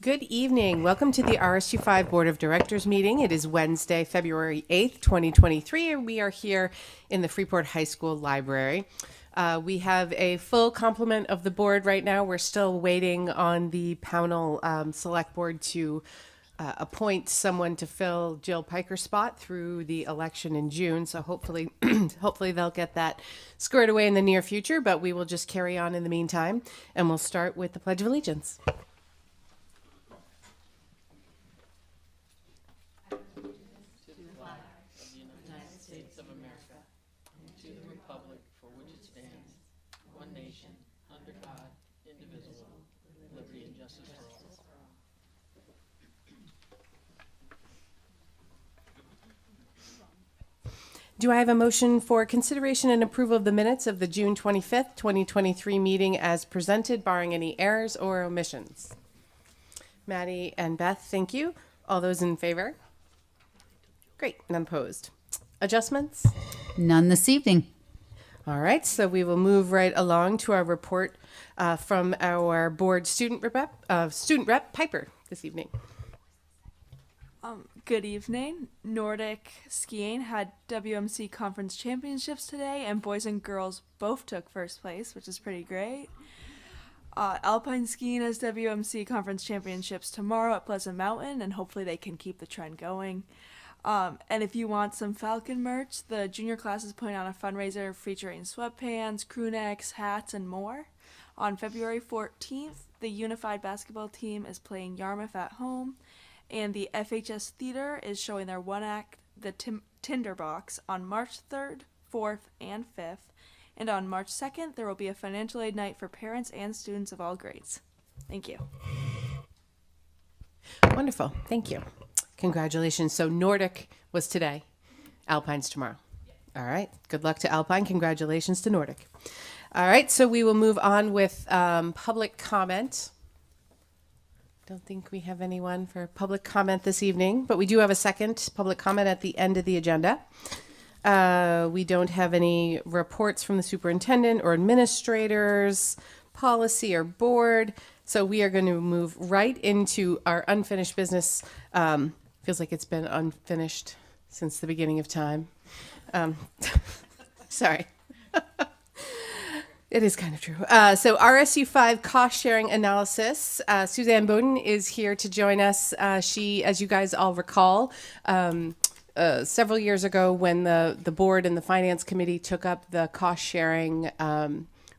Good evening. Welcome to the RSU5 Board of Directors meeting. It is Wednesday, February 8th, 2023, and we are here in the Freeport High School Library. We have a full complement of the board right now. We're still waiting on the Pownell Select Board to appoint someone to fill Jill Piker's spot through the election in June. So hopefully, hopefully they'll get that squared away in the near future, but we will just carry on in the meantime, and we'll start with the Pledge of Allegiance. Do I have a motion for consideration and approval of the minutes of the June 25th, 2023 meeting as presented, barring any errors or omissions? Maddie and Beth, thank you. All those in favor? Great, none opposed. Adjustments? None this evening. All right, so we will move right along to our report from our board student rep Piper this evening. Good evening. Nordic skiing had WMC conference championships today, and boys and girls both took first place, which is pretty great. Alpine skiing has WMC conference championships tomorrow at Pleasant Mountain, and hopefully they can keep the trend going. And if you want some Falcon merch, the junior class is putting on a fundraiser featuring sweatpants, crew necks, hats, and more. On February 14th, the unified basketball team is playing Yarmouth at home, and the FHS Theater is showing their one act, The Tinderbox, on March 3rd, 4th, and 5th. And on March 2nd, there will be a financial aid night for parents and students of all grades. Thank you. Wonderful. Thank you. Congratulations. So Nordic was today. Alpine's tomorrow. All right. Good luck to Alpine. Congratulations to Nordic. All right. So we will move on with public comment. Don't think we have anyone for public comment this evening, but we do have a second public comment at the end of the agenda. We don't have any reports from the superintendent or administrators, policy or board. So we are going to move right into our unfinished business. Feels like it's been unfinished since the beginning of time. Sorry. It is kind of true. So RSU5 cost sharing analysis. Suzanne Bowden is here to join us. She, as you guys all recall, several years ago when the board and the finance committee took up the cost sharing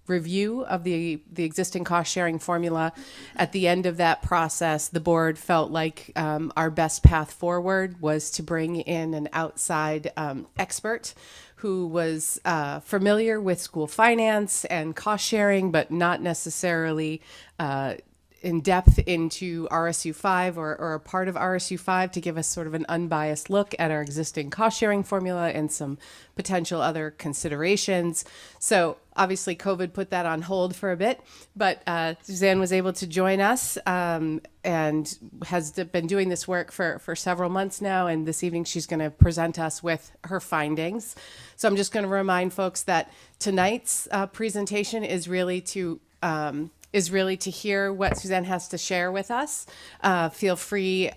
review of the existing cost sharing formula, at the end of that process, the board felt like our best path forward was to bring in an outside expert who was familiar with school finance and cost sharing, but not necessarily in depth into RSU5 or a part of RSU5, to give us sort of an unbiased look at our existing cost sharing formula and some potential other considerations. So obviously COVID put that on hold for a bit, but Suzanne was able to join us and has been doing this work for several months now. And this evening she's going to present us with her findings. So I'm just going to remind folks that tonight's presentation is really to hear what Suzanne has to share with us. Feel free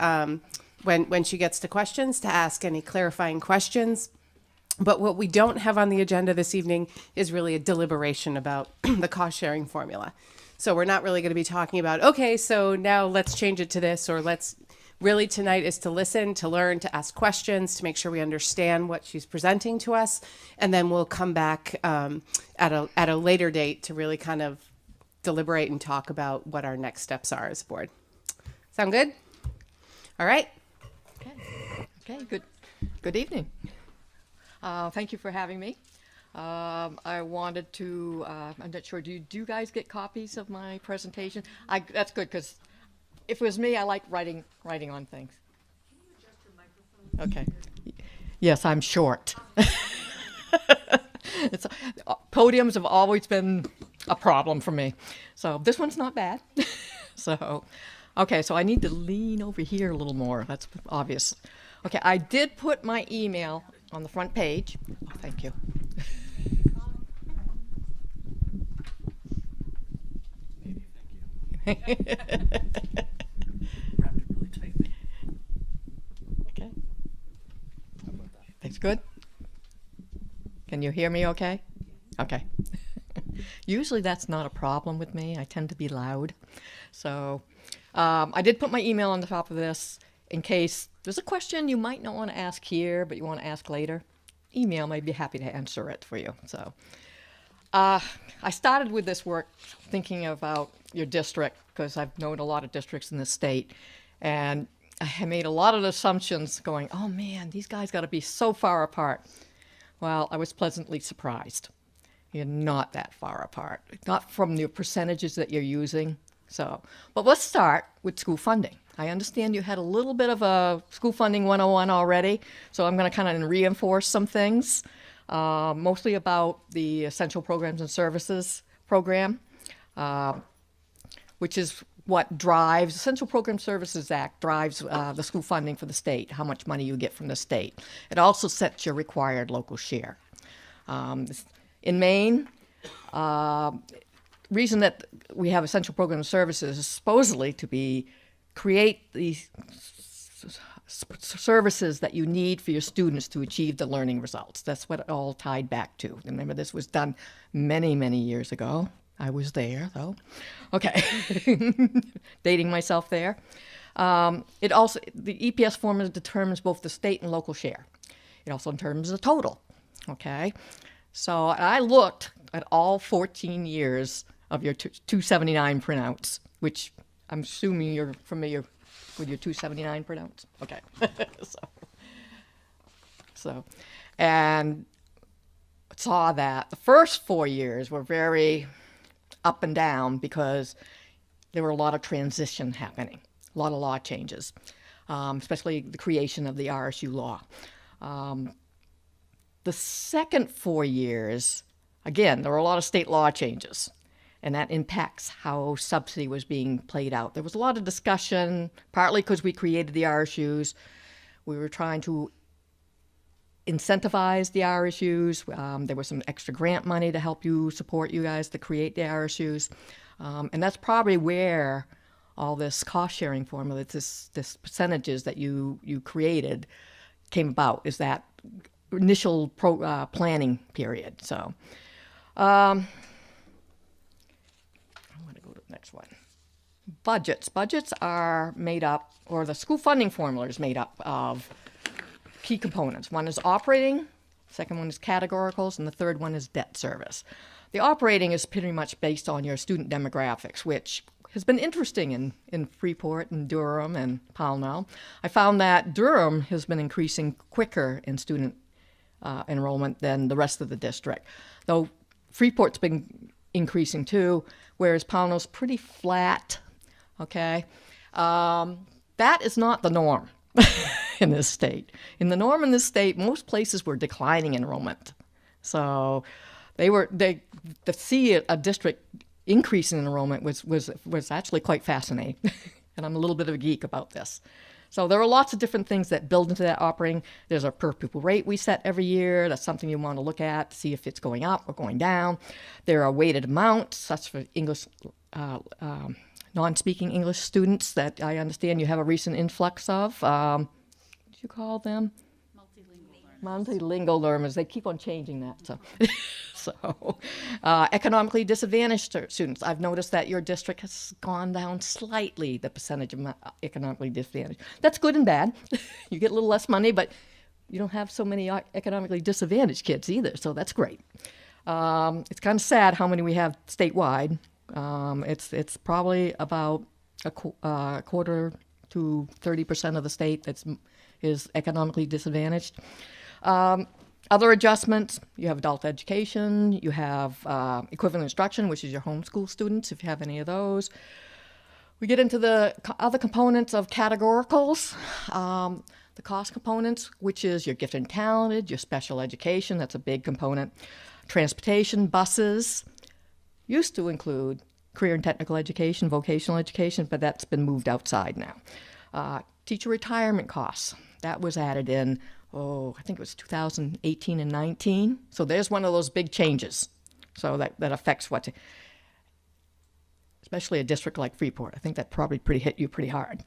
when she gets to questions to ask any clarifying questions. But what we don't have on the agenda this evening is really a deliberation about the cost sharing formula. So we're not really going to be talking about, okay, so now let's change it to this, or really tonight is to listen, to learn, to ask questions, to make sure we understand what she's presenting to us. And then we'll come back at a later date to really kind of deliberate and talk about what our next steps are as a board. Sound good? All right. Okay. Good evening. Thank you for having me. I wanted to, I'm not sure, do you guys get copies of my presentation? That's good, because if it was me, I like writing on things. Can you adjust your microphone? Okay. Yes, I'm short. Podiums have always been a problem for me. So this one's not bad. So I need to lean over here a little more. That's obvious. Okay, I did put my email on the front page. Oh, thank you. Wrapped it really tightly. Okay, How about that? that's good. Can you hear me okay? Okay. Usually that's not a problem with me. I tend to be loud. So I did put my email on the top of this in case there's a question you might not want to ask here, but you want to ask later. Email, I'd be happy to answer it for you. So I started with this work thinking about your district because I've known a lot of districts in this state. And I made a lot of assumptions going, oh man, these guys got to be so far apart. Well, I was pleasantly surprised. You're not that far apart, not from the percentages that you're using. So, but let's start with school funding. I understand you had a little bit of a school funding 101 already, so I'm going to kind of reinforce some things, mostly about the Essential Programs and Services program, which is what drives, Essential Program Services Act drives the school funding for the state, how much money you get from the state. It also sets your required local share. In Maine, reason that we have Essential Program Services is supposedly to create these services that you need for your students to achieve the learning results. That's what it all tied back to. Remember, this was done many, many years ago. I was there, though. Okay, dating myself there. It also, the EPS formula determines both the state and local share. It also determines the total, okay? So I looked at all 14 years of your 279 printouts, which I'm assuming you're familiar with your 279 printouts. Okay. And saw that the first 4 years were very up and down because there were a lot of transition happening, a lot of law changes, especially the creation of the RSU law. The second 4 years, again, there were a lot of state law changes, and that impacts how subsidy was being played out. There was a lot of discussion, partly because we created the RSUs. We were trying to incentivize the RSUs. There was some extra grant money to help you support you guys to create the RSUs. And that's probably where all this cost-sharing formula, this percentages that you created came about, is that initial planning period. So I'm going to go to the next one. Budgets. Budgets are made up, or the school funding formula is made up of key components. One is operating, second one is categoricals, and the third one is debt service. The operating is pretty much based on your student demographics, which has been interesting in Freeport and Durham and Pownell. I found that Durham has been increasing quicker in student enrollment than the rest of the district, though Freeport's been increasing too, whereas Pownell's pretty flat, okay? That is not the norm in this state. In the norm in this state, most places were declining enrollment. So to see a district increase in enrollment was actually quite fascinating. And I'm a little bit of a geek about this. So there are lots of different things that build into that operating. There's a per pupil rate we set every year. That's something you want to look at to see if it's going up or going down. There are weighted amounts, such for English, non-speaking English students that I understand you have a recent influx of. What did you call them? Multilingual learners. They keep on changing that. So, economically disadvantaged students. I've noticed that your district has gone down slightly, the percentage of economically disadvantaged. That's good and bad. You get a little less money, but you don't have so many economically disadvantaged kids either, so that's great. It's kind of sad how many we have statewide. It's probably about a quarter to 30% of the state is economically disadvantaged. Other adjustments, you have adult education, you have equivalent instruction, which is your homeschool students, if you have any of those. We get into the other components of categoricals, the cost components, which is your gifted and talented, your special education, that's a big component. Transportation, buses, used to include career and technical education, vocational education, but that's been moved outside now. Teacher retirement costs, that was added in, I think it was 2018 and 19. So there's one of those big changes. So that affects what. especially a district like Freeport. I think that probably hit you pretty hard.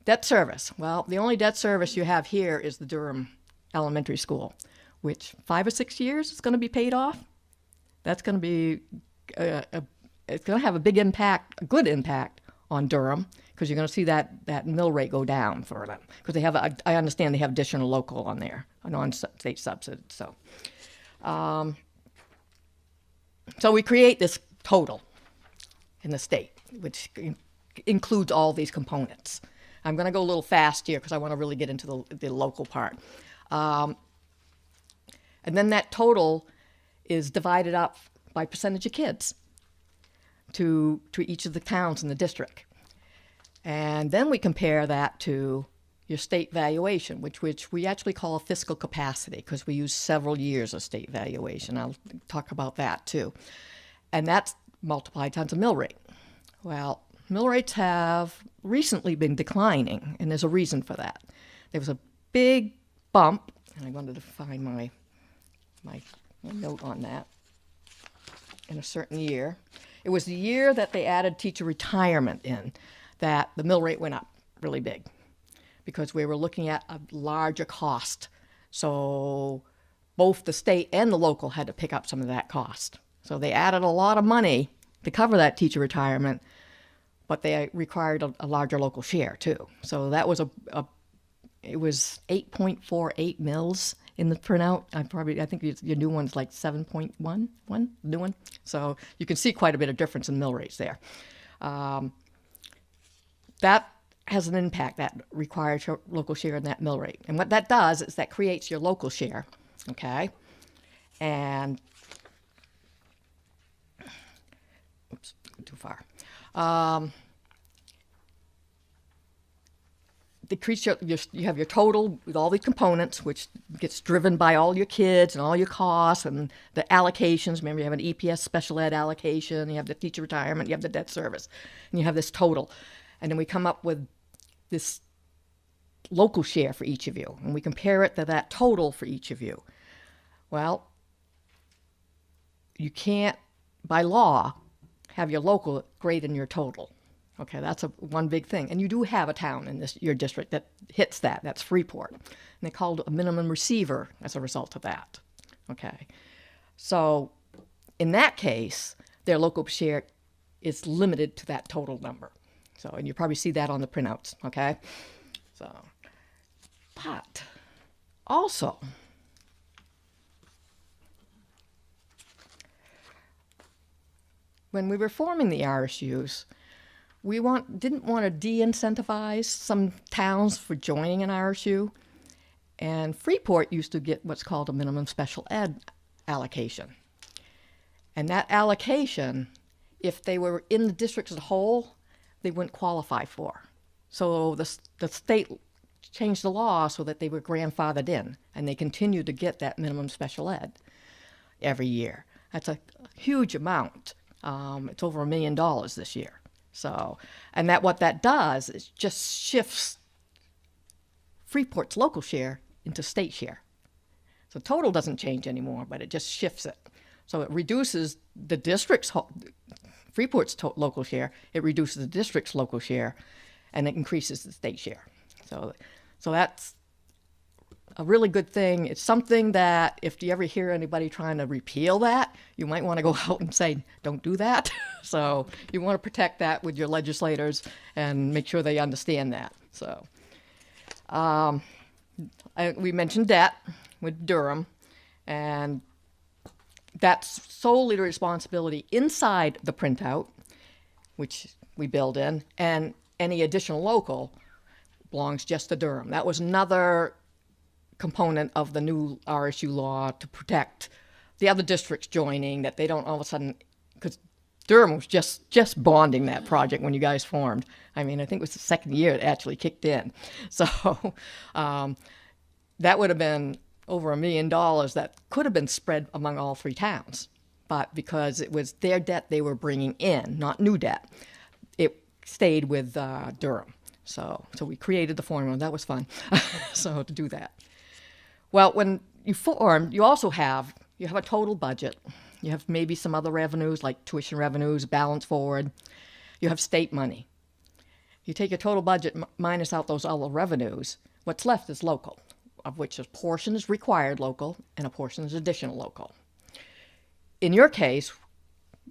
Debt service. Well, the only debt service you have here is the Durham Elementary School, which 5 or 6 years is going to be paid off. That's going to be it's going to have a big impact, a good impact on Durham, because you're going to see that mill rate go down for them, because they have, I understand they have additional local on there, a non-state subsidy. So we create this total in the state, which includes all these components. I'm going to go a little fast here because I want to really get into the local part. And then that total is divided up by percentage of kids to each of the towns in the district. And then we compare that to your state valuation, which we actually call a fiscal capacity, because we use several years of state valuation. I'll talk about that too. And that's multiplied times a mill rate. Well, mill rates have recently been declining, and there's a reason for that. There was a big bump, and I wanted to find my note on that, in a certain year. It was the year that they added teacher retirement in that the mill rate went up really big, because we were looking at a larger cost. So both the state and the local had to pick up some of that cost. So they added a lot of money to cover that teacher retirement, but they required a larger local share too. So that was it was 8.48 mils in the printout. I think your new one's like 7.11, new one. So you can see quite a bit of difference in mill rates there. That has an impact, that required local share in that mill rate. And what that does is that creates your local share, okay? And, oops, too far. You have your total with all the components, which gets driven by all your kids and all your costs and the allocations. Remember, you have an EPS special ed allocation, you have the teacher retirement, you have the debt service, and you have this total. And then we come up with this local share for each of you, and we compare it to that total for each of you. Well, you can't, by law, have your local greater than your total. Okay, that's one big thing. And you do have a town in your district that hits that. That's Freeport. And they called a minimum receiver as a result of that. Okay. So in that case, their local share is limited to that total number. So, and you probably see that on the printouts, okay? So, but also, when we were forming the RSUs, we didn't want to de-incentivize some towns for joining an RSU. And Freeport used to get what's called a minimum special ed allocation. And that allocation, if they were in the district as a whole, they wouldn't qualify for. So the state changed the law so that they were grandfathered in, and they continued to get that minimum special ed every year. That's a huge amount. It's over $1 million this year. So, and what that does is just shifts Freeport's local share into state share. So total doesn't change anymore, but it just shifts it. So it reduces the district's, Freeport's local share, it reduces the district's local share, and it increases the state share. So that's a really good thing. It's something that if you ever hear anybody trying to repeal that, you might want to go out and say, don't do that. So you want to protect that with your legislators and make sure they understand that. So we mentioned debt with Durham, and that's solely the responsibility inside the printout, which we build in, and any additional local belongs just to Durham. That was another component of the new RSU law to protect the other districts joining, that they don't all of a sudden, because Durham was just bonding that project when you guys formed. I mean, I think it was the second year it actually kicked in. So that would have been over $1 million that could have been spread among all three towns. But because it was their debt they were bringing in, not new debt, it stayed with Durham. So we created the formula. That was fun. So to do that. Well, when you form, you have a total budget. You have maybe some other revenues like tuition revenues, balance forward. You have state money. You take your total budget minus out those other revenues. What's left is local, of which a portion is required local and a portion is additional local. In your case,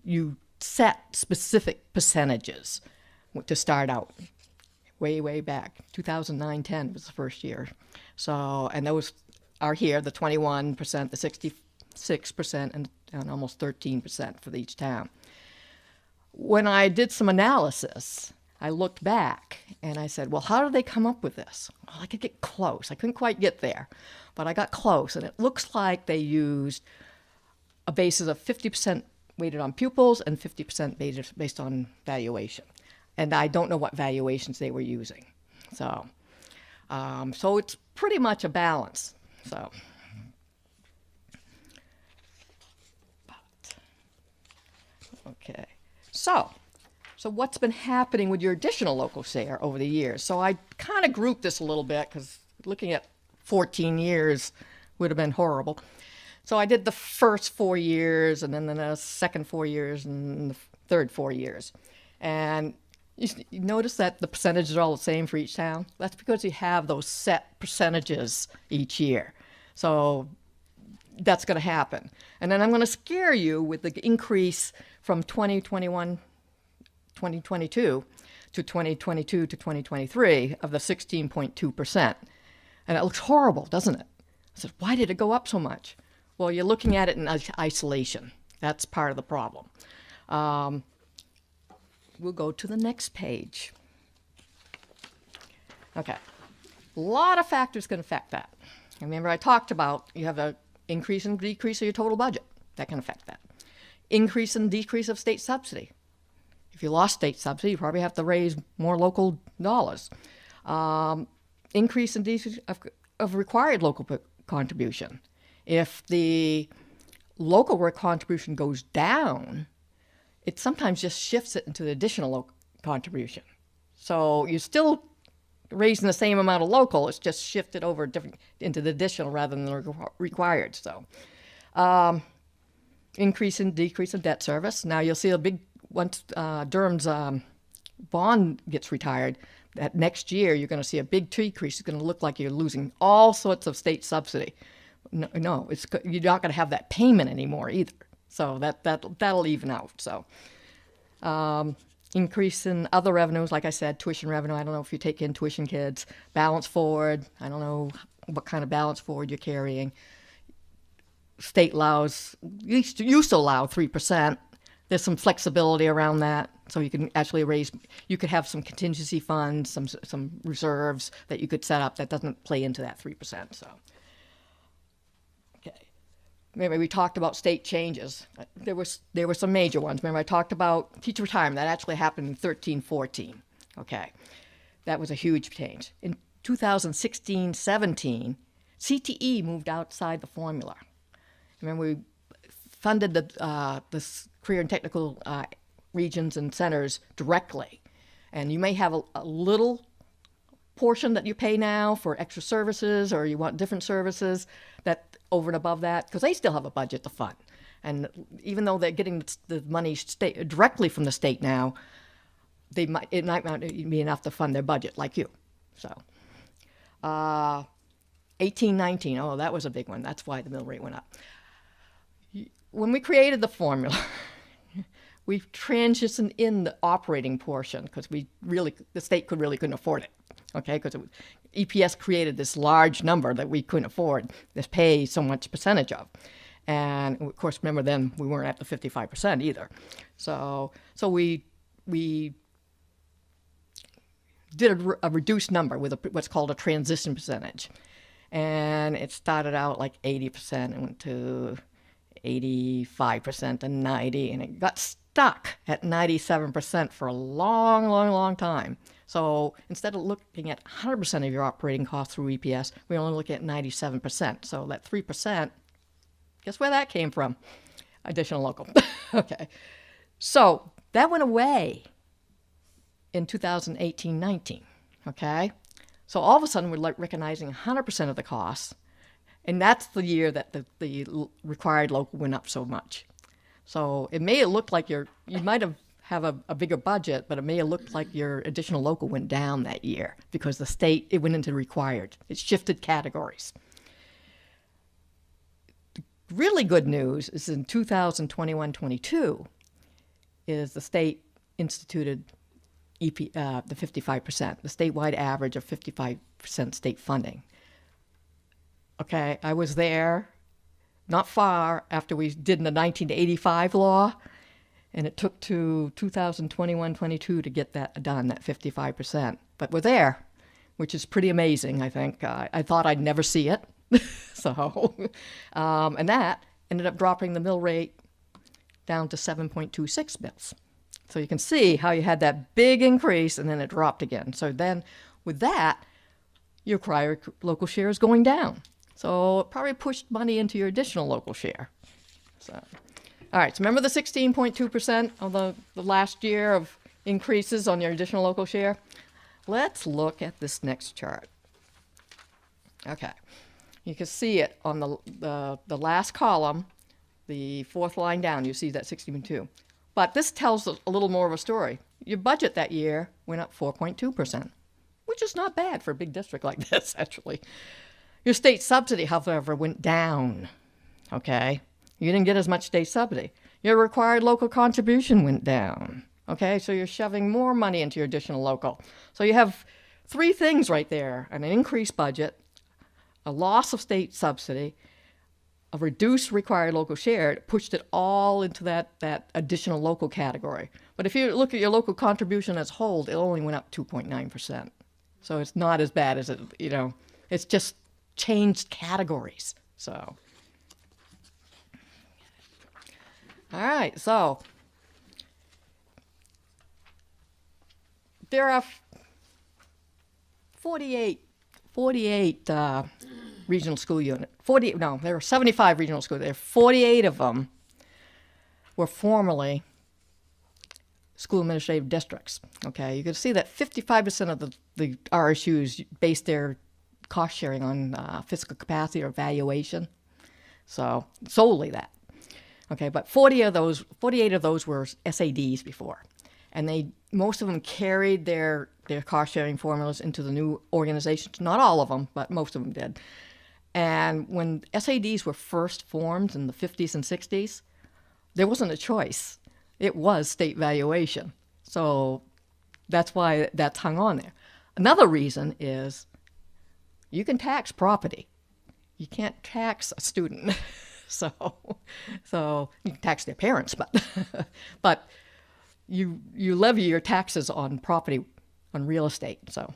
you set specific percentages to start out. Way back. 2009-10 was the first year. So, and those are here, the 21%, the 66%, and almost 13% for each town. When I did some analysis, I looked back and I said, well, how did they come up with this? Well, I could get close. I couldn't quite get there, but I got close. And it looks like they used a basis of 50% weighted on pupils and 50% based on valuation. And I don't know what valuations they were using. So it's pretty much a balance. So, okay. So what's been happening with your additional local share over the years? So I kind of grouped this a little bit because looking at 14 years would have been horrible. So I did the first 4 years and then the second 4 years and the third 4 years. And you notice that the percentages are all the same for each town? That's because you have those set percentages each year. So that's going to happen. And then I'm going to scare you with the increase from 2022 to 2022 to 2023 of the 16.2%. And it looks horrible, doesn't it? I said, why did it go up so much? Well, you're looking at it in isolation. That's part of the problem. We'll go to the next page. Okay. A lot of factors can affect that. Remember I talked about you have an increase and decrease of your total budget. That can affect that. Increase and decrease of state subsidy. If you lost state subsidy, you probably have to raise more local dollars. Increase and decrease of required local contribution. If the local contribution goes down, it sometimes just shifts it into the additional contribution. So you're still raising the same amount of local, it's just shifted over into the additional rather than the required. So increase and decrease of debt service. Now you'll see a big, once Durham's bond gets retired, that next year you're going to see a big decrease. It's going to look like you're losing all sorts of state subsidy. No, you're not going to have that payment anymore either. So that'll even out. So increase in other revenues, like I said, tuition revenue. I don't know if you take in tuition kids. Balance forward. I don't know what kind of balance forward you're carrying. State used to allow 3%. There's some flexibility around that. So you can actually you could have some contingency funds, some reserves that you could set up that doesn't play into that 3%. So. Remember, we talked about state changes. There were some major ones. Remember, I talked about teacher retirement. That actually happened in 13-14. Okay. That was a huge change. In 2016-17, CTE moved outside the formula. Remember, we funded the career and technical regions and centers directly. And you may have a little portion that you pay now for extra services, or you want different services that over and above that, because they still have a budget to fund. And even though they're getting the money directly from the state now, it might not be enough to fund their budget like you. So 18-19, oh, that was a big one. That's why the mill rate went up. When we created the formula, we transitioned in the operating portion because the state couldn't afford it. Okay, because EPS created this large number that we couldn't afford to pay so much percentage of. And of course, remember then we weren't at the 55% either. So we did a reduced number with what's called a transition percentage. And it started out like 80% and went to 85% and 90%, and it got stuck at 97% for a long, long, long time. So instead of looking at 100% of your operating costs through EPS, we only look at 97%. So that 3%, guess where that came from? Additional local. Okay. So that went away in 2018-19. Okay. So all of a sudden we're recognizing 100% of the costs. And that's the year that the required local went up so much. So it may have looked like you might have a bigger budget, but it may have looked like your additional local went down that year because the state, it went into required. It shifted categories. The really good news is in 2021-22 is the state instituted the 55%, the statewide average of 55% state funding. Okay, I was there not far after we did the 1985 law, and it took to 2021-22 to get that done, that 55%. But we're there, which is pretty amazing, I think. I thought I'd never see it. So, and that ended up dropping the mill rate down to 7.26 mils. So you can see how you had that big increase and then it dropped again. So then with that, your prior local share is going down. So it probably pushed money into your additional local share. So, all right, so remember the 16.2% of the last year of increases on your additional local share? Let's look at this next chart. Okay, you can see it on the last column, the fourth line down, you see that 16.2. But this tells a little more of a story. Your budget that year went up 4.2%, which is not bad for a big district like this, actually. Your state subsidy, however, went down, okay? You didn't get as much state subsidy. Your required local contribution went down, okay? So you're shoving more money into your additional local. So you have three things right there: an increased budget, a loss of state subsidy, a reduced required local share. It pushed it all into that additional local category. But if you look at your local contribution as a whole, it only went up 2.9%. So it's not as bad as it, it's just changed categories. So, all right, so there are 48 regional school unit. There were 75 regional schools. There 48 of them were formerly school administrative districts. Okay, you can see that 55% of the RSUs based their cost sharing on fiscal capacity or valuation. So solely that. Okay, but 48 of those were SADs before, and most of them carried their cost sharing formulas into the new organizations. Not all of them, but most of them did. And when SADs were first formed in the 50s and 60s, there wasn't a choice. It was state valuation. So that's why that's hung on there. Another reason is you can tax property. You can't tax a student. so you can tax their parents, but you levy your taxes on property, on real estate. So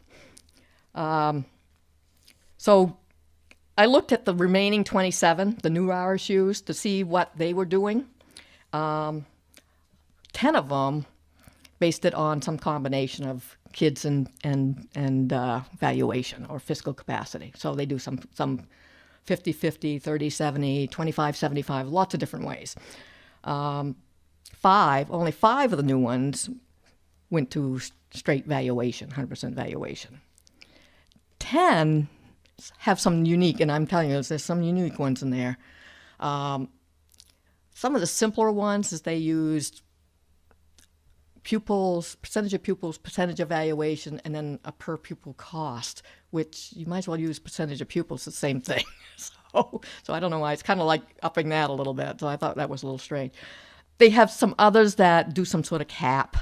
I looked at the remaining 27, the new RSUs, to see what they were doing. 10 of them based it on some combination of kids and valuation or fiscal capacity. So they do some 50-50, 30-70, 25-75, lots of different ways. Only 5 of the new ones went to straight valuation, 100% valuation. 10 have some unique, and I'm telling you, there's some unique ones in there. Some of the simpler ones is they used pupils, percentage of valuation, and then a per pupil cost, which you might as well use percentage of pupils, the same thing. So I don't know why. It's kind of like upping that a little bit. So I thought that was a little strange. They have some others that do some sort of cap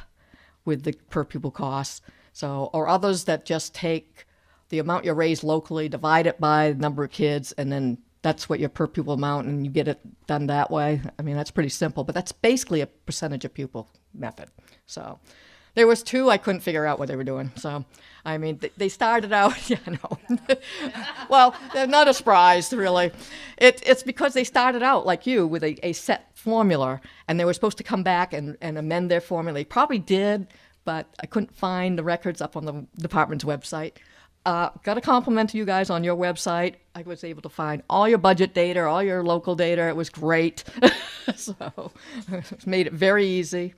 with the per pupil costs. Or others that just take the amount you raise locally, divide it by the number of kids, and then that's what your per pupil amount, and you get it done that way. I mean, that's pretty simple, but that's basically a percentage of pupil method. So there was 2 I couldn't figure out what they were doing. So, I mean, they started out, yeah, no. Well, they're not a surprise, really. It's because they started out, like you, with a set formula, and they were supposed to come back and amend their formula. They probably did, but I couldn't find the records up on the department's website. Got a compliment to you guys on your website. I was able to find all your budget data, all your local data. It was great. So it made it very easy.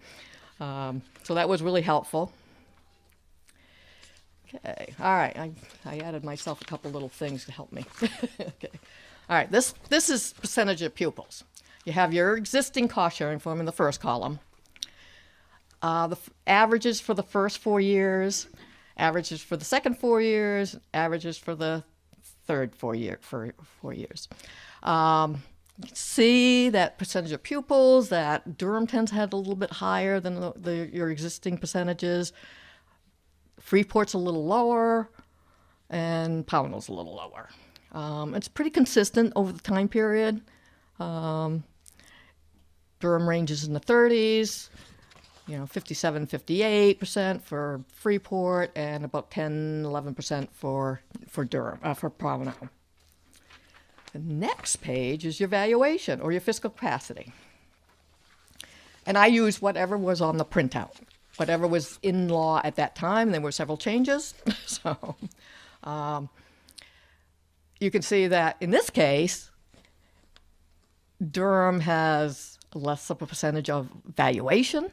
So that was really helpful. Okay, all right. I added myself a couple little things to help me. Okay, all right. This is percentage of pupils. you have your existing cost sharing form in the first column. Averages for the first 4 years, averages for the second 4 years, averages for the third 4 years. You can see that percentage of pupils that Durham tends to have a little bit higher than your existing percentages. Freeport's a little lower, and Pownell's a little lower. It's pretty consistent over the time period. Durham ranges in the 30s, 57, 58% for Freeport, and about 10, 11% for Durham, for Pownell. The next page is your valuation or your fiscal capacity. And I use whatever was on the printout, whatever was in law at that time. There were several changes. So you can see that in this case, Durham has less of a percentage of valuation.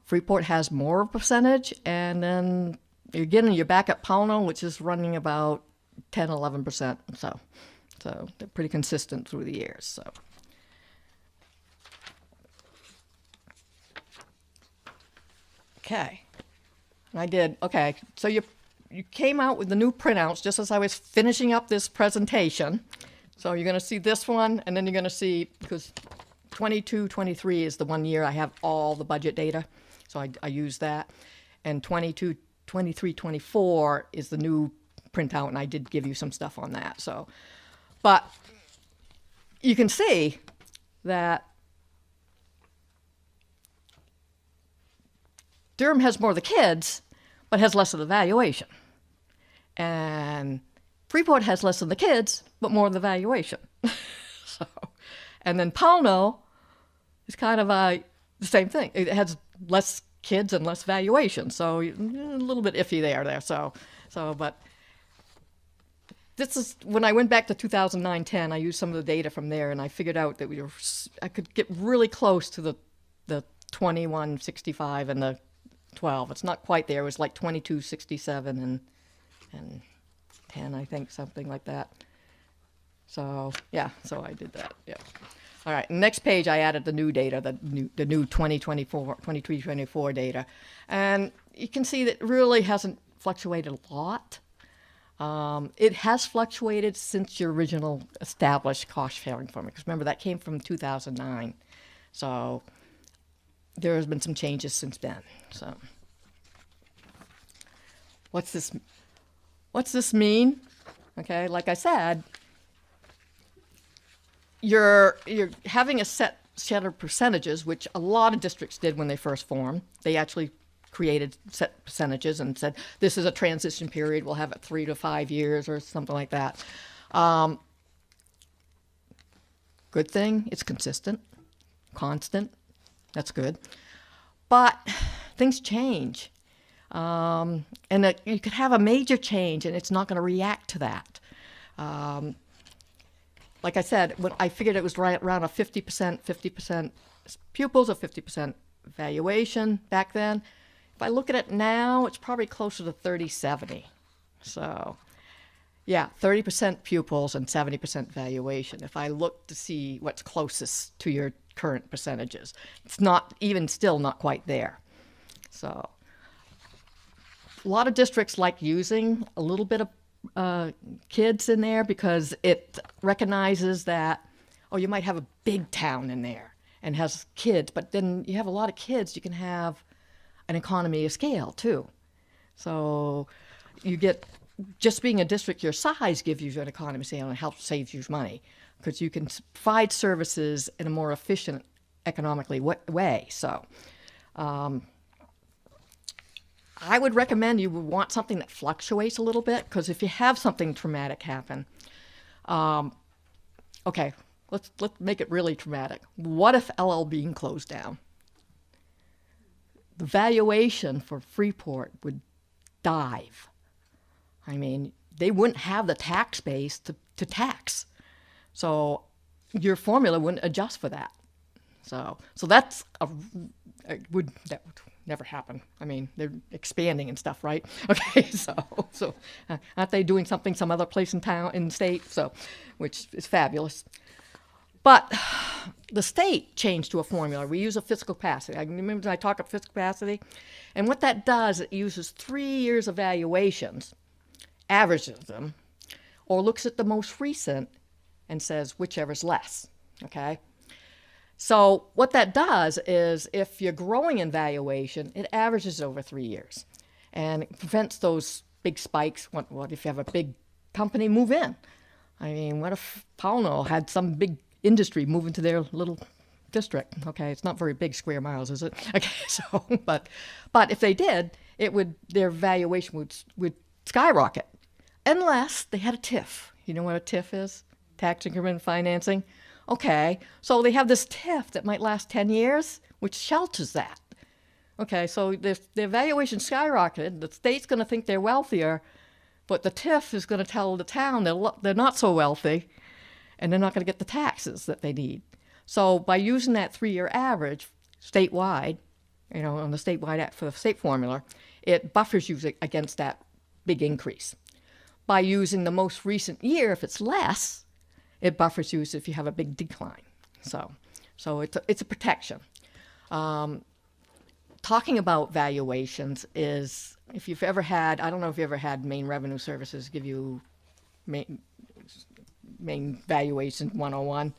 Freeport has more of a percentage. And then you're back at Pownell, which is running about 10, 11%. So they're pretty consistent through the years. So. Okay. Okay. So you came out with the new printouts just as I was finishing up this presentation. So you're going to see this one, and then you're going to see, because 22, 23 is the 1 year I have all the budget data. So I use that. And 22, 23, 24 is the new printout, and I did give you some stuff on that. So, but you can see that Durham has more of the kids, but has less of the valuation. And Freeport has less of the kids, but more of the valuation. So, and then Pownell is kind of the same thing. It has less kids and less valuation. So a little bit iffy there. So, but this is when I went back to 2009-10. I used some of the data from there, and I figured out that I could get really close to the 2165 and the 12. It's not quite there. It was like 2267 and 10, I think, something like that. So yeah, so I did that. Yeah. All right. Next page, I added the new data, the new 23-24 data, and you can see that it really hasn't fluctuated a lot. It has fluctuated since your original established cost sharing formula, because remember that came from 2009. So there has been some changes since then. So what's this mean? Okay, like I said, you're having a set of percentages, which a lot of districts did when they first formed. They actually created set percentages and said, this is a transition period, we'll have it 3 to 5 years or something like that. Good thing, it's consistent, constant, that's good. But things change. And you could have a major change and it's not going to react to that. Like I said, when I figured it was right around a 50% pupils or 50% valuation back then. If I look at it now, it's probably closer to 30-70. So yeah, 30% pupils and 70% valuation. If I look to see what's closest to your current percentages, it's not even still not quite there. So a lot of districts like using a little bit of kids in there because it recognizes that, oh, you might have a big town in there and has kids, but then you have a lot of kids, you can have an economy of scale too. So you get, just being a district your size gives you an economy of scale and helps save you money because you can provide services in a more efficient economically way. So I would recommend you would want something that fluctuates a little bit, because if you have something traumatic happen, okay, let's make it really traumatic. What if LL Bean closed down? The valuation for Freeport would dive. I mean, they wouldn't have the tax base to tax. So your formula wouldn't adjust for that. So that would never happen. I mean, they're expanding and stuff, right? Okay, so aren't they doing something some other place in town, in the state? So, which is fabulous. But the state changed to a formula. We use a fiscal capacity. I remember I talked about fiscal capacity. And what that does, it uses 3 years evaluations, averages them, or looks at the most recent and says whichever's less, okay? So what that does is if you're growing in valuation, it averages over 3 years. And it prevents those big spikes. What if you have a big company move in? I mean, what if Pownell had some big industry move into their little district? Okay, it's not very big square miles, is it? Okay, so, but if they did, their valuation would skyrocket, unless they had a TIF. You know what a TIF is? Tax increment financing. Okay, so they have this TIF that might last 10 years, which shelters that. Okay, so their valuation skyrocketed. The state's going to think they're wealthier, but the TIF is going to tell the town they're not so wealthy, and they're not going to get the taxes that they need. So by using that 3-year average statewide, on the statewide for the state formula, it buffers you against that big increase. By using the most recent year, if it's less, it buffers you if you have a big decline. So it's a protection. Talking about valuations is, if you've ever had, I don't know if you ever had Maine Revenue Services give you Maine Valuation 101.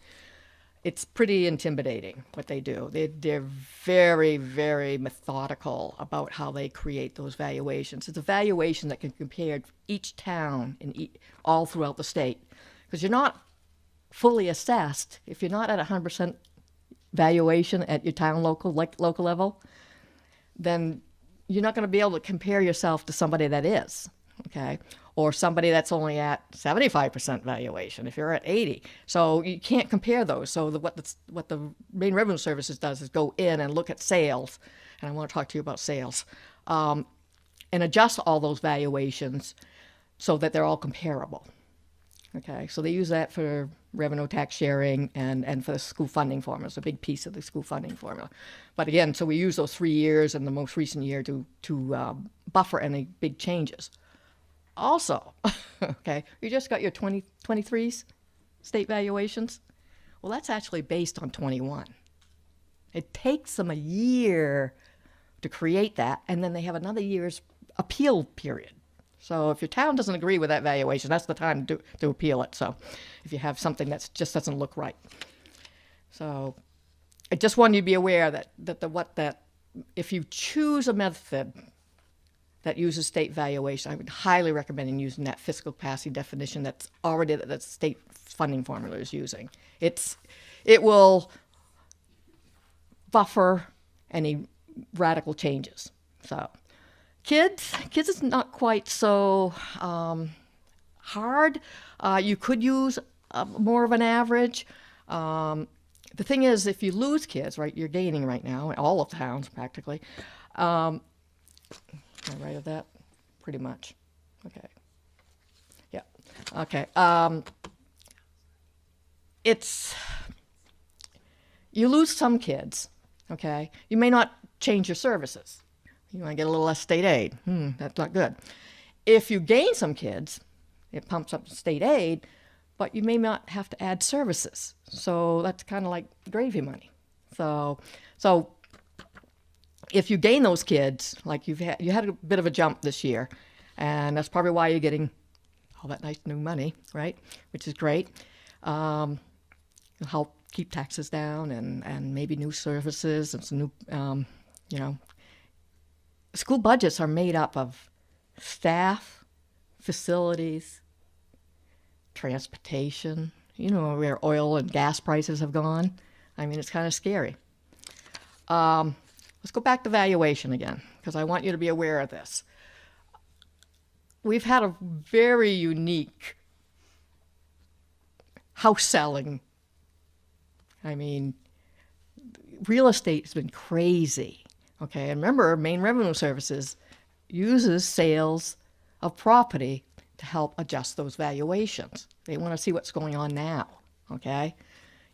It's pretty intimidating what they do. They're very, very methodical about how they create those valuations. It's a valuation that can compare each town all throughout the state. Because you're not fully assessed if you're not at 100% valuation at your town local level, then you're not going to be able to compare yourself to somebody that is, okay? Or somebody that's only at 75% valuation if you're at 80. So you can't compare those. So what the Maine Revenue Services does is go in and look at sales, and I want to talk to you about sales, and adjust all those valuations so that they're all comparable. Okay, so they use that for revenue tax sharing and for the school funding formula. It's a big piece of the school funding formula. But again, so we use those 3 years and the most recent year to buffer any big changes. Also, okay, you just got your 2023's state valuations. Well, that's actually based on 21. It takes them a year to create that, and then they have another year's appeal period. So if your town doesn't agree with that valuation, that's the time to appeal it. So if you have something that just doesn't look right. So I just want you to be aware that if you choose a method that uses state valuation, I would highly recommend using that fiscal capacity definition that's already that state funding formula is using. It will buffer any radical changes. So. Kids is not quite so hard. You could use more of an average. The thing is, if you lose kids, right, you're gaining right now in all of towns practically. Am I right of that? Pretty much. Okay. Yeah. Okay. You lose some kids. Okay. You may not change your services. You want to get a little less state aid. That's not good. If you gain some kids, it pumps up state aid, but you may not have to add services. So that's kind of like gravy money. So if you gain those kids, like you had a bit of a jump this year, and that's probably why you're getting all that nice new money, right? Which is great. It'll help keep taxes down and maybe new services and some new, School budgets are made up of staff, facilities, transportation, where oil and gas prices have gone. I mean, it's kind of scary. Let's go back to valuation again, because I want you to be aware of this. We've had a very unique house selling. I mean, real estate's been crazy. Okay, and remember, Maine Revenue Services uses sales of property to help adjust those valuations. They want to see what's going on now, okay?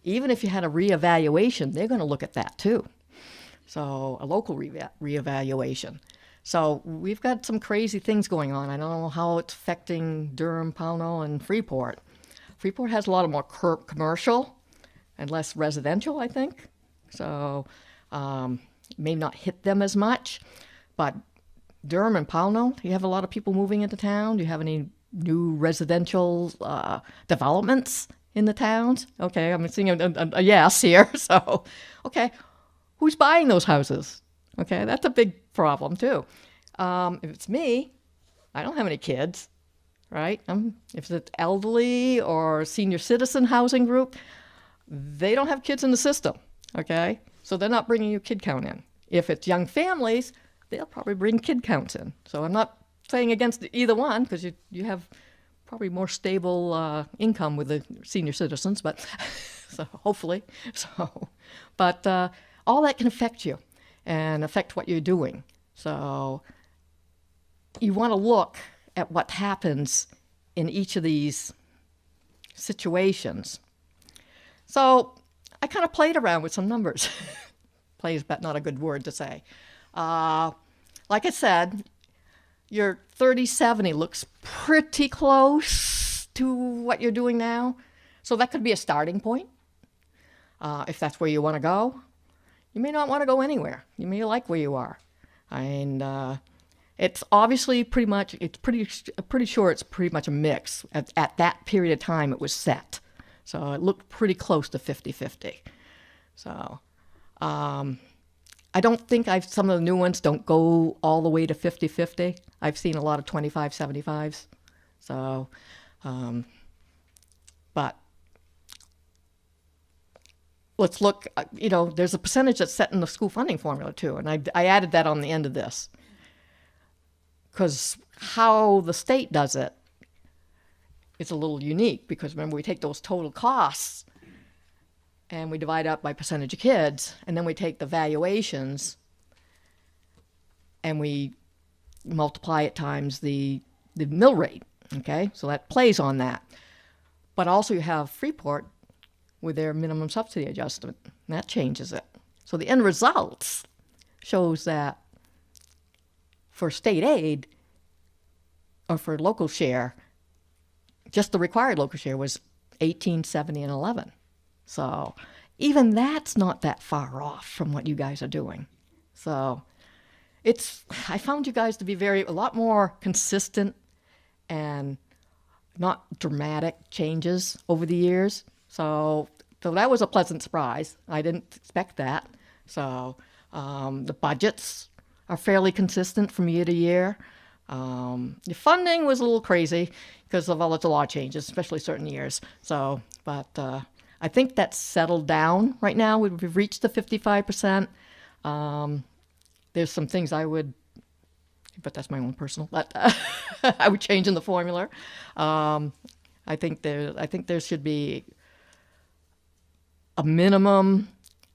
Even if you had a reevaluation, they're going to look at that too. So a local reevaluation. So we've got some crazy things going on. I don't know how it's affecting Durham, Pownell, and Freeport. Freeport has a lot of more commercial, and less residential, I think. So may not hit them as much. But Durham and Pownell, do you have a lot of people moving into town? Do you have any new residential developments in the towns? Okay, I'm seeing a yes here. So, okay, who's buying those houses? Okay, that's a big problem too. If it's me, I don't have any kids, right? If it's elderly or senior citizen housing group, they don't have kids in the system, okay? So they're not bringing your kid count in. If it's young families, they'll probably bring kid counts in. So I'm not saying against either one, because you have probably more stable income with the senior citizens, but so hopefully. But all that can affect you and affect what you're doing. So you want to look at what happens in each of these situations. So I kind of played around with some numbers. Play is not a good word to say. Like I said, your 30/70 looks pretty close to what you're doing now. So that could be a starting point. If that's where you want to go. You may not want to go anywhere. You may like where you are. And it's obviously pretty sure it's pretty much a mix. At that period of time, it was set. So it looked pretty close to 50-50. So I don't think some of the new ones don't go all the way to 50-50. I've seen a lot of 25-75s. So, but let's look, there's a percentage that's set in the school funding formula too. And I added that on the end of this. Because how the state does it, it's a little unique, because remember, we take those total costs and we divide up by percentage of kids, and then we take the valuations and we multiply it times the mill rate, okay? So that plays on that. But also you have Freeport with their minimum subsidy adjustment, and that changes it. So the end results shows that for state aid or for local share, just the required local share was 18, 70, and 11. So even that's not that far off from what you guys are doing. So I found you guys to be a lot more consistent and not dramatic changes over the years. So that was a pleasant surprise. I didn't expect that. So the budgets are fairly consistent from year to year. The funding was a little crazy because of all the law changes, especially certain years. So, but I think that's settled down right now. We've reached the 55%. There's some things but that's my own personal, but I would change in the formula. I think there should be a minimum,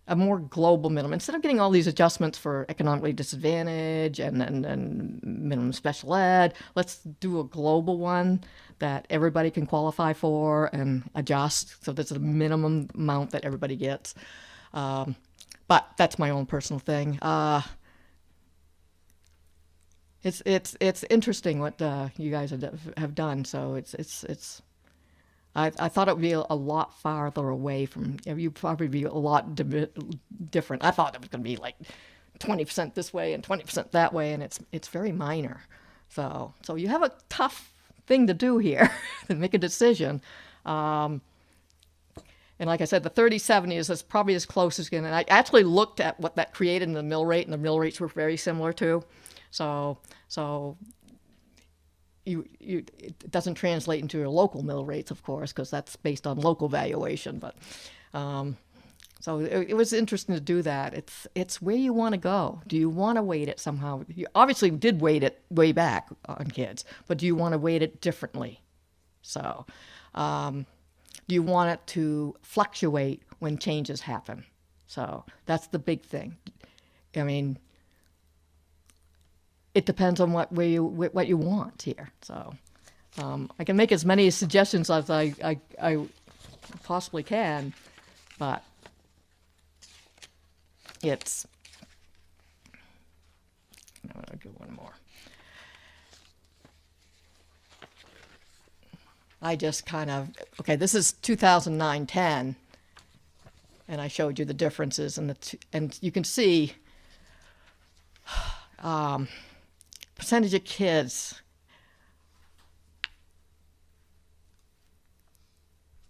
a more global minimum. Instead of getting all these adjustments for economically disadvantaged and minimum special ed, let's do a global one that everybody can qualify for and adjust. So there's a minimum amount that everybody gets. But that's my own personal thing. It's interesting what you guys have done. So I thought it would be a lot farther away from. You'd probably be a lot different. I thought it was going to be like 20% this way and 20% that way, and it's very minor. So you have a tough thing to do here to make a decision. And like I said, the 30/70 is probably as close as going. And I actually looked at what that created in the mill rate, and the mill rates were very similar too. So it doesn't translate into your local mill rates, of course, because that's based on local valuation. But so it was interesting to do that. It's where you want to go. Do you want to weight it somehow? You obviously did weight it way back on kids, but do you want to weight it differently? So do you want it to fluctuate when changes happen? So that's the big thing. I mean, it depends on what you want here. So I can make as many suggestions as I possibly can, but it's. I'm gonna do one more. I just kind of, okay, this is 2009-10, and I showed you the differences in the two, and you can see percentage of kids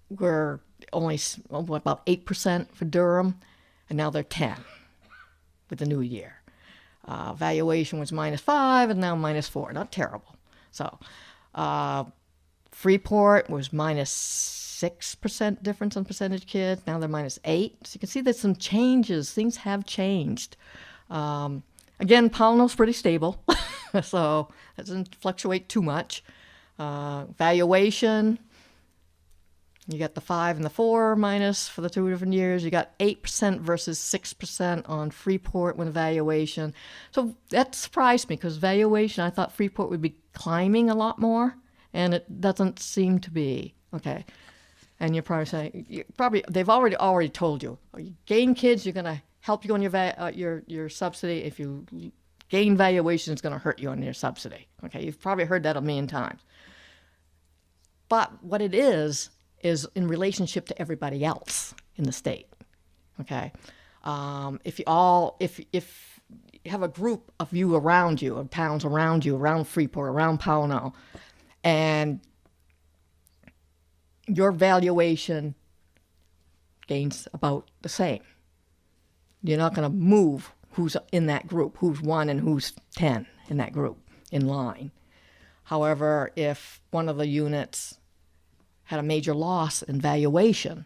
were only about 8% for Durham, and now they're 10 with the new year. Valuation was -5 and now -4. Not terrible. So Freeport was -6% difference in percentage kids. Now they're -8. So you can see there's some changes. Things have changed. Again, Pownell's pretty stable, so it doesn't fluctuate too much. Valuation, you got the 5 and the 4 minus for the 2 different years. You got 8% versus 6% on Freeport with valuation. So that surprised me because valuation, I thought Freeport would be climbing a lot more, and it doesn't seem to be. Okay. And you're probably saying, they've already told you, you gain kids, you're going to help you on your subsidy. If you gain valuation, it's going to hurt you on your subsidy. Okay. You've probably heard that a million times. But what it is in relationship to everybody else in the state. Okay, if you have a group of you around you, of towns around you, around Freeport, around Pownell, and your valuation gains about the same, you're not going to move who's in that group, who's 1 and who's 10 in that group in line. However, if one of the units had a major loss in valuation,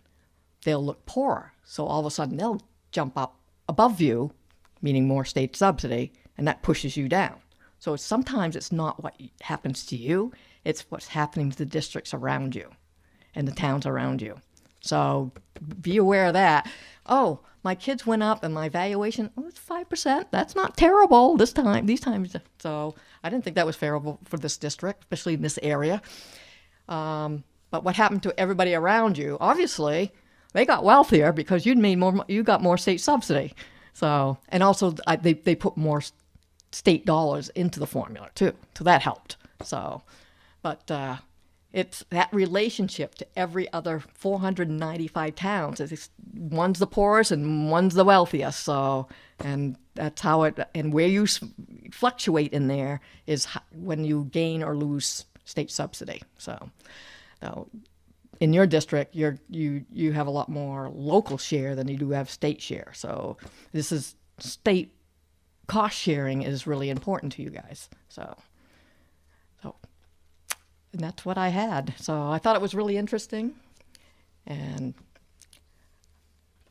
they'll look poorer. So all of a sudden they'll jump up above you, meaning more state subsidy, and that pushes you down. So sometimes it's not what happens to you, it's what's happening to the districts around you and the towns around you. So be aware of that. Oh, my kids went up and my valuation, it's 5%. That's not terrible these times. So I didn't think that was favorable for this district, especially in this area. But what happened to everybody around you? Obviously, they got wealthier because you got more state subsidy. So, and also they put more state dollars into the formula too. So that helped. So, but it's that relationship to every other 495 towns. One's the poorest and one's the wealthiest. So, and that's how and where you fluctuate in there is when you gain or lose state subsidy. So. Now, in your district, you have a lot more local share than you do have state share. So this is state cost sharing is really important to you guys. So and that's what I had. So I thought it was really interesting, and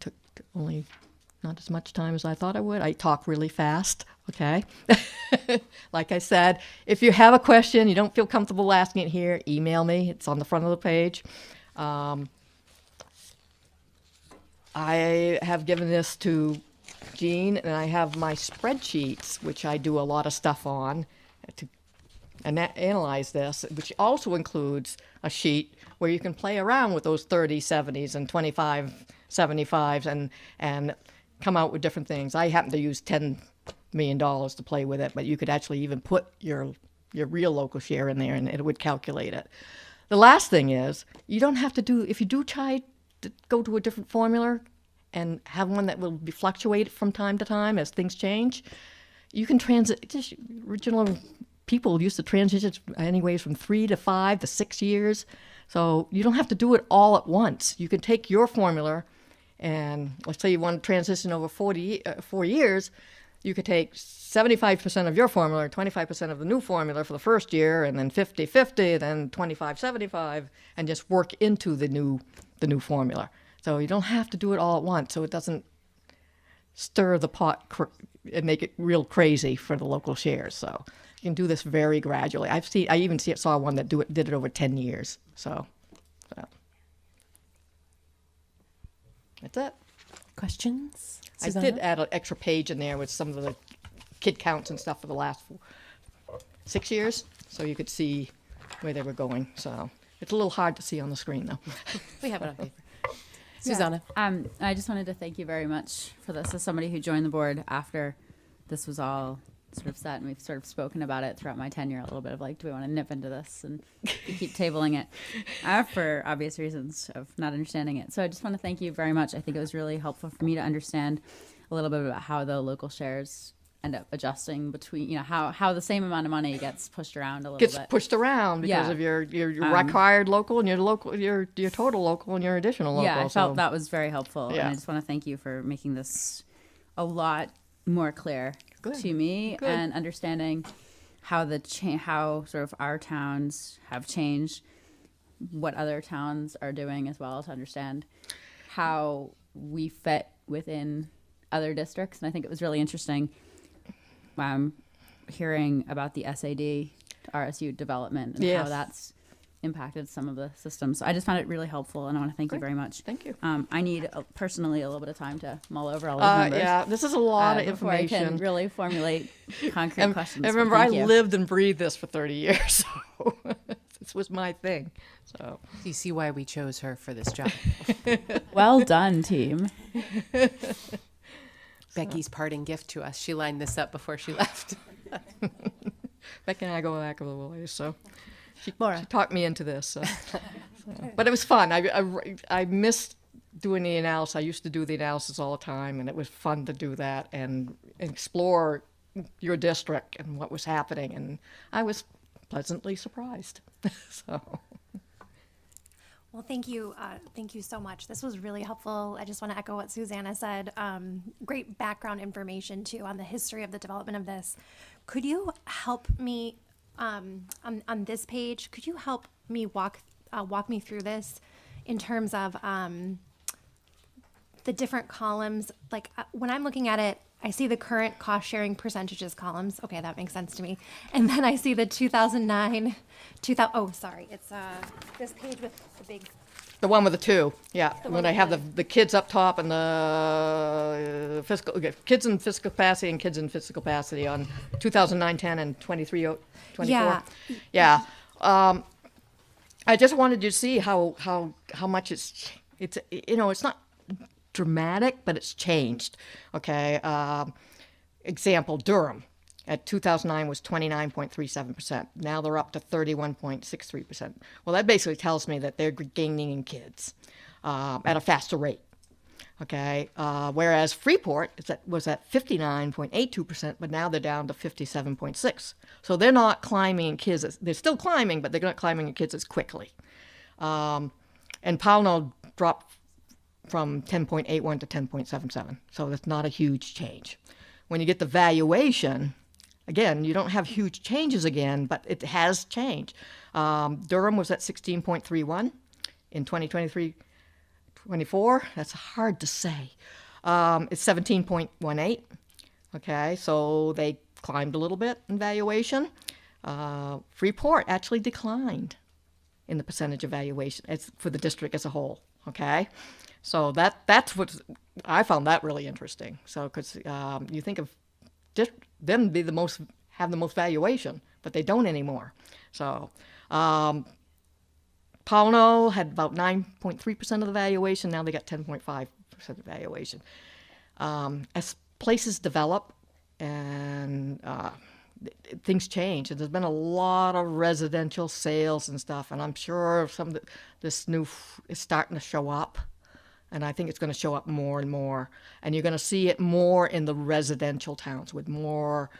took only not as much time as I thought I would. I talk really fast. Okay. Like I said, if you have a question, you don't feel comfortable asking it here, email me. It's on the front of the page. I have given this to Jean, and I have my spreadsheets, which I do a lot of stuff on to analyze this, which also includes a sheet where you can play around with those 30 70s and 25 75s and come out with different things. I happen to use $10 million to play with it, but you could actually even put your real local share in there and it would calculate it. The last thing is, you don't have to if you do try to go to a different formula and have one that will be fluctuate from time to time as things change, you can original people used to transition anyways from 3 to 5 to 6 years. So you don't have to do it all at once. You can take your formula and let's say you want to transition over 4 years, you could take 75% of your formula, 25% of the new formula for the first year, and then 50-50, then 25-75, and just work into the new formula. So you don't have to do it all at once, so it doesn't stir the pot and make it real crazy for the local shares. So you can do this very gradually. I even saw one that did it over 10 years. So that's it. Questions? I did add an extra page in there with some of the kid counts and stuff for the last 6 years, so you could see where they were going. So it's a little hard to see on the screen, though. We have it on paper. Susanna. I just wanted to thank you very much for this. As somebody who joined the board after this was all sort of set, and we've sort of spoken about it throughout my tenure a little bit of like, do we want to nip into this and keep tabling it for obvious reasons of not understanding it. So I just want to thank you very much. I think it was really helpful for me to understand a little bit about how the local shares end up adjusting between, you know, how the same amount of money gets pushed around a little Gets bit. pushed around because Yeah. of your required local and your total local and your additional local. Yeah, I felt so. that was very helpful. Yeah. And I just want to thank you for making this a lot more clear Good. to me Good. and understanding how how sort of our towns have changed, what other towns are doing as well, to understand how we fit within other districts. And I think it was really interesting hearing about the SAD to RSU development and Yes. how that's impacted some of the systems. So I just found it really helpful, and I want to thank you very much. Thank you. I need personally a little bit of time to mull over all those numbers. Yeah, this is a lot of before I can information. really formulate concrete questions. And but remember, I thank you. lived and breathed this for 30 years, so this was my thing. So Do you see why we chose her for this job? Well done, team. Becky's parting gift to us. She lined this up before she left. Becky and I go back a little ways, so she Laura. talked me into this. So. But it was fun. I missed doing the analysis. I used to do the analysis all the time, and it was fun to do that and explore your district and what was happening. And I was pleasantly surprised. So. Well, thank you. Thank you so much. This was really helpful. I just want to echo what Susanna said. Great background information, too, on the history of the development of this. Could you help me on this page? Could you help me walk me through this in terms of the different columns? Like when I'm looking at it, I see the current cost sharing percentages columns. Okay, that makes sense to me. And then I see the 2009, 2000. Oh, sorry, it's this page with the big. The one with the two, yeah. The When one I with have the- the kids up top and the fiscal, okay, kids in fiscal capacity and kids in fiscal capacity on 2009, 10, and 23, 24. Yeah. Yeah. I just wanted you to see how much it's you know, it's not dramatic, but it's changed. Okay. Example, Durham at 2009 was 29.37%. Now they're up to 31.63%. Well, that basically tells me that they're gaining in kids at a faster rate. Okay. Whereas Freeport was at 59.82%, but now they're down to 57.6%. So they're not climbing in kids. They're still climbing, but they're not climbing in kids as quickly. And Pownell dropped from 10.81 to 10.77. So that's not a huge change. When you get the valuation, again, you don't have huge changes again, but it has changed. Durham was at 16.31 in 2023-24. That's hard to say. It's 17.18. Okay, so they climbed a little bit in valuation. Freeport actually declined in the percentage of valuation for the district as a whole. Okay, so that's what I found that really interesting. So because you think of them be have the most valuation, but they don't anymore. So Pownell had about 9.3% of the valuation. Now they got 10.5% of the valuation. As places develop and things change, and there's been a lot of residential sales and stuff, and I'm sure this new is starting to show up. And I think it's going to show up more and more. And you're going to see it more in the residential towns with more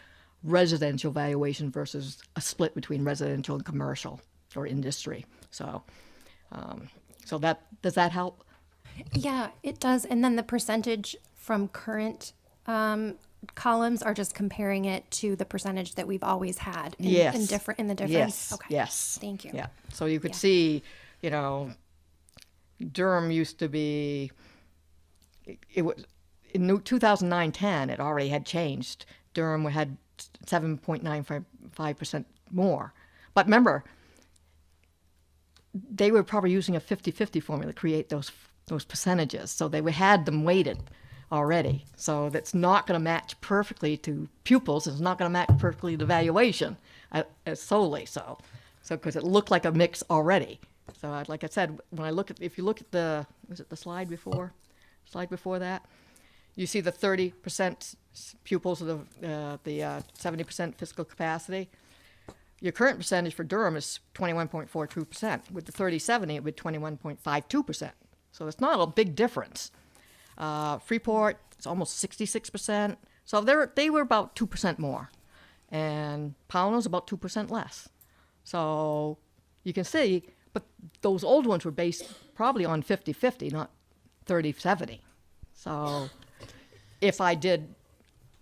residential valuation versus a split between residential and commercial or industry. So, does that help? Yeah, it does. And then the percentage from current columns are just comparing it to the percentage that we've always had in the difference. Yes. Okay. Yes. Thank you. Yeah. So you could Yeah. see, Durham used to be, it was in 2009-10, it already had changed. Durham had 7.95% more. But remember, they were probably using a 50-50 formula to create those percentages. So they had them weighted already. So that's not going to match perfectly to pupils. It's not going to match perfectly to valuation solely. So because it looked like a mix already. So like I said, if you look at was it the slide before that? You see the 30% pupils of the 70% fiscal capacity. Your current percentage for Durham is 21.42%. With the 30/70, it would be 21.52%. So it's not a big difference. Freeport, it's almost 66%. So they were about 2% more. And Pownell's about 2% less. So you can see, but those old ones were based probably on 50/50, not 30/70. So if I should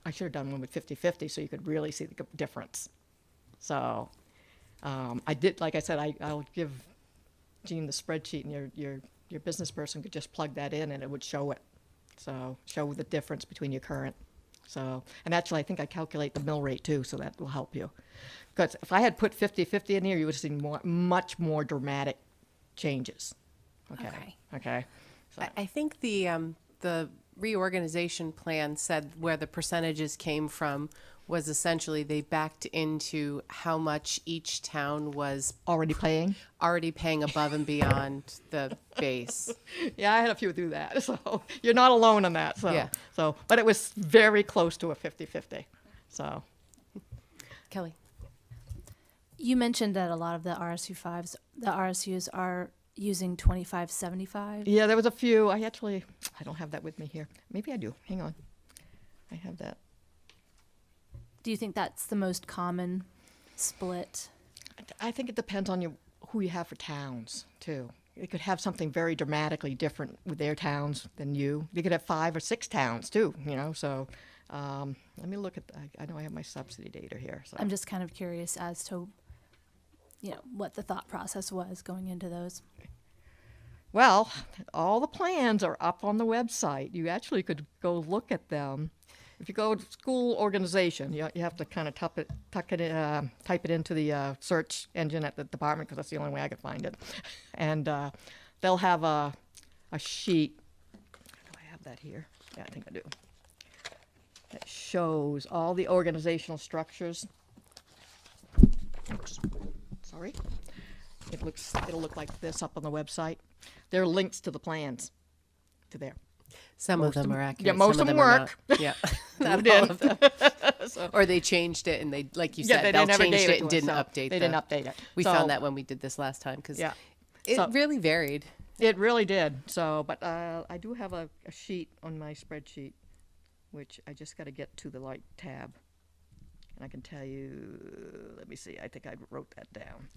have done one with 50/50 so you could really see the difference. So I did, like I said, I'll give Jean the spreadsheet, and your business person could just plug that in and it would show it. So show the difference between your current. So, and actually I think I calculate the mill rate too, so that will help you. Because if I had put 50/50 in here, you would have seen much more dramatic changes. Okay. So. I think the reorganization plan said where the percentages came from was essentially they backed into how much each town was Already paying above and beyond the base. Yeah, I had a few do that, so you're not alone on that. So, Yeah. But it was very close to a 50/50. So, Kelly. You mentioned that a lot of the RSUs are using 25/75. yeah, there was a few. I don't have that with me here. Maybe I do. Hang on. I have that. Do you think that's the most common split? I think it depends on who you have for towns, too. They could have something very dramatically different with their towns than you. They could have 5 or 6 towns, too, so let me look at, I know I have my subsidy data here. So. I'm just kind of curious as to, what the thought process was going into those. Well, all the plans are up on the website. You actually could go look at them. If you go to school organization, you have to kind of type it into the search engine at the department, because that's the only way I could find it. And they'll have a sheet. Do I have that here? Yeah, I think I do. That shows all the organizational structures. Oops. Sorry. It'll look like this up on the website. There are links to the plans to there. Some of them are accurate. Yeah, most some of them are work. not. Yeah, not did. all of them. Or they changed it, and they, like you said, they they'll never changed gave it and to us, didn't so update. They didn't update it. We So- found that when we did this last time because Yeah. it So- really varied. It really did. So, but I do have a sheet on my spreadsheet, which I just got to get to the right tab, and I can tell you. Let me see. I think I wrote that down.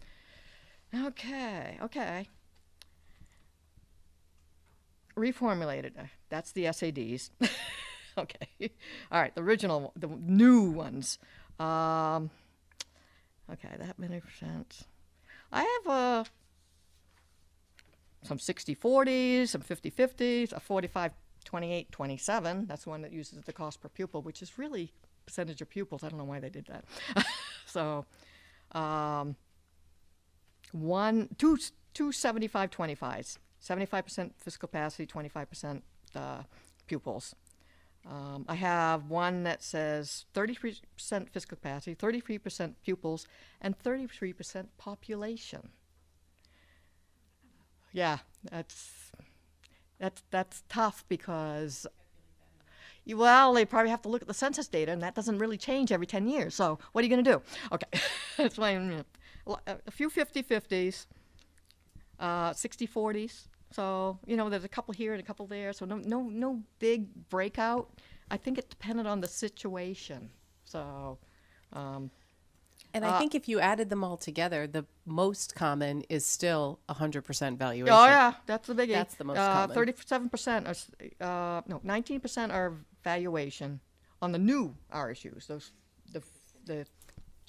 Okay. Reformulated. That's the SADs. Okay. All right. The new ones. Okay, that many percent. I have some 60/40s, some 50/50s, a 45/28/27. That's the one that uses the cost per pupil, which is really percentage of pupils. I don't know why they did that. So, two 75/25s. 75% fiscal capacity, 25% pupils. I have one that says 33% fiscal capacity, 33% pupils, and 33% population. Yeah, that's tough because, they probably have to look at the census data, and that doesn't really change every 10 years. So what are you going to do? Okay, that's why a few 50/50s, 60/40s. So, there's a couple here and a couple there. So no big breakout. I think it depended on the situation. So, And I think if you added them all together, the most common is still 100% valuation. oh yeah, that's the biggie. That's the most common. 37% are, 19% are valuation on the new RSUs. Those, the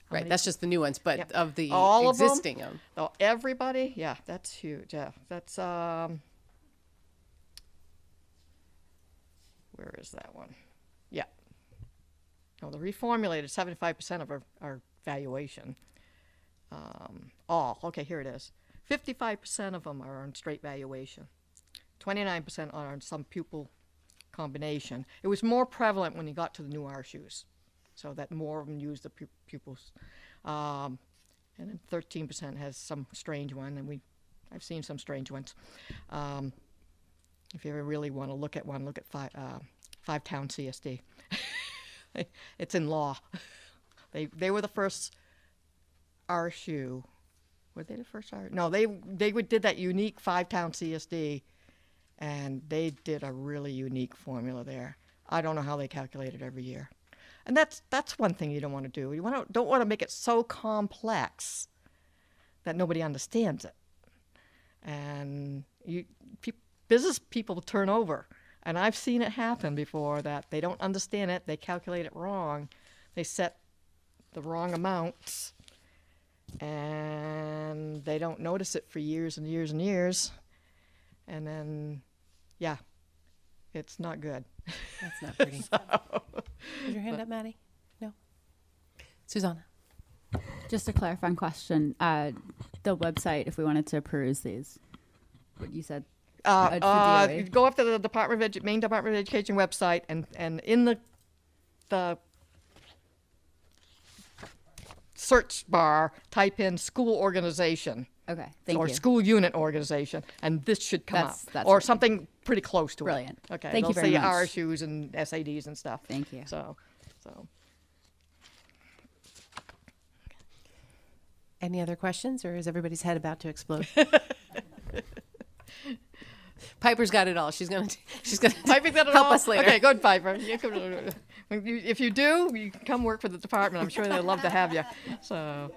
how Right, many? that's just the new ones, but Yep. of the All of them? existing them. Oh, everybody? Yeah, that's huge. Yeah, that's, where is that one? Yeah. No, the reformulated, 75% of our valuation. Okay, here it is. 55% of them are on straight valuation. 29% are on some pupil combination. It was more prevalent when you got to the new RSUs, so that more of them use the pupils. And then 13% has some strange one, and I've seen some strange ones. If you ever really want to look at one, look at five town CSD. It's in law. They were the first RSU. Were they the first RSU? No, they did that unique 5-town CSD, and they did a really unique formula there. I don't know how they calculate it every year. And that's one thing you don't want to do. You don't want to make it so complex that nobody understands it. And business people turn over. And I've seen it happen before, that they don't understand it, they calculate it wrong, they set the wrong amounts, and they don't notice it for years and years and years. And then, yeah, it's not good. That's not pretty. Is your hand up, Maddie? No. Susanna. Just a clarifying question. The website, if we wanted to peruse these, what you said. For DOE. Go up to the main Department of Education website, and in the search bar, type in school organization. Okay, thank or you. school unit organization, and this should come up. That's or right. something pretty close to Brilliant. it. Okay, Thank you they'll very say much. RSUs and SADs and stuff. Thank you. So. Any other questions, or is everybody's head about to explode? Piper's got it all. She's gonna Piper's got it help all? us later. Okay, good, Piper. If you do, you can come work for the department. I'm sure they'd love to have you. So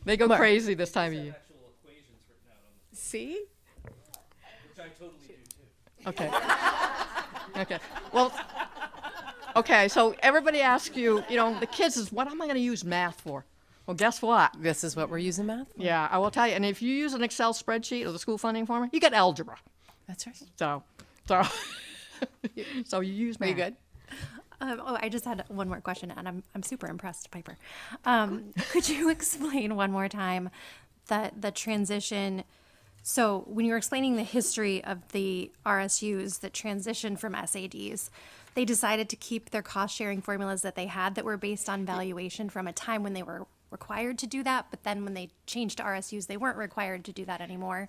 they go Mark. crazy this time of year. Actual equations written out on the, See? which I totally do too. Okay. Okay. Well. Okay. So everybody asks you, the kids is, what am I going to use math for? Well, guess what? This is what we're using math for? Yeah, I will tell you. And if you use an Excel spreadsheet or the school funding formula, you get algebra. That's right. So so you use math. Are you good? I just had one more question, and I'm super impressed, Piper. Could you explain one more time the transition? So when you were explaining the history of the RSUs that transitioned from SADs, they decided to keep their cost-sharing formulas that they had that were based on valuation from a time when they were required to do that, but then when they changed to RSUs, they weren't required to do that anymore,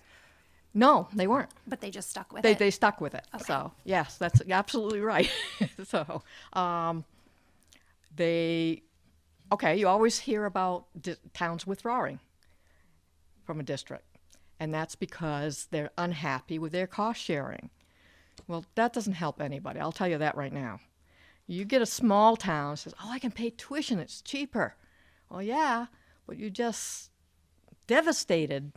No, they weren't. but they just stuck with They it. stuck with it. Okay. So yes, that's absolutely right. So you always hear about towns withdrawing from a district, and that's because they're unhappy with their cost sharing. Well, that doesn't help anybody. I'll tell you that right now. You get a small town that says, "Oh, I can pay tuition; it's cheaper." Well, yeah, but you just devastated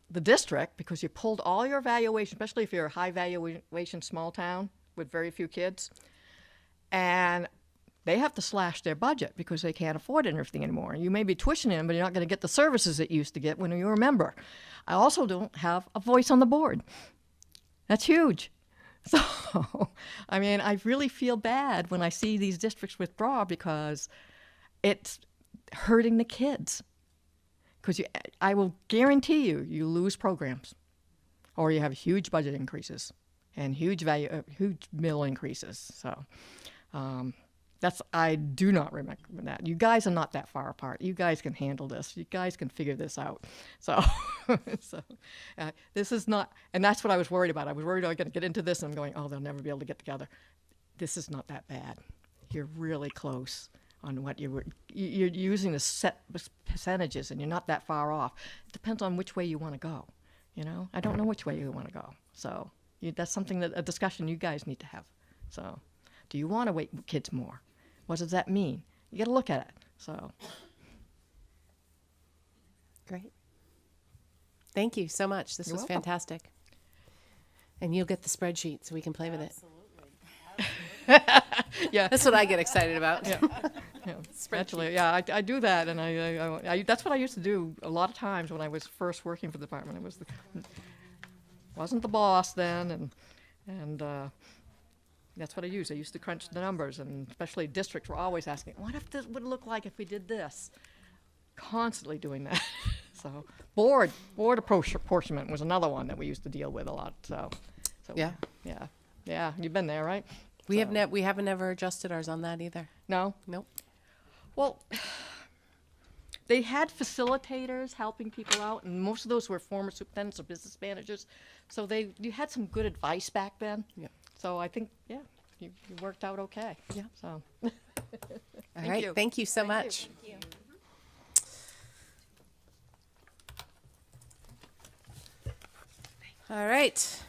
the district because you pulled all your valuation, especially if you're a high valuation small town with very few kids, and they have to slash their budget because they can't afford everything anymore. You may be tuitioning them, but you're not going to get the services that you used to get when you were a member. I also don't have a voice on the board. That's huge. So, I mean, I really feel bad when I see these districts withdraw because it's hurting the kids. Because I will guarantee you lose programs, or you have huge budget increases and huge mill increases. So I do not remember that. You guys are not that far apart. You guys can handle this. You guys can figure this out. So, this is not, and that's what I was worried about. I was worried I was going to get into this, and I'm going, oh, they'll never be able to get together. This is not that bad. You're really close on what you're using the set percentages, and you're not that far off. It depends on which way you want to go. I don't know which way you want to go. So that's something a discussion you guys need to have. So, do you want to weight kids more? What does that mean? You got to look at it. So, Great. Thank you so much. This You're was welcome. fantastic. And you'll get the spreadsheet so we can play with it. yeah. That's what I get excited about. Yeah. Actually, yeah, I do that, and I that's what I used to do a lot of times when I was first working for the department. Wasn't the boss then, and that's what I used. I used to crunch the numbers, and especially districts were always asking, "What if this would look like if we did this?" Constantly doing that. So board apportionment was another one that we used to deal with a lot. So Yeah. yeah. You've been there, right? We haven't ever adjusted ours on that either. No. Nope. Well, they had facilitators helping people out, and most of those were former superintendents or business managers. So you had some good advice back then. Yeah. So I think, yeah. you worked out okay. Yeah. So. All right. Thank you so much. All right.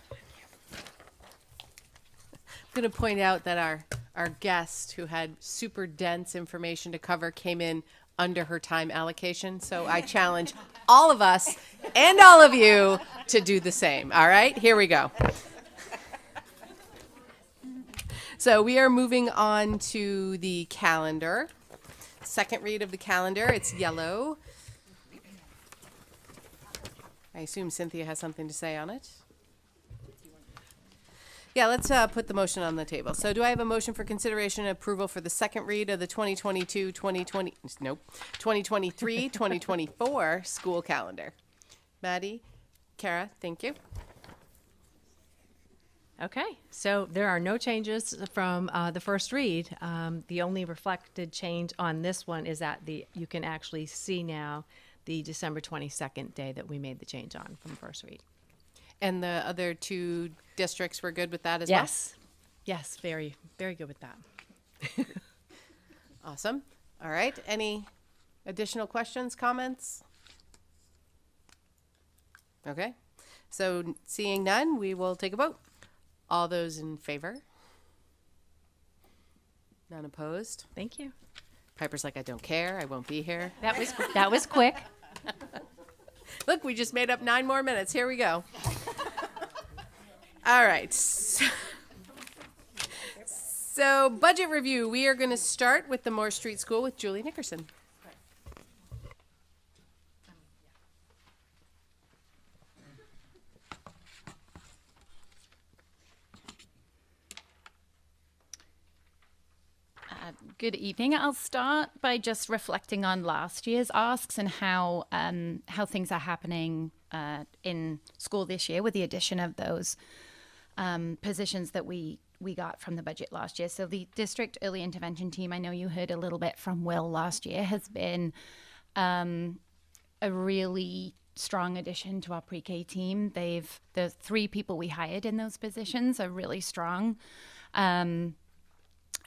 I'm going to point out that our guest, who had super dense information to cover, came in under her time allocation. So I challenge all of us and all of you to do the same. All right, here we go. So we are moving on to the calendar. Second read of the calendar. It's yellow. I assume Cynthia has something to say on it. Yeah, let's put the motion on the table. So do I have a motion for consideration and approval for the second read of the 2023-2024 school calendar? Maddie, Kara, thank you. Okay, so there are no changes from the first read. The only reflected change on this one is that you can actually see now the December 22nd day that we made the change on from first read. And the other two districts were good with that as Yes, yes, very, very good with that. well? Awesome. All right, any additional questions, comments? Okay, so seeing none, we will take a vote. All those in favor? None opposed? Thank you. Piper's like, I don't care, I won't be here. That was quick. Look, we just made up 9 more minutes. Here we go. All right. So budget review. We are going to start with the Moore Street School with Julie Nickerson. Good evening. I'll start by just reflecting on last year's asks and how things are happening in school this year with the addition of those positions that we got from the budget last year. So the district early intervention team, I know you heard a little bit from Will last year, has been a really strong addition to our pre-K team. The 3 people we hired in those positions are really strong.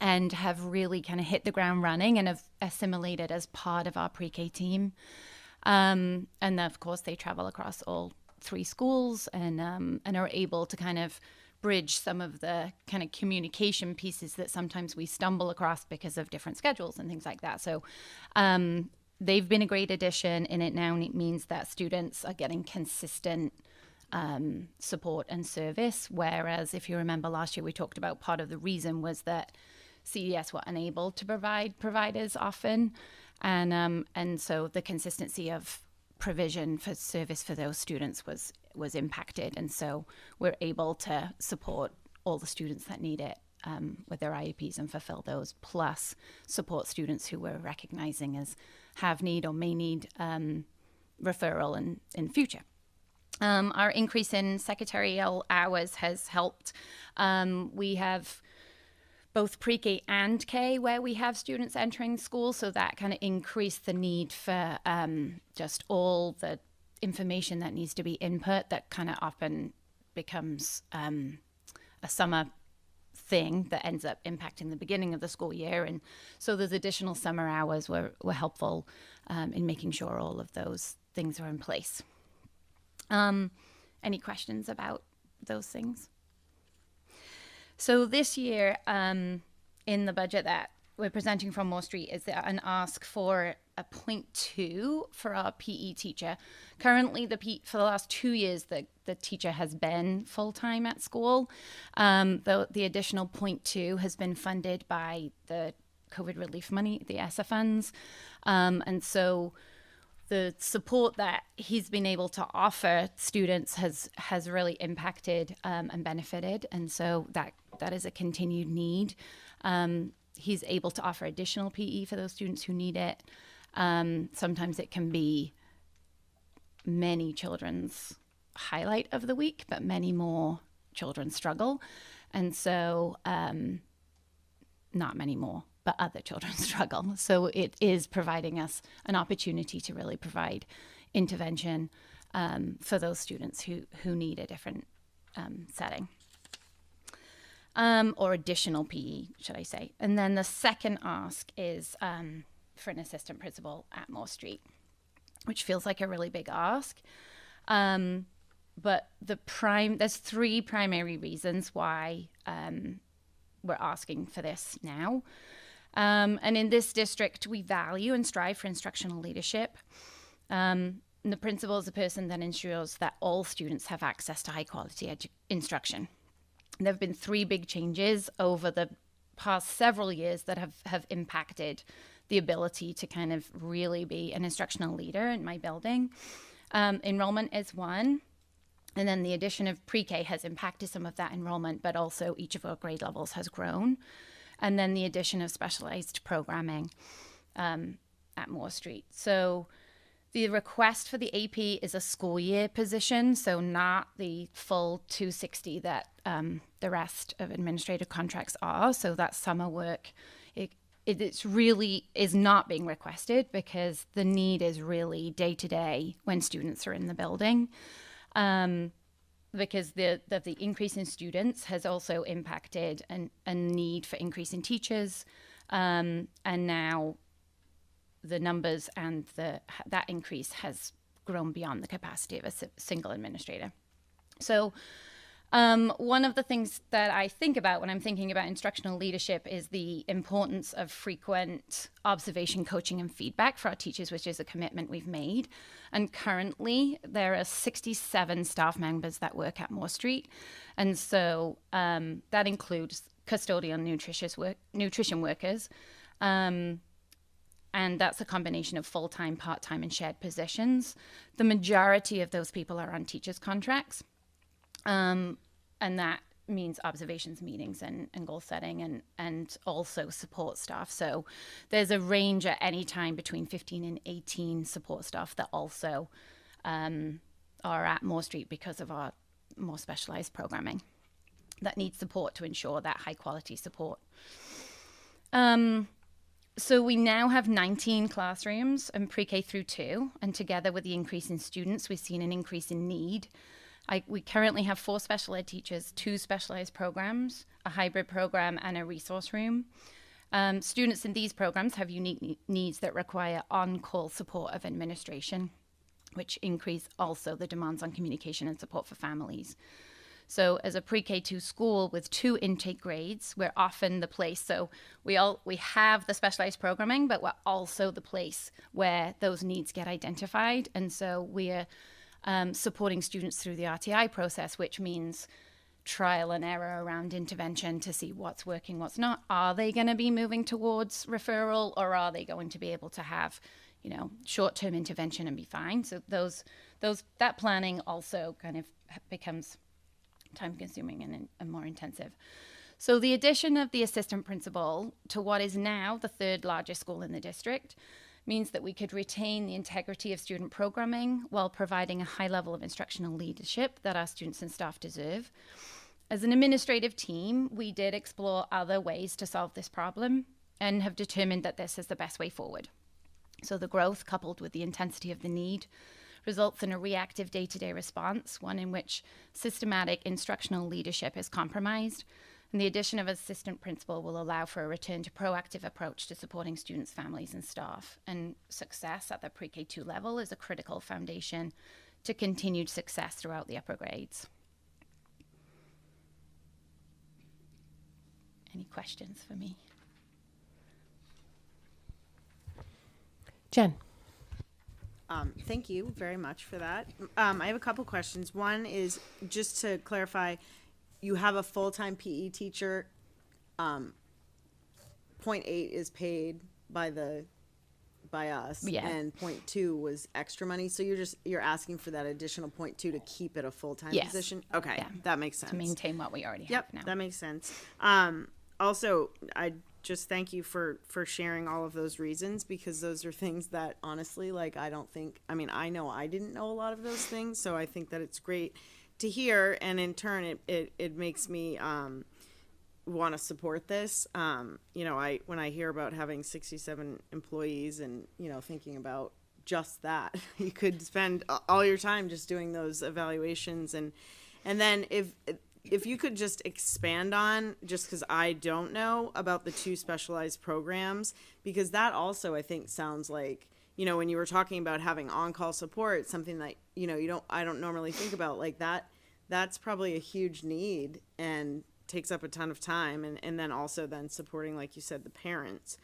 And have really kind of hit the ground running and have assimilated as part of our pre-K team. And of course, they travel across all 3 schools and are able to kind of bridge some of the kind of communication pieces that sometimes we stumble across because of different schedules and things like that. So they've been a great addition, and it now means that students are getting consistent support and service. Whereas if you remember last year, we talked about part of the reason was that CDS were unable to provide providers often, and so the consistency of provision for service for those students was impacted, and so we're able to support all the students that need it with their IEPs and fulfill those, plus support students who we're recognizing as have need or may need referral in future. Our increase in secretarial hours has helped. We have both pre-K and K where we have students entering school, so that kind of increased the need for just all the information that needs to be input that kind of often becomes a summer thing that ends up impacting the beginning of the school year. And so those additional summer hours were helpful in making sure all of those things are in place. Any questions about those things? So this year, in the budget that we're presenting from Moore Street, is an ask for a 0.2 for our PE teacher. Currently, for the last 2 years, the teacher has been full-time at school. The additional 0.2 has been funded by the COVID relief money, the ESSA funds. And so the support that he's been able to offer students has really impacted and benefited. And so that is a continued need. He's able to offer additional PE for those students who need it. Sometimes it can be many children's highlight of the week, but many more children struggle. And so not many more, but other children struggle. So it is providing us an opportunity to really provide intervention for those students who need a different setting. or additional PE, should I say. And then the second ask is for an assistant principal at Moore Street, which feels like a really big ask. But there's three primary reasons why we're asking for this now. And in this district, we value and strive for instructional leadership. And the principal is the person that ensures that all students have access to high quality instruction. There have been three big changes over the past several years that have impacted the ability to kind of really be an instructional leader in my building. Enrollment is one. And then the addition of pre-K has impacted some of that enrollment, but also each of our grade levels has grown. And then the addition of specialized programming at Moore Street. So the request for the AP is a school year position, so not the full 260 that the rest of administrative contracts are. So that summer work, it's really is not being requested because the need is really day to day when students are in the building. Because the increase in students has also impacted a need for increase in teachers, and now the numbers and that increase has grown beyond the capacity of a single administrator. So one of the things that I think about when I'm thinking about instructional leadership is the importance of frequent observation, coaching, and feedback for our teachers, which is a commitment we've made. And currently, there are 67 staff members that work at Moore Street. And so that includes custodial nutrition workers. And that's a combination of full-time, part-time, and shared positions. The majority of those people are on teachers' contracts. And that means observations, meetings, and goal setting, and also support staff. So there's a range at any time between 15 and 18 support staff that also are at Moore Street because of our more specialized programming that needs support to ensure that high quality support. So we now have 19 classrooms and pre-K through 2, and together with the increase in students, we've seen an increase in need. We currently have 4 special ed teachers, 2 specialized programs, a hybrid program, and a resource room. Students in these programs have unique needs that require on-call support of administration, which increase also the demands on communication and support for families. So as a pre-K2 school with 2 intake grades, we're often the place. So we have the specialized programming, but we're also the place where those needs get identified. And so we're supporting students through the RTI process, which means trial and error around intervention to see what's working, what's not. Are they going to be moving towards referral, or are they going to be able to have, short-term intervention and be fine? So that planning also kind of becomes time-consuming and more intensive. So the addition of the assistant principal to what is now the 3rd largest school in the district means that we could retain the integrity of student programming while providing a high level of instructional leadership that our students and staff deserve. As an administrative team, we did explore other ways to solve this problem and have determined that this is the best way forward. So the growth, coupled with the intensity of the need, results in a reactive day-to-day response, one in which systematic instructional leadership is compromised. And the addition of assistant principal will allow for a return to proactive approach to supporting students, families, and staff. And success at the pre-K2 level is a critical foundation to continued success throughout the upper grades. Any questions for me? Jen. Thank you very much for that. I have a couple questions. One is just to clarify, you have a full-time PE teacher. 0.8 is paid by us, Yeah. and 0.2 was extra money. So you're asking for that additional 0.2 to keep it a full-time Yes. position. Okay, Yeah. that makes sense. To maintain what we already Yep, have now. that makes sense. Also, I just thank you for sharing all of those reasons, because those are things that honestly, I know I didn't know a lot of those things, so I think that it's great to hear, and in turn it makes me want to support this. When I hear about having 67 employees and thinking about just that, you could spend all your time just doing those evaluations, and then if if you could just expand on, just because I don't know about the 2 specialized programs, because that also I think sounds like, when you were talking about having on-call support, something that, I don't normally think about like that. That's probably a huge need and takes up a ton of time. And then also then supporting, like you said, the parents.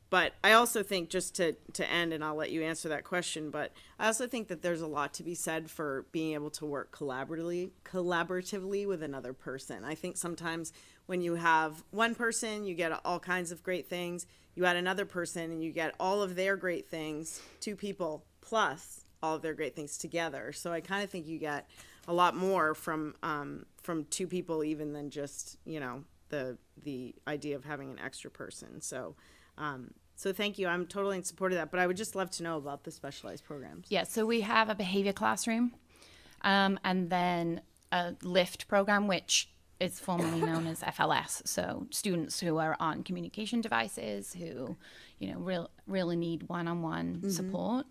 But I also think, just to end, and I'll let you answer that question, but I also think that there's a lot to be said for being able to work collaboratively with another person. I think sometimes when you have one person, you get all kinds of great things. You add another person and you get all of their great things, 2 people plus all of their great things together. So I kind of think you get a lot more from 2 people, even than just, the idea of having an extra person. So thank you. I'm totally in support of that, but I would just love to know about the specialized programs. Yeah, so we have a behavior classroom, and then a LIFT program, which is formerly known as FLS. So students who are on communication devices, who, really need one-on-one support.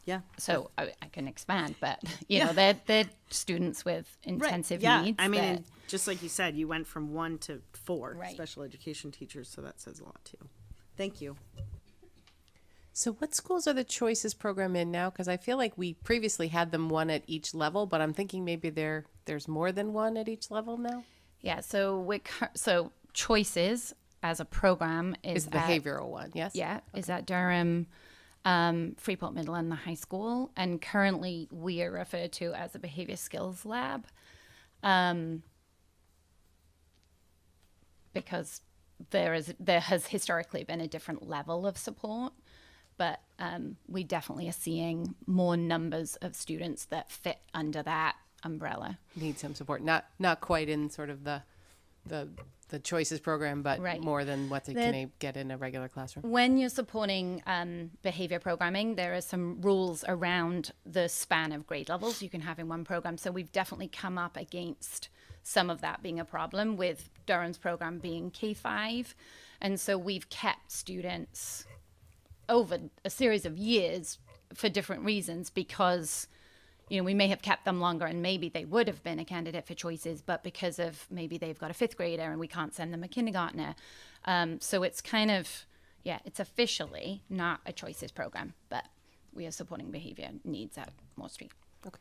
Yeah. So I can expand, but they're students with intensive needs. I mean, and just like you said, you went from 1 to 4 Right. special education teachers, so that says a lot too. Thank you. So what schools are the Choices program in now? Because I feel like we previously had them 1 at each level, but I'm thinking maybe there's more than 1 at each level now. Yeah. So Choices as a program Is the at- behavioral one, yes? Yeah, is at Durham, Freeport Middle, and the high school. And currently we are referred to as a behavior skills lab, because there has historically been a different level of support, but we definitely are seeing more numbers of students that fit under that umbrella. Need some support. Not quite in sort of the Choices program, but Right. more than what they can get in a regular classroom. When you're supporting behavior programming, there are some rules around the span of grade levels you can have in one program. So we've definitely come up against some of that being a problem, with Durham's program being K-5. And so we've kept students over a series of years for different reasons, because we may have kept them longer and maybe they would have been a candidate for Choices, but because of maybe they've got a 5th grader and we can't send them a kindergartner. So it's kind of, it's officially not a Choices program, but we are supporting behavior needs at Moore Street. Okay.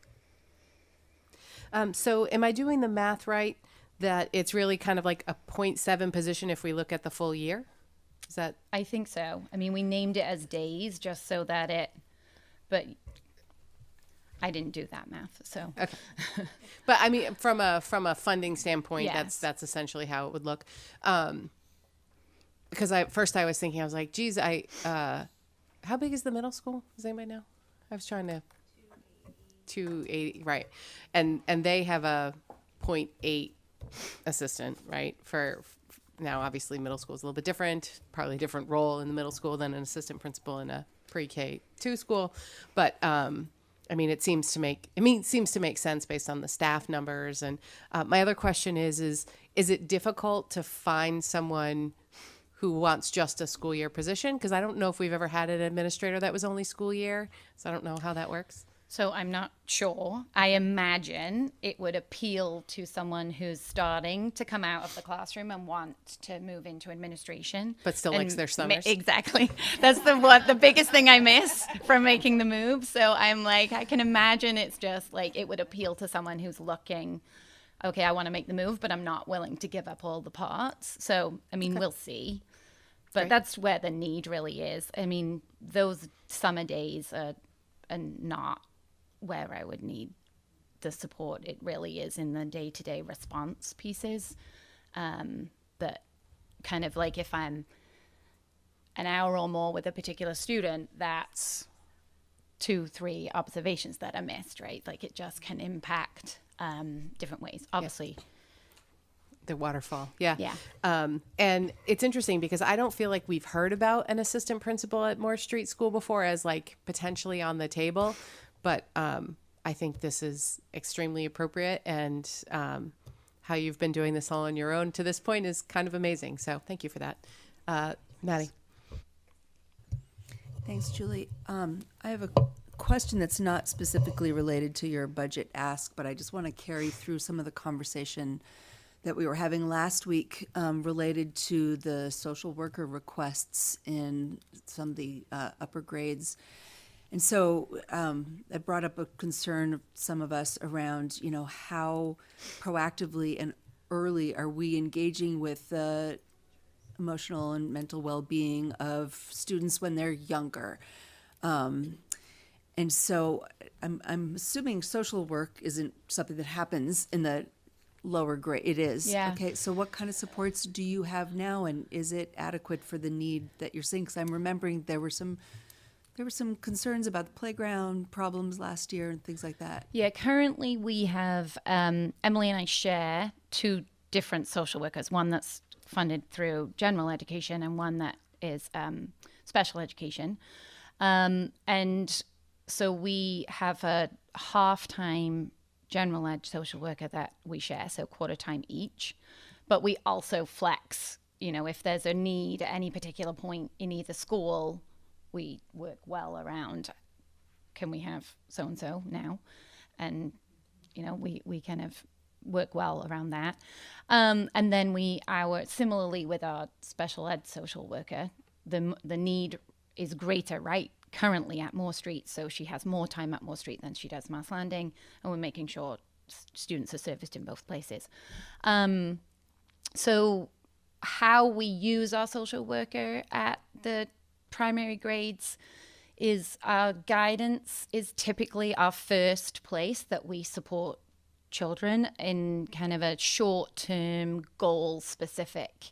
So am I doing the math right, that it's really kind of like a 0.7 position if we look at the full year? Is that? I think so. I mean, we named it as days just so that but I didn't do that math, so. Okay. But I mean, from a funding standpoint, Yes. that's essentially how it would look. Because I was thinking, I was like, geez, how big is the middle school? Does anybody know? I was trying to. 280, right. And they have a 0.8 assistant, right? For now, obviously middle school is a little bit different, probably a different role in the middle school than an assistant principal in a pre-K2 school. But I mean, it seems to make sense based on the staff numbers. And my other question is it difficult to find someone who wants just a school year position? Because I don't know if we've ever had an administrator that was only school year, so I don't know how that works. So I'm not sure. I imagine it would appeal to someone who's starting to come out of the classroom and want to move into administration. But still likes their summers. Exactly. That's the biggest thing I miss from making the move. So I'm like, I can imagine it's just like it would appeal to someone who's looking, okay, I want to make the move, but I'm not willing to give up all the parts. So, I mean, we'll see. But Great. That's where the need really is. I mean, those summer days are not where I would need the support. It really is in the day-to-day response pieces. But kind of like if I'm an hour or more with a particular student, that's 2-3 observations that are missed, right? Like it just can impact different ways. Obviously, The waterfall. Yeah. Yeah. And it's interesting because I don't feel like we've heard about an assistant principal at Moore Street School before as like potentially on the table. But I think this is extremely appropriate, and how you've been doing this all on your own to this point is kind of amazing. So thank you for that. Maddie. Thanks, Julie. I have a question that's not specifically related to your budget ask, but I just want to carry through some of the conversation that we were having last week related to the social worker requests in some of the upper grades. And so it brought up a concern of some of us around, how proactively and early are we engaging with the emotional and mental well-being of students when they're younger. And so I'm assuming social work isn't something that happens in the lower grade. It is. Yeah. Okay. So what kind of supports do you have now, and is it adequate for the need that you're seeing? Because I'm remembering there were some concerns about the playground problems last year and things like that. Yeah, currently we have Emily and I share 2 different social workers, one that's funded through general education and one that is special education. And so we have a half-time general ed social worker that we share, so quarter time each. But we also flex, if there's a need at any particular point in either school, we work well around, can we have so-and-so now? And, we kind of work well around that. And then similarly with our special ed social worker, the need is greater, right? Currently at Moore Street, so she has more time at Moore Street than she does Mass Landing, and we're making sure students are serviced in both places. So how we use our social worker at the primary grades is our guidance is typically our first place that we support children in kind of a short-term goal-specific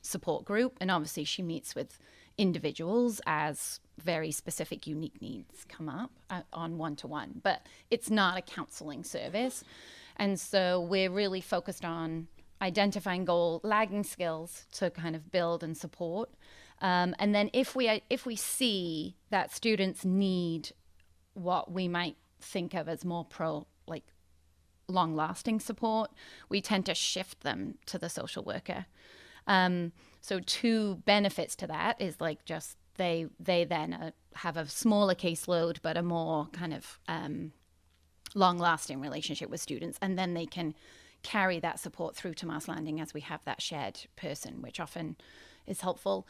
support group, and obviously she meets with individuals as very specific, unique needs come up on one-to-one, but it's not a counseling service. And so we're really focused on identifying lagging skills to kind of build and support. And then if we see that students need what we might think of as more long-lasting support, we tend to shift them to the social worker. So 2 benefits to that is just they then have a smaller caseload, but a more kind of long-lasting relationship with students, and then they can carry that support through to Mass Landing as we have that shared person, which often is helpful.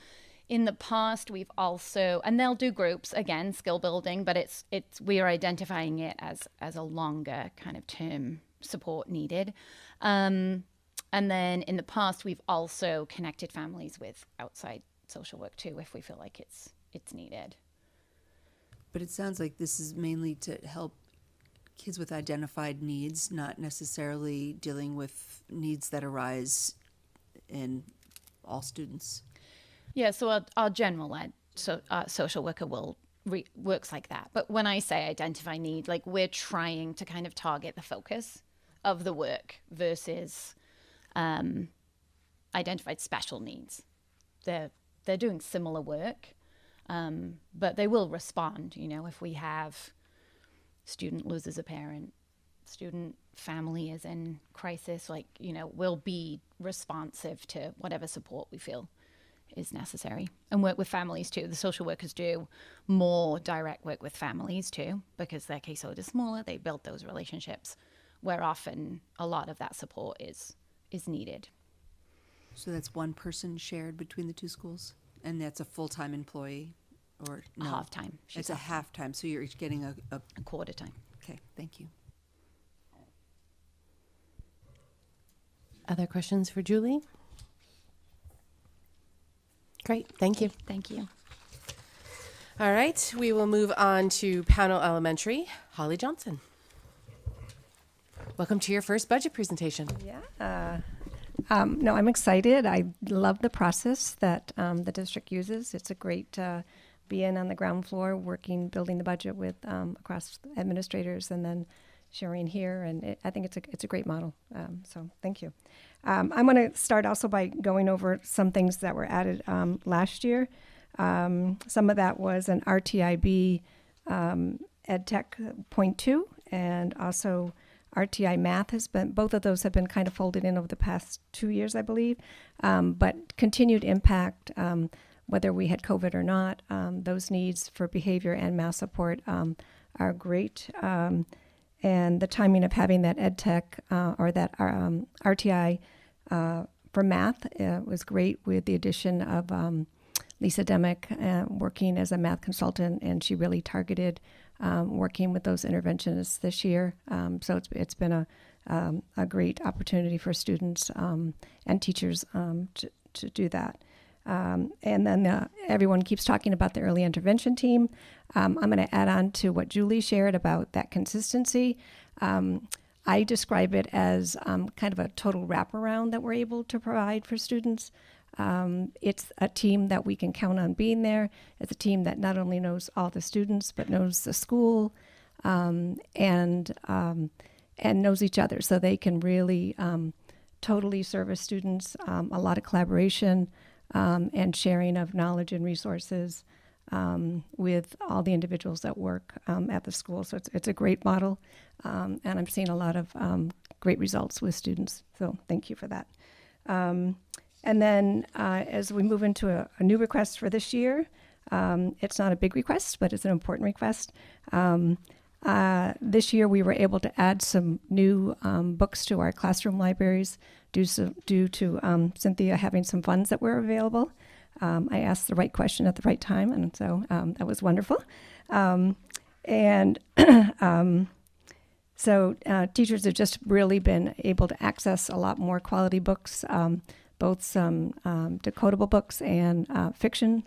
In the past, we've also, and they'll do groups, again, skill building, but we are identifying it as a longer kind of term support needed. And then in the past, we've also connected families with outside social work too, if we feel like it's needed. But it sounds like this is mainly to help kids with identified needs, not necessarily dealing with needs that arise in all students. Yeah, so our general ed social worker works like that. But when I say identify need, we're trying to kind of target the focus of the work versus identified special needs. They're doing similar work, but they will respond, if we have student loses a parent, student family is in crisis, we'll be responsive to whatever support we feel is necessary, and work with families too. The social workers do more direct work with families too, because their caseload is smaller. They build those relationships where often a lot of that support is needed. So that's one person shared between the 2 schools, and that's a full-time employee, or no? Half-time. It's a half-time, so you're each getting a quarter time. Okay, thank you. Other questions for Julie? Great, thank you. Thank you. All right, we will move on to Pownell Elementary. Holly Johnson. Welcome to your first budget presentation. Yeah. No, I'm excited. I love the process that the district uses. It's a great being on the ground floor, building the budget with across administrators, and then sharing here. And I think it's a great model. So thank you. I'm going to start also by going over some things that were added last year. Some of that was an RTIB EdTech .2, and also RTI Math both of those have been kind of folded in over the past 2 years, I believe. But continued impact whether we had COVID or not. Those needs for behavior and math support are great. And the timing of having that ed tech or that RTI for math was great with the addition of Lisa Demick working as a math consultant, and she really targeted working with those interventionists this year. So it's been a great opportunity for students and teachers to do that. And then everyone keeps talking about the early intervention team. I'm going to add on to what Julie shared about that consistency. I describe it as kind of a total wraparound that we're able to provide for students. It's a team that we can count on being there. It's a team that not only knows all the students, but knows the school and knows each other. So they can really totally service students, a lot of collaboration and sharing of knowledge and resources with all the individuals that work at the school. So it's a great model, and I'm seeing a lot of great results with students. So thank you for that. And then as we move into a new request for this year, it's not a big request, but it's an important request. This year we were able to add some new books to our classroom libraries due to Cynthia having some funds that were available. I asked the right question at the right time, and so that was wonderful. So teachers have just really been able to access a lot more quality books, both some decodable books and fiction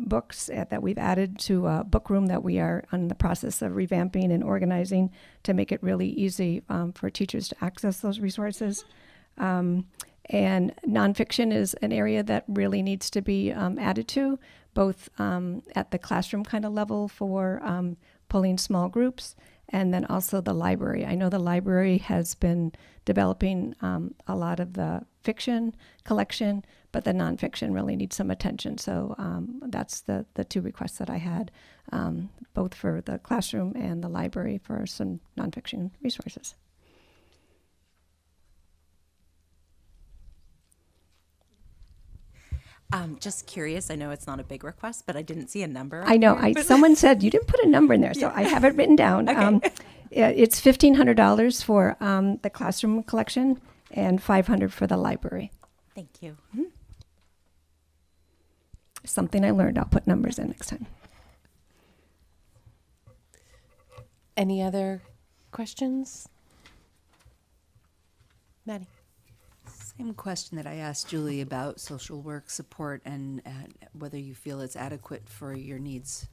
books that we've added to a book room that we are in the process of revamping and organizing to make it really easy for teachers to access those resources. And nonfiction is an area that really needs to be added to, both at the classroom kind of level for pulling small groups, and then also the library. I know the library has been developing a lot of the fiction collection, but the nonfiction really needs some attention. So that's the two requests that I had, both for the classroom and the library for some nonfiction resources. Just curious, I know it's not a big request, but I didn't see a number. I know. Someone said you didn't put a number in there, so I have it written down. Okay. It's $1,500 for the classroom collection and $500 for the library. Thank you. Mm-hmm. Something I learned. I'll put numbers in next time. Any other questions? Maddie. Same question that I asked Julie about social work support and whether you feel it's adequate for your needs.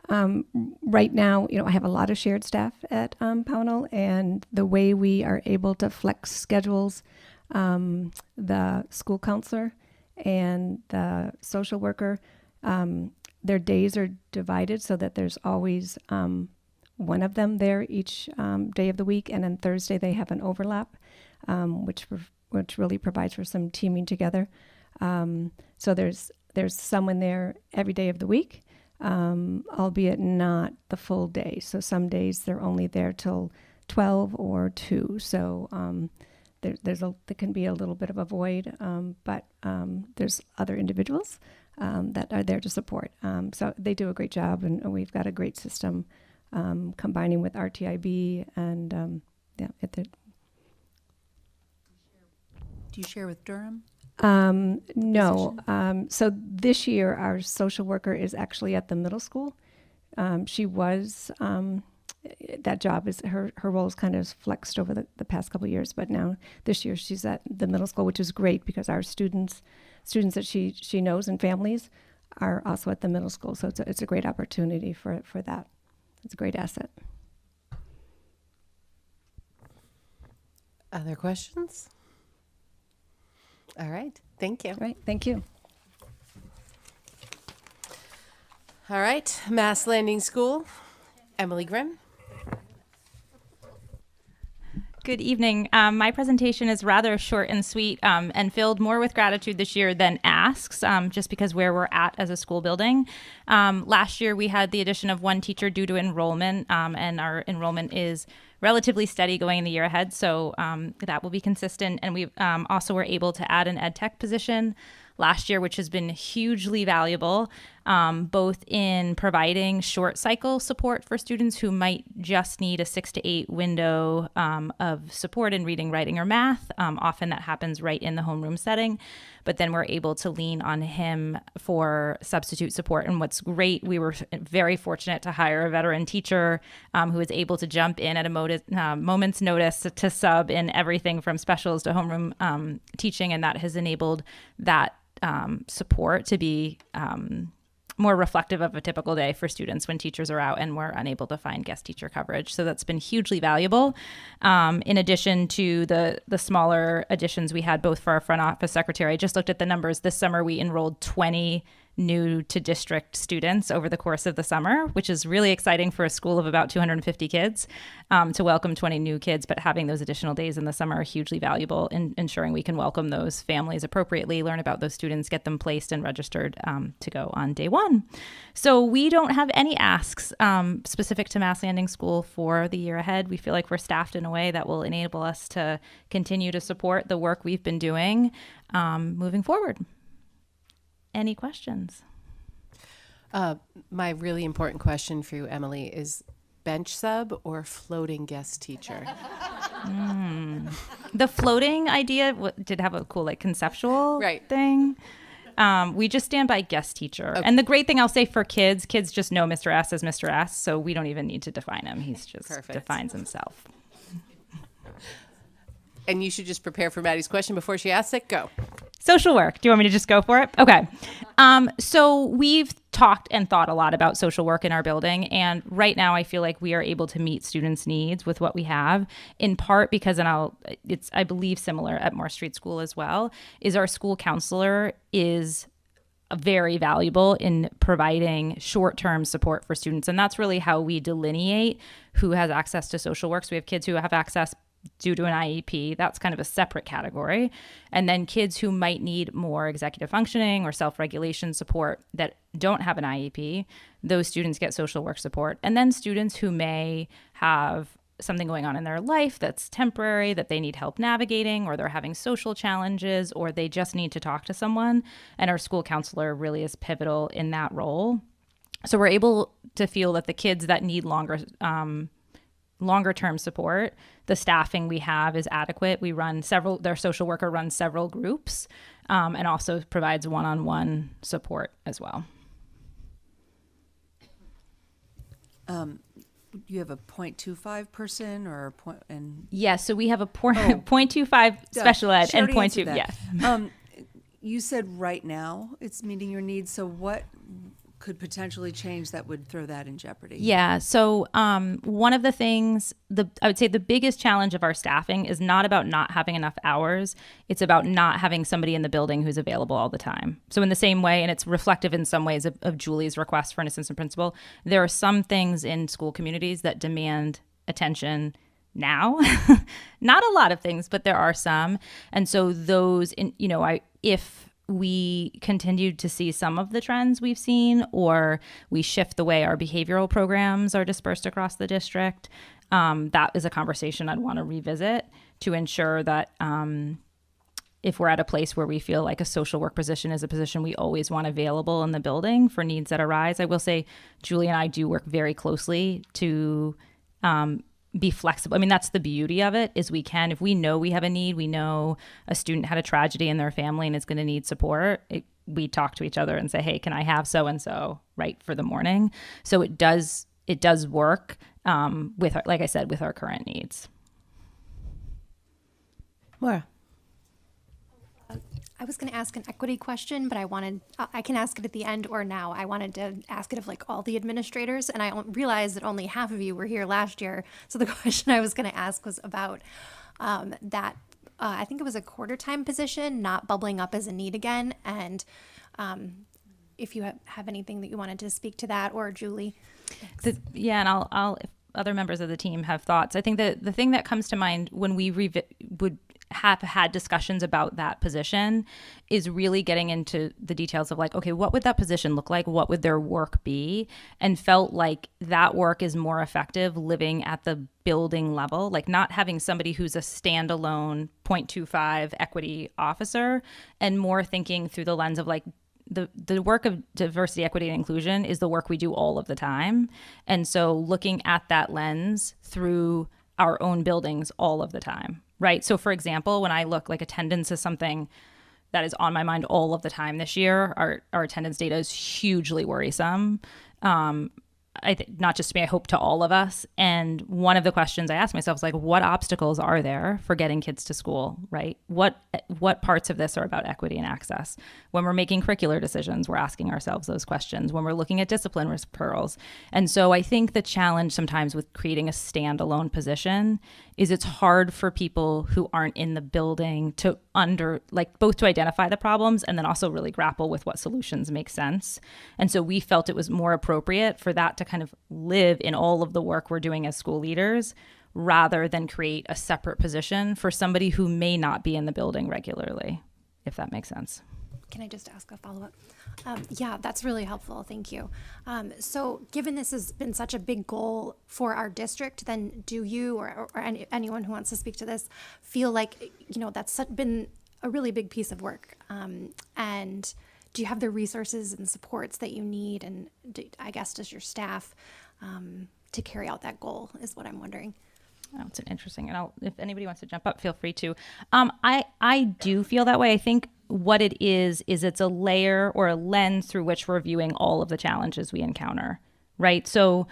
Right now, I have a lot of shared staff at Pownell, and the way we are able to flex schedules, the school counselor and the social worker, their days are divided so that there's always one of them there each day of the week, and then Thursday they have an overlap, which really provides for some teaming together. So there's someone there every day of the week, albeit not the full day. So some days they're only there till 12 or 2. So there can be a little bit of a void, but there's other individuals that are there to support. So they do a great job, and we've got a great system combining with RTIB and Do you share with Durham? No. So this year, our social worker is actually at the middle school. She was, that job is, her role is kind of flexed over the past couple of years, but now this year she's at the middle school, which is great because our students that she knows and families are also at the middle school. So it's a great opportunity for that. It's a great asset. Other questions? All right. Thank you. All right. Thank you. All right. Mass Landing School. Emily Grimm. Good evening. My presentation is rather short and sweet and filled more with gratitude this year than asks, just because where we're at as a school building. Last year, we had the addition of one teacher due to enrollment, and our enrollment is relatively steady going in the year ahead, so that will be consistent. And we also were able to add an ed tech position last year, which has been hugely valuable, both in providing short cycle support for students who might just need a 6 to 8 window of support in reading, writing, or math. Often that happens right in the homeroom setting, but then we're able to lean on him for substitute support. And what's great, we were very fortunate to hire a veteran teacher who was able to jump in at a moment's notice to sub in everything from specials to homeroom teaching, and that has enabled that support to be more reflective of a typical day for students when teachers are out and we're unable to find guest teacher coverage. So that's been hugely valuable. In addition to the smaller additions we had both for our front office secretary, I just looked at the numbers. This summer we enrolled 20 new to district students over the course of the summer, which is really exciting for a school of about 250 kids to welcome 20 new kids. But having those additional days in the summer are hugely valuable in ensuring we can welcome those families appropriately, learn about those students, get them placed and registered to go on day one. So we don't have any asks specific to Mass Landing School for the year ahead. We feel like we're staffed in a way that will enable us to continue to support the work we've been doing moving forward. Any questions? My really important question for you, Emily, is bench sub or floating guest teacher? The floating idea did have a cool conceptual thing. We just stand by guest teacher. Okay. And the great thing I'll say for kids just know Mr. S as Mr. S, so we don't even need to define him. He's just defines himself. And you should just prepare for Maddie's question before she asks it. Go. Social work. Do you want me to just go for it? Okay. So we've talked and thought a lot about social work in our building. And right now I feel like we are able to meet students' needs with what we have, in part because, and it's, I believe, similar at Moore Street School as well, is our school counselor is very valuable in providing short-term support for students. And that's really how we delineate who has access to social work. So we have kids who have access due to an IEP. That's kind of a separate category. And then kids who might need more executive functioning or self-regulation support that don't have an IEP, those students get social work support. And then students who may have something going on in their life that's temporary, that they need help navigating, or they're having social challenges, or they just need to talk to someone. And our school counselor really is pivotal in that role. So we're able to feel that the kids that need longer term support, the staffing we have is adequate. We run their social worker runs several groups and also provides one-on-one support as well. You have a 0.25 person or a point and yes, so we have a 0.25 special ed and 0.2. Yes. You said right now it's meeting your needs. So what could potentially change that would throw that in jeopardy? Yeah. So one of the things, I would say the biggest challenge of our staffing is not about not having enough hours. It's about not having somebody in the building who's available all the time. So in the same way, and it's reflective in some ways of Julie's request for an assistant principal, there are some things in school communities that demand attention now. Not a lot of things, but there are some. And so those, if we continued to see some of the trends we've seen, or we shift the way our behavioral programs are dispersed across the district, that is a conversation I'd want to revisit to ensure that if we're at a place where we feel like a social work position is a position we always want available in the building for needs that arise. I will say Julie and I do work very closely to be flexible. I mean, that's the beauty of it, is we can, if we know we have a need, we know a student had a tragedy in their family and is going to need support, we talk to each other and say, hey, can I have so-and-so right for the morning? So it does work with, like I said, with our current needs. Maura. I was going to ask an equity question, but I can ask it at the end or now. I wanted to ask it of all the administrators, and I realized that only half of you were here last year. So the question I was going to ask was about that. I think it was a quarter-time position, not bubbling up as a need again. And if you have anything that you wanted to speak to that, or Julie. And I'll if other members of the team have thoughts. I think that the thing that comes to mind when we would have had discussions about that position is really getting into the details of like, okay, what would that position look like? What would their work be? And felt like that work is more effective living at the building level, like not having somebody who's a standalone 0.25 equity officer, and more thinking through the lens of like, the work of diversity, equity, and inclusion is the work we do all of the time. And so looking at that lens through our own buildings all of the time, right? So for example, when I look, like attendance is something that is on my mind all of the time this year. Our attendance data is hugely worrisome. Not just to me, I hope to all of us. And one of the questions I ask myself is like, what obstacles are there for getting kids to school, right? What parts of this are about equity and access? When we're making curricular decisions, we're asking ourselves those questions. When we're looking at discipline referrals. And so I think the challenge sometimes with creating a standalone position is it's hard for people who aren't in the building to both to identify the problems and then also really grapple with what solutions make sense. And so we felt it was more appropriate for that to kind of live in all of the work we're doing as school leaders rather than create a separate position for somebody who may not be in the building regularly, if that makes sense. Can I just ask a follow-up? Yeah, that's really helpful. Thank you. So given this has been such a big goal for our district, then do you or anyone who wants to speak to this feel like, that's been a really big piece of work? And do you have the resources and supports that you need? And does your staff to carry out that goal is what I'm wondering. Oh, it's an interesting, and if anybody wants to jump up, feel free to. I do feel that way. I think what it is it's a layer or a lens through which we're viewing all of the challenges we encounter, right? So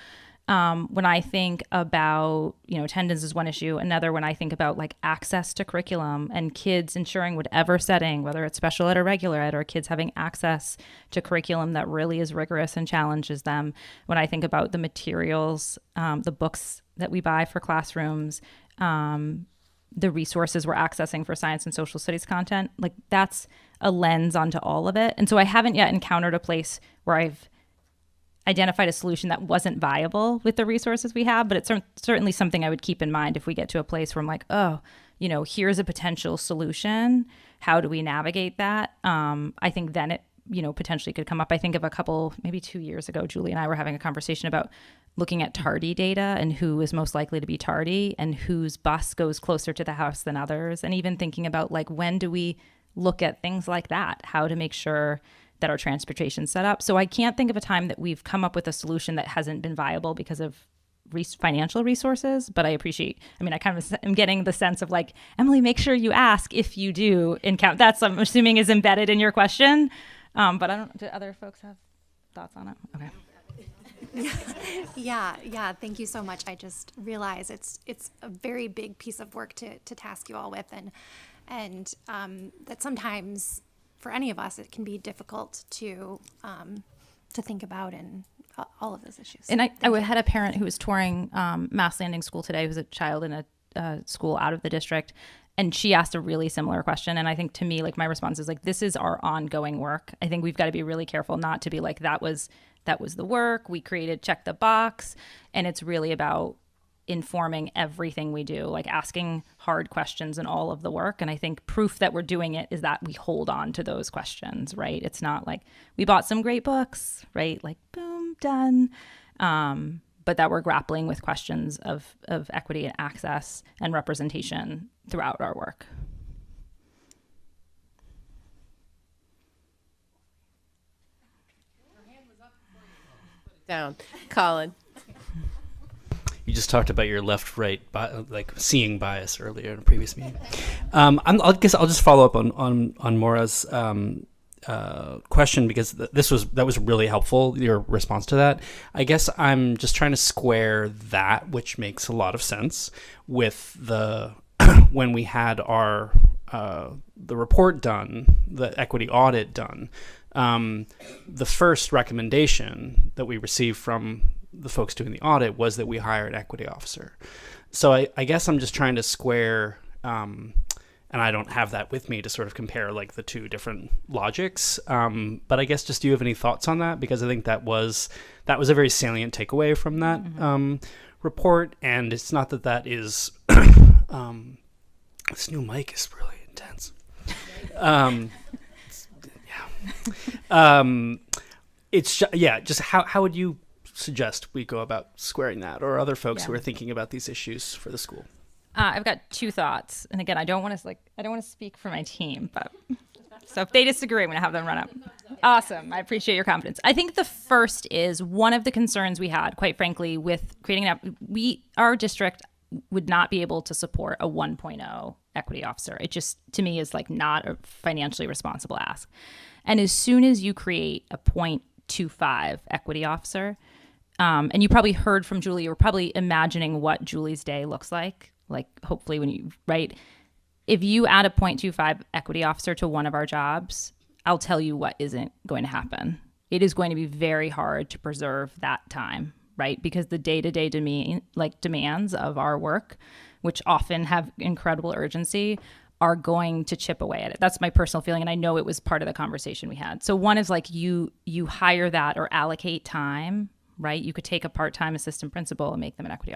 when I think about, attendance is one issue. Another, when I think about like access to curriculum and kids ensuring whatever setting, whether it's special ed or regular ed, or kids having access to curriculum that really is rigorous and challenges them. When I think about the materials, the books that we buy for classrooms, the resources we're accessing for science and social studies content, like that's a lens onto all of it. And so I haven't yet encountered a place where I've identified a solution that wasn't viable with the resources we have, but it's certainly something I would keep in mind if we get to a place where I'm like, oh, here's a potential solution. How do we navigate that? I think then it, potentially could come up. I think of a couple, maybe 2 years ago, Julie and I were having a conversation about looking at tardy data and who is most likely to be tardy and whose bus goes closer to the house than others. And even thinking about like, when do we look at things like that? How to make sure that our transportation's set up. So I can't think of a time that we've come up with a solution that hasn't been viable because of financial resources, but I appreciate, I kind of am getting the sense of like, Emily, make sure you ask if you do encounter, that's I'm assuming is embedded in your question. But I don't, do other folks have thoughts on it? Okay. Yeah. Thank you so much. I just realize it's a very big piece of work to task you all with, and that sometimes for any of us it can be difficult to think about and all of those issues. And I had a parent who was touring Mass Landing School today, who's a child in a school out of the district. And she asked a really similar question. And I think to me, like my response is like, this is our ongoing work. I think we've got to be really careful not to be like, that was the work we created, check the box. And it's really about informing everything we do, like asking hard questions in all of the work. And I think proof that we're doing it is that we hold on to those questions, right? It's not like we bought some great books, right? Like boom, done. But that we're grappling with questions of equity and access and representation throughout our work. Down. Colin. You just talked about your left-right, like seeing bias earlier in a previous meeting. I guess I'll just follow up on Maura's question, because that was really helpful, your response to that. I guess I'm just trying to square that, which makes a lot of sense, with the when we had our the report done, the equity audit done. The first recommendation that we received from the folks doing the audit was that we hire an equity officer. So I guess I'm just trying to square, and I don't have that with me to sort of compare like the two different logics. But I guess do you have any thoughts on that? Because I think that was a very salient takeaway from that report. And it's not that is This new mic is really intense. Just how would you suggest we go about squaring that, or other folks who are thinking about these issues for the school? I've got two thoughts, and again, I don't want to speak for my team, but so if they disagree, I'm going to have them run up. Awesome, I appreciate your confidence. I think the first is one of the concerns we had, quite frankly, with creating our district would not be able to support a 1.0 equity officer. It just, to me, is like not a financially responsible ask. And as soon as you create a 0.25 equity officer, and you probably heard from Julie, you're probably imagining what Julie's day looks like hopefully when you, right? If you add a 0.25 equity officer to one of our jobs, I'll tell you what isn't going to happen. It is going to be very hard to preserve that time, right? Because the day-to-day demands of our work, which often have incredible urgency, are going to chip away at it. That's my personal feeling, and I know it was part of the conversation we had. So one is like you hire that or allocate time, right? You could take a part-time assistant principal and make them an equity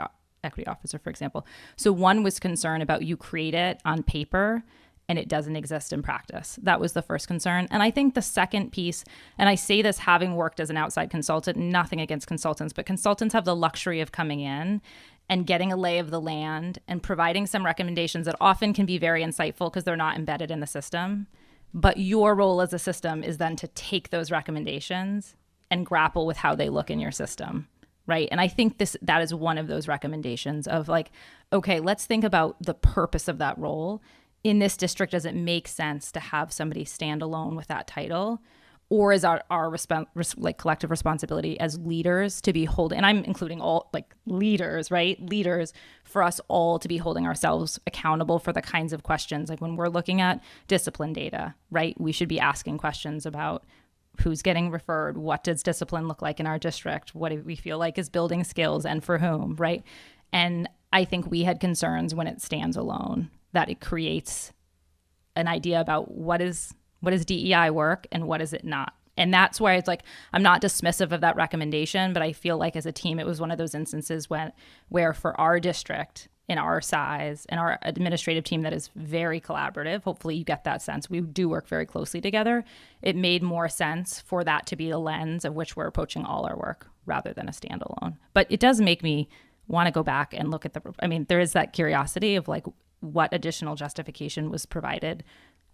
officer, for example. So one was concern about you create it on paper and it doesn't exist in practice. That was the first concern. And I think the second piece, and I say this having worked as an outside consultant, nothing against consultants, but consultants have the luxury of coming in and getting a lay of the land and providing some recommendations that often can be very insightful because they're not embedded in the system. But your role as a system is then to take those recommendations and grapple with how they look in your system, right? And I think that is one of those recommendations of like, okay, let's think about the purpose of that role. In this district, does it make sense to have somebody stand alone with that title? Or is our collective responsibility as leaders to be holding, and I'm including all like leaders, right? Leaders, for us all to be holding ourselves accountable for the kinds of questions, like when we're looking at discipline data, right? We should be asking questions about who's getting referred, what does discipline look like in our district, what do we feel like is building skills and for whom, right? And I think we had concerns when it stands alone, that it creates an idea about what is DEI work and what is it not. And that's why it's like, I'm not dismissive of that recommendation, but I feel like as a team, it was one of those instances where for our district, in our size, and our administrative team that is very collaborative, hopefully you get that sense, we do work very closely together, it made more sense for that to be a lens of which we're approaching all our work rather than a standalone. But it does make me want to go back and look at there is that curiosity of like what additional justification was provided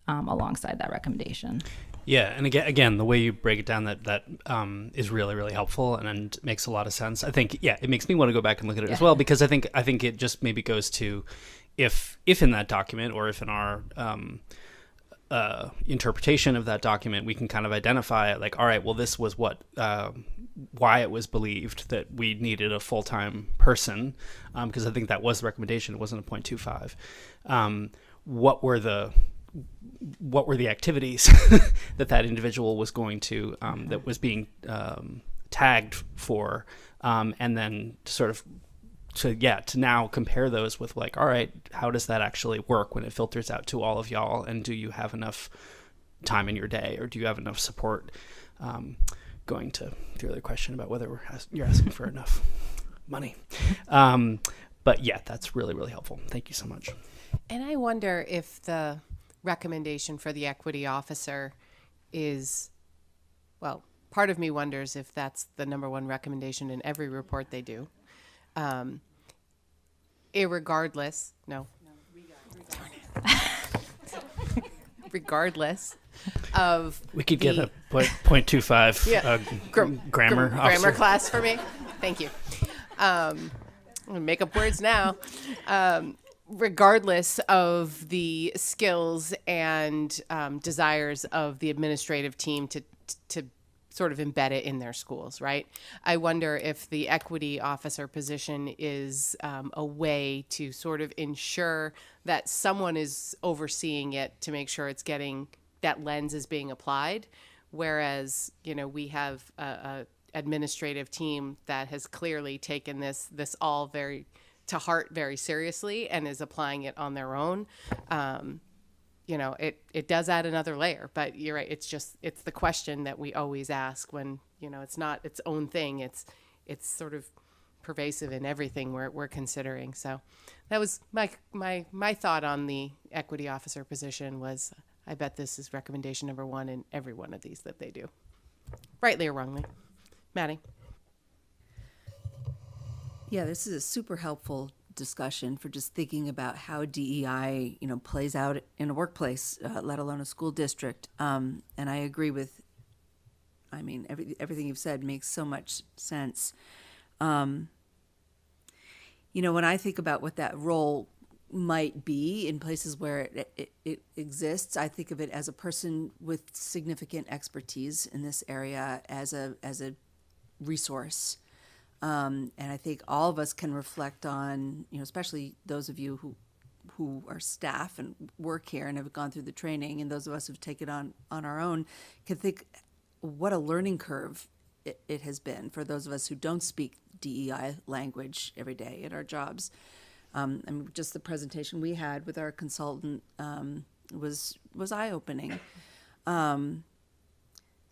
alongside that recommendation. Yeah, and again, the way you break it down that is really, really helpful and makes a lot of sense. I think, it makes me want to go back and look at it as well, because I think it just maybe goes to if in that document or if in our interpretation of that document, we can kind of identify like, all right, well, this was why it was believed that we needed a full-time person, because I think that was the recommendation. It wasn't a 0.25. What were the activities that individual was going to that was being tagged for, and then to now compare those with like, all right, how does that actually work when it filters out to all of y'all, and do you have enough time in your day, or do you have enough support? Going to the other question about whether you're asking for enough money, but yeah, that's really, really helpful. Thank you so much. And I wonder if the recommendation for the equity officer is, well, part of me wonders if that's the number one recommendation in every report they do. Regardless of we could get a 0.25 grammar class for me. Thank you. I'm gonna make up words now. Regardless of the skills and desires of the administrative team to sort of embed it in their schools, right? I wonder if the equity officer position is a way to sort of ensure that someone is overseeing it to make sure it's getting, that lens is being applied. Whereas, we have a administrative team that has clearly taken this all very to heart very seriously and is applying it on their own. It does add another layer, but you're right. It's the question that we always ask when, it's not its own thing. It's sort of pervasive in everything we're considering. So that was my thought on the equity officer position was, I bet this is recommendation number one in every one of these that they do, rightly or wrongly. Maddie. Yeah, this is a super helpful discussion for just thinking about how DEI, plays out in a workplace, let alone a school district. And I agree with, everything you've said makes so much sense. When I think about what that role might be in places where it exists, I think of it as a person with significant expertise in this area as a resource. And I think all of us can reflect on, especially those of you who are staff and work here and have gone through the training, and those of us who've taken on our own, can think what a learning curve it has been for those of us who don't speak DEI language every day in our jobs. And just the presentation we had with our consultant was eye-opening.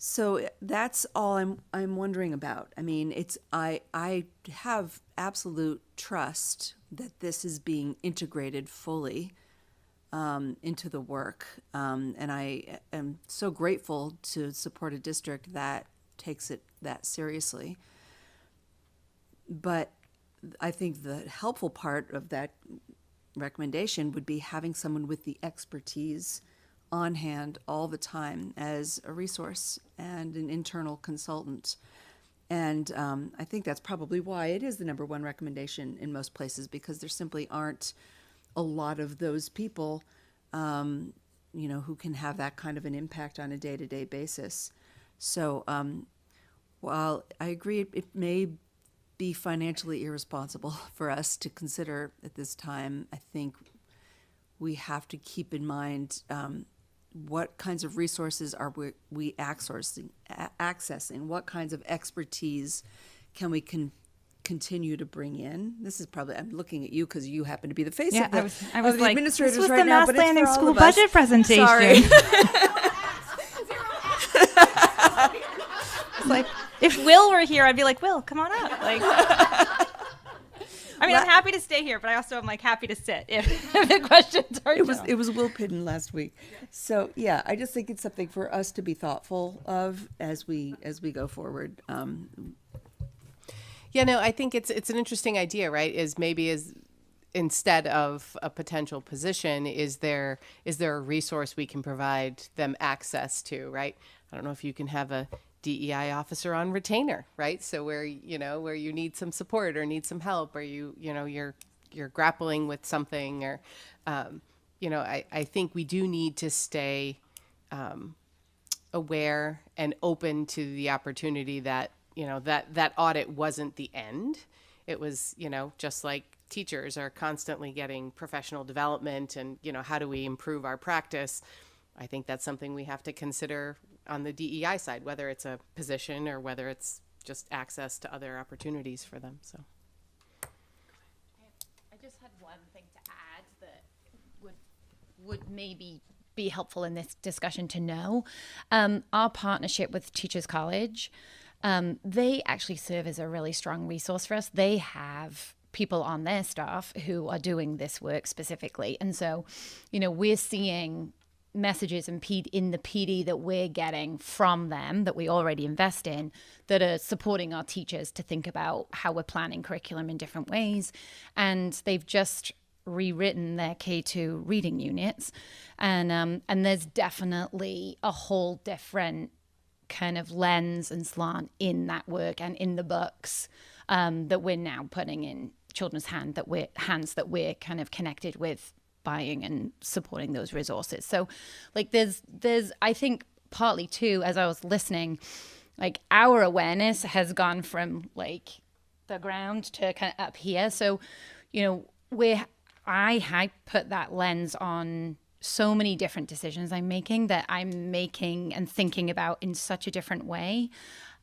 So that's all I'm wondering about. I have absolute trust that this is being integrated fully into the work, and I am so grateful to support a district that takes it that seriously. But I think the helpful part of that recommendation would be having someone with the expertise on hand all the time as a resource and an internal consultant. And I think that's probably why it is the number one recommendation in most places, because there simply aren't a lot of those people, who can have that kind of an impact on a day-to-day basis. So while I agree it may be financially irresponsible for us to consider at this time, I think we have to keep in mind what kinds of resources are we accessing? What kinds of expertise can we continue to bring in? This is probably, I'm looking at you because you happen to be the face of the, I was the like, administrators this was right the now, Mass but it's Landing for all School of us. budget presentation. Sorry. It's like, if Will were here, I'd be like, Will, come on up. Like, I'm happy to stay here, but I also am happy to sit if the questions are. It was Will Pidden last week. So yeah, I just think it's something for us to be thoughtful of as we go forward. I think it's an interesting idea, right? Instead of a potential position, is there a resource we can provide them access to, right? I don't know if you can have a DEI officer on retainer, right? So where you need some support or need some help, or you're grappling with something, or I think we do need to stay aware and open to the opportunity that that audit wasn't the end. It was just like teachers are constantly getting professional development, and how do we improve our practice? I think that's something we have to consider on the DEI side, whether it's a position or whether it's just access to other opportunities for them. So I just had one thing to add that would maybe be helpful in this discussion to know. Our partnership with Teachers College, they actually serve as a really strong resource for us. They have people on their staff who are doing this work specifically. And so, we're seeing messages in the PD that we're getting from them that we already invest in that are supporting our teachers to think about how we're planning curriculum in different ways. And they've just rewritten their K2 reading units. And there's definitely a whole different kind of lens and slant in that work and in the books that we're now putting in children's hands that we're kind of connected with buying and supporting those resources. So there's I think partly too, as I was listening, our awareness has gone from the ground to kind of up here. So I put that lens on so many different decisions I'm making and thinking about in such a different way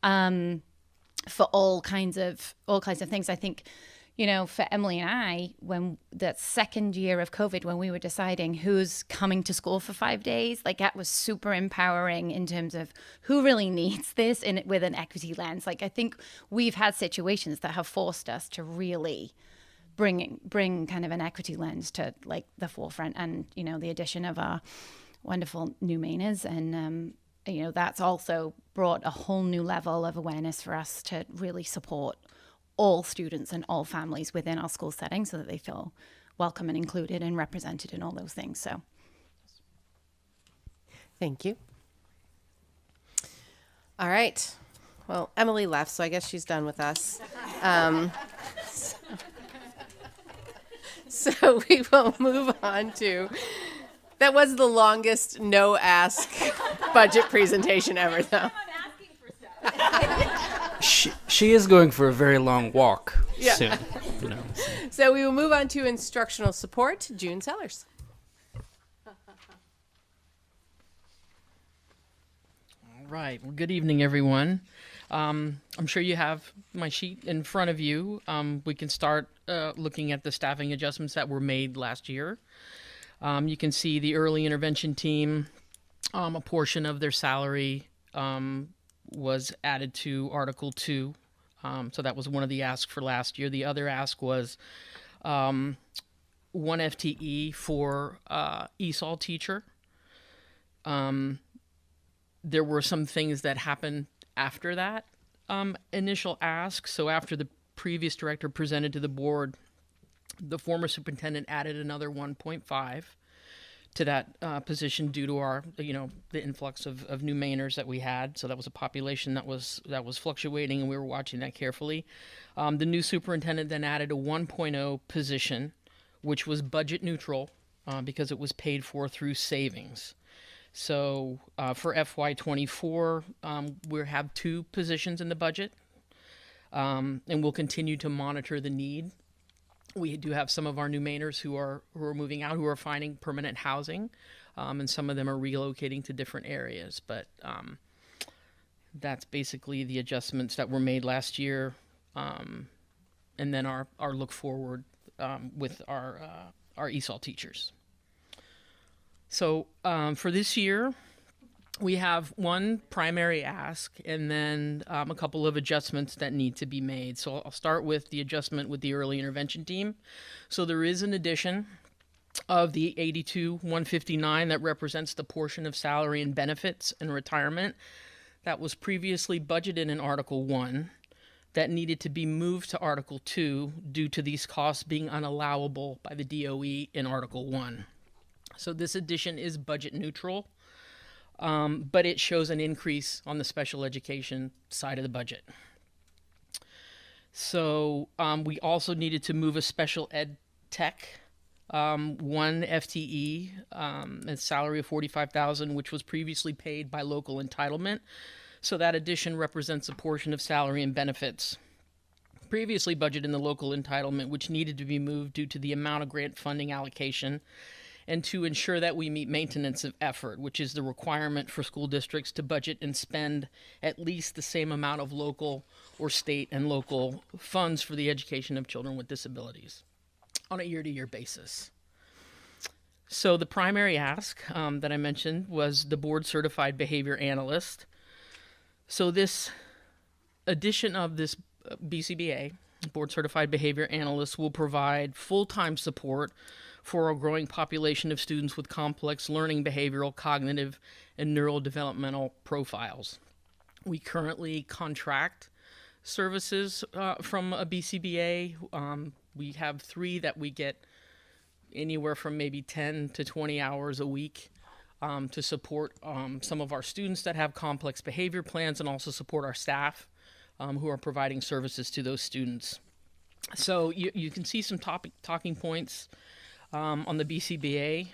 for all kinds of things. I think you know, for Emily and I, when that second year of COVID, when we were deciding who's coming to school for 5 days, like that was super empowering in terms of who really needs this in with an equity lens. Like I think we've had situations that have forced us to really bring kind of an equity lens to like the forefront, and you know, the addition of our wonderful new Mainers, and you know, that's also brought a whole new level of awareness for us to really support all students and all families within our school setting so that they feel welcome and included and represented in all those things. So thank you. All right. Well, Emily left, so I guess she's done with us. So we will move on to, that was the longest no ask budget presentation ever, though. She is going for a very long walk soon. You know, so we will move on to instructional support. June Sellers. All right. Well, good evening, everyone. I'm sure you have my sheet in front of you. We can start looking at the staffing adjustments that were made last year. You can see the early intervention team, a portion of their salary was added to Article 2. So that was one of the asks for last year. The other ask was 1 FTE for ESOL teacher. There were some things that happened after that initial ask. So after the previous director presented to the board, the former superintendent added another 1.5 to that position due to our, you know, the influx of new Mainers that we had. So that was a population that was fluctuating, and we were watching that carefully. The new superintendent then added a 1.0 position, which was budget neutral because it was paid for through savings. So for FY24, we have 2 positions in the budget, and we'll continue to monitor the need. We do have some of our new Mainers who are moving out, who are finding permanent housing, and some of them are relocating to different areas. But that's basically the adjustments that were made last year, and then our look forward with our ESOL teachers. So for this year, we have one primary ask and then a couple of adjustments that need to be made. So I'll start with the adjustment with the early intervention team. So there is an addition of the 82,159 that represents the portion of salary and benefits and retirement that was previously budgeted in Article 1 that needed to be moved to Article 2 due to these costs being unallowable by the DOE in Article 1. So this addition is budget neutral, but it shows an increase on the special education side of the budget. So we also needed to move a special ed tech, 1 FTE, a salary of $45,000, which was previously paid by local entitlement. So that addition represents a portion of salary and benefits previously budgeted in the local entitlement, which needed to be moved due to the amount of grant funding allocation, and to ensure that we meet maintenance of effort, which is the requirement for school districts to budget and spend at least the same amount of local or state and local funds for the education of children with disabilities on a year-to-year basis. So the primary ask that I mentioned was the board-certified behavior analyst. So this addition of this BCBA, board-certified behavior analyst, will provide full-time support for a growing population of students with complex learning, behavioral, cognitive, and neurodevelopmental profiles. We currently contract services from a BCBA. We have 3 that we get anywhere from maybe 10 to 20 hours a week to support some of our students that have complex behavior plans, and also support our staff who are providing services to those students. So you can see some talking points on the BCBA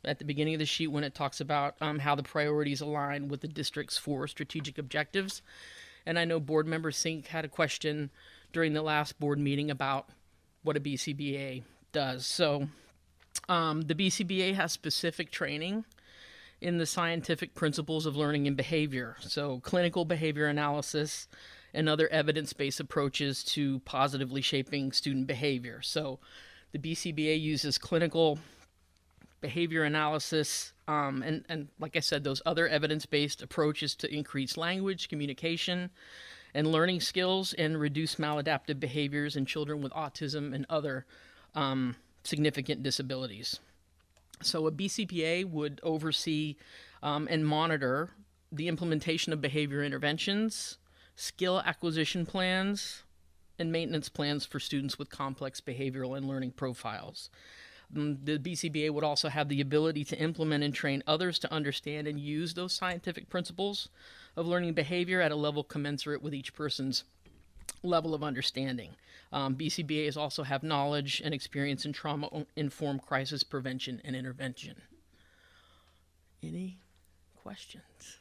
at the beginning of the sheet when it talks about how the priorities align with the district's 4 strategic objectives. And I know board member Sink had a question during the last board meeting about what a BCBA does. So the BCBA has specific training in the scientific principles of learning and behavior. So clinical behavior analysis and other evidence-based approaches to positively shaping student behavior. So the BCBA uses clinical behavior analysis, and like I said, those other evidence-based approaches to increase language, communication, and learning skills and reduce maladaptive behaviors in children with autism and other significant disabilities. So a BCBA would oversee and monitor the implementation of behavior interventions, skill acquisition plans, and maintenance plans for students with complex behavioral and learning profiles. The BCBA would also have the ability to implement and train others to understand and use those scientific principles of learning behavior at a level commensurate with each person's level of understanding. BCBAs also have knowledge and experience in trauma-informed crisis prevention and intervention. Any questions?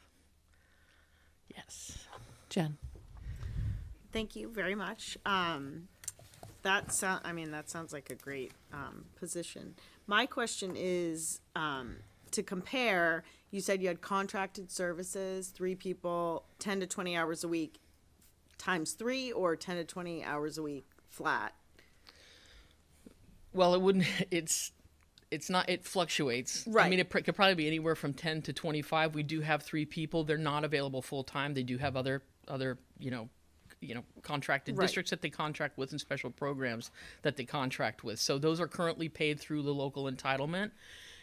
Yes. Jen. Thank you very much. That sounds like a great position. My question is, to compare, you said you had contracted services, 3 people, 10 to 20 hours a week, times 3, or 10 to 20 hours a week flat? Well, it wouldn't. It's not. It fluctuates. Right. I mean, it could probably be anywhere from 10 to 25. We do have 3 people. They're not available full time. They do have other contracted districts that they contract with and special programs that they contract with. So those are currently paid through the local entitlement.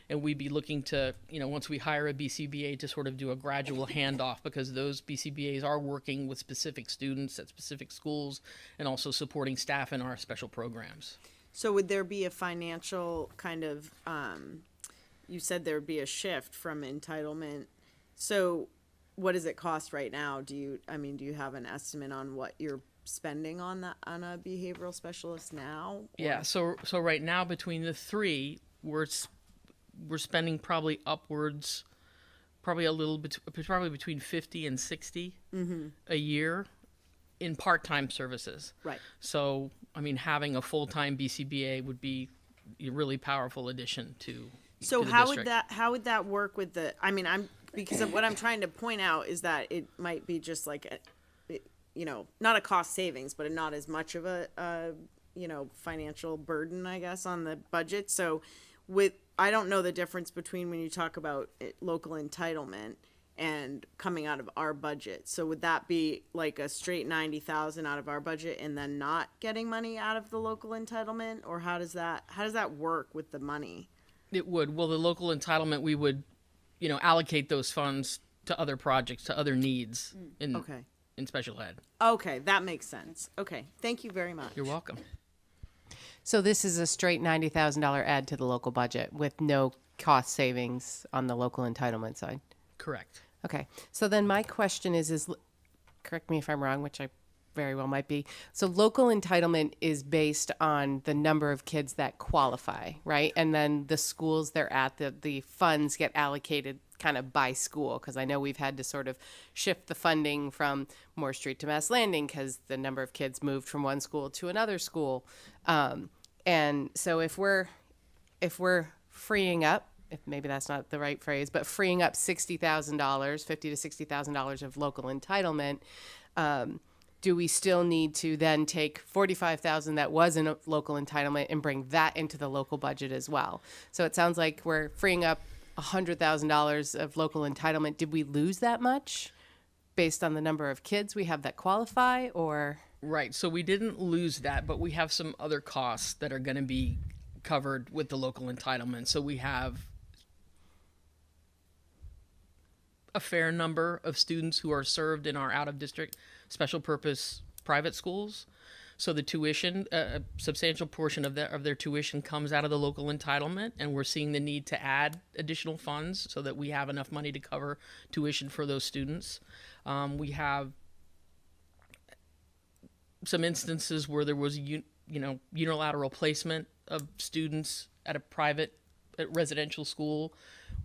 And we'd be looking to, once we hire a BCBA, to sort of do a gradual handoff, because those BCBAs are working with specific students at specific schools and also supporting staff in our special programs. So would there be a financial kind of, you said there would be a shift from entitlement. So what does it cost right now? Do you have an estimate on what you're spending on a behavioral specialist now? Or? Yeah. So right now, between the 3, we're spending probably upwards, probably between 50 and 60 a year in part-time services. Right. So, having a full-time BCBA would be a really powerful addition to. So to the how district. would that work with the? Because of what I'm trying to point out is that it might be just like not a cost savings, but not as much of a financial burden, I guess, on the budget. So I don't know the difference between when you talk about local entitlement and coming out of our budget. So would that be like a straight 90,000 out of our budget and then not getting money out of the local entitlement, or how does that work with the money? It would. Well, the local entitlement, we would, allocate those funds to other projects, to other needs in special ed. Okay, that makes sense. Okay, thank you very much. You're welcome. So this is a straight $90,000 add to the local budget with no cost savings on the local entitlement side. Correct. Okay. So then my question is correct me if I'm wrong, which I very well might be. So local entitlement is based on the number of kids that qualify, right? And then the schools they're at, the funds get allocated kind of by school, because I know we've had to sort of shift the funding from Moore Street to Mass Landing because the number of kids moved from one school to another school. And so if we're freeing up, if maybe that's not the right phrase, but freeing up $60,000, $50,000 to $60,000 of local entitlement, do we still need to then take $45,000 that was in a local entitlement and bring that into the local budget as well? So it sounds like we're freeing up $100,000 of local entitlement. Did we lose that much based on the number of kids we have that qualify, or? Right. So we didn't lose that, but we have some other costs that are going to be covered with the local entitlement. So we have a fair number of students who are served in our out-of-district special purpose private schools. So the tuition, a substantial portion of their tuition comes out of the local entitlement, and we're seeing the need to add additional funds so that we have enough money to cover tuition for those students. We have some instances where there was unilateral placement of students at a private residential school,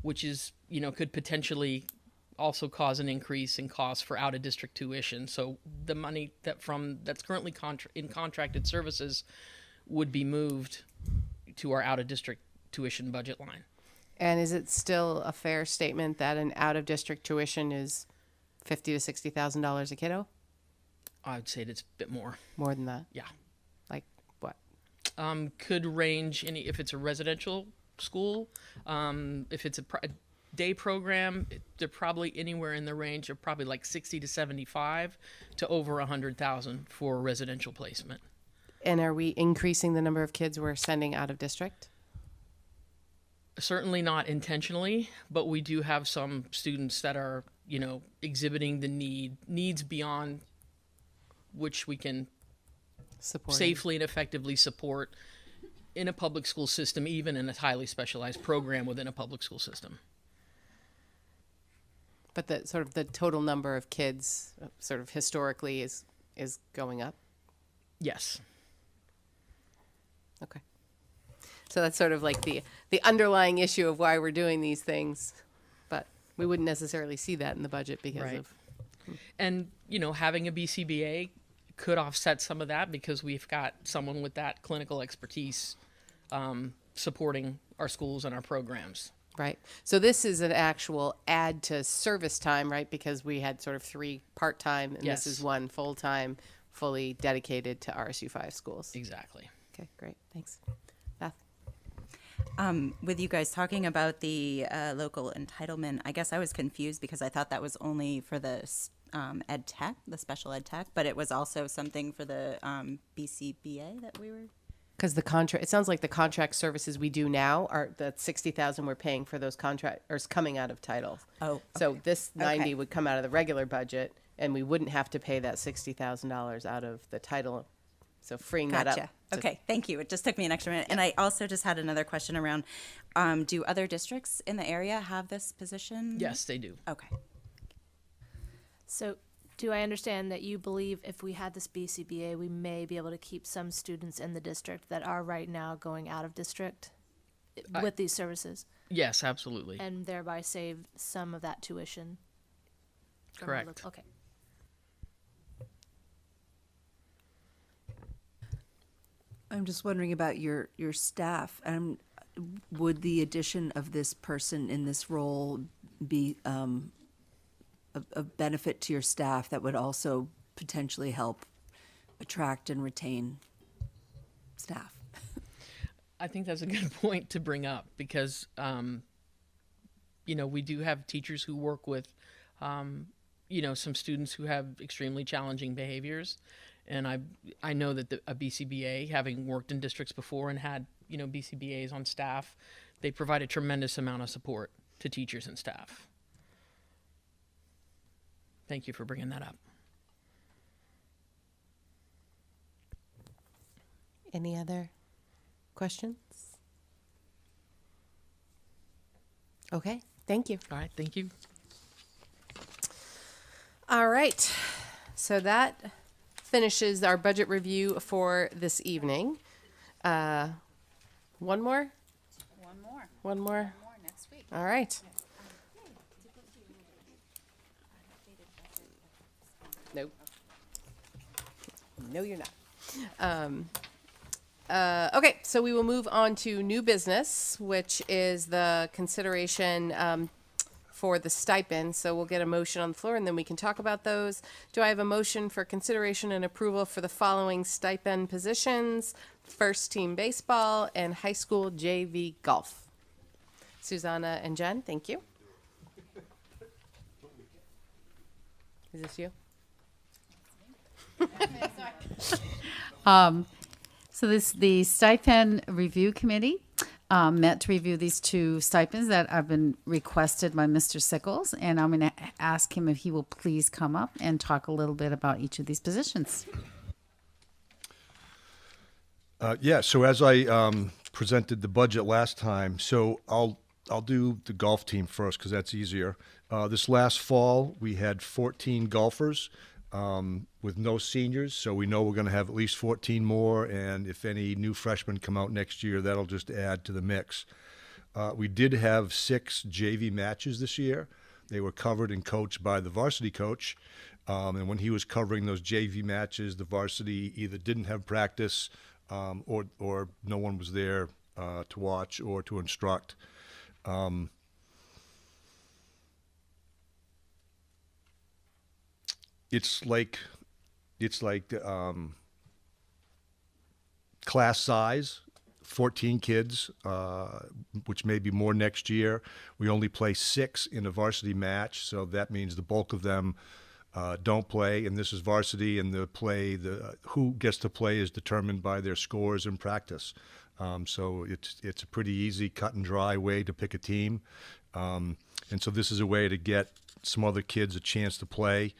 which is could potentially also cause an increase in costs for out-of-district tuition. So the money that's currently in contracted services would be moved to our out-of-district tuition budget line. And is it still a fair statement that an out-of-district tuition is $50,000 to $60,000 a kiddo? I'd say it's a bit more. More than that? Yeah. Like what? Could range if it's a residential school, if it's a day program, they're probably anywhere in the range of probably like 60 to 75 to over 100,000 for residential placement. And are we increasing the number of kids we're sending out of district? Certainly not intentionally, but we do have some students that are, exhibiting the needs beyond which we can safely and effectively support in a public school system, even in a highly specialized program within a public school system. But the sort of the total number of kids sort of historically is going up? Yes. Okay. So that's sort of like the underlying issue of why we're doing these things, but we wouldn't necessarily see that in the budget because of. And, having a BCBA could offset some of that because we've got someone with that clinical expertise supporting our schools and our programs. Right. So this is an actual add to service time, right? Because we had sort of 3 part-time and Yes. this is 1 full-time, fully dedicated to RSU5 schools. Exactly. Okay, great. Thanks. Beth? With you guys talking about the local entitlement, I guess I was confused because I thought that was only for the ed tech, the special ed tech, but it was also something for the BCBA that we were. Because the contract, it sounds like the contract services we do now are the 60,000 we're paying for those contractors coming out of title. Oh, okay. So this 90 Okay. would come out of the regular budget, and we wouldn't have to pay that $60,000 out of the title. So freeing that up. Gotcha. Okay, thank you. It just took me an extra minute. And I also just had another question around, do other districts in the area have this position? Yes, they do. Okay. So do I understand that you believe if we had this BCBA, we may be able to keep some students in the district that are right now going out of district with these services? Yes, absolutely. And thereby save some of that tuition? from our Correct. Okay. I'm just wondering about your staff. Would the addition of this person in this role be a benefit to your staff that would also potentially help attract and retain staff? I think that's a good point to bring up because, we do have teachers who work with, some students who have extremely challenging behaviors. And I know that a BCBA, having worked in districts before and had, BCBAs on staff, they provide a tremendous amount of support to teachers and staff. Thank you for bringing that up. Any other questions? Okay, thank you. All right, thank you. All right, so that finishes our budget review for this evening. One more? One more. One more? More next week. All right. Nope. No, you're not. Okay, so we will move on to new business, which is the consideration for the stipend. So we'll get a motion on the floor and then we can talk about those. Do I have a motion for consideration and approval for the following stipend positions: first team baseball and high school JV golf? Susanna and Jen, thank you. Is this you? So the stipend review committee met to review these 2 stipends that have been requested by Mr. Sickles, and I'm going to ask him if he will please come up and talk a little bit about each of these positions. Yeah, so as I presented the budget last time, so I'll do the golf team first because that's easier. This last fall, we had 14 golfers with no seniors, so we know we're going to have at least 14 more, and if any new freshmen come out next year, that'll just add to the mix. We did have 6 JV matches this year. They were covered and coached by the varsity coach, and when he was covering those JV matches, the varsity either didn't have practice or no one was there to watch or to instruct. It's like, it's like class size, 14 kids, which may be more next year. We only play 6 in a varsity match, so that means the bulk of them don't play, and this is varsity, and who gets to play is determined by their scores in practice. So it's a pretty easy, cut and dry way to pick a team, and so this is a way to get some other kids a chance to play.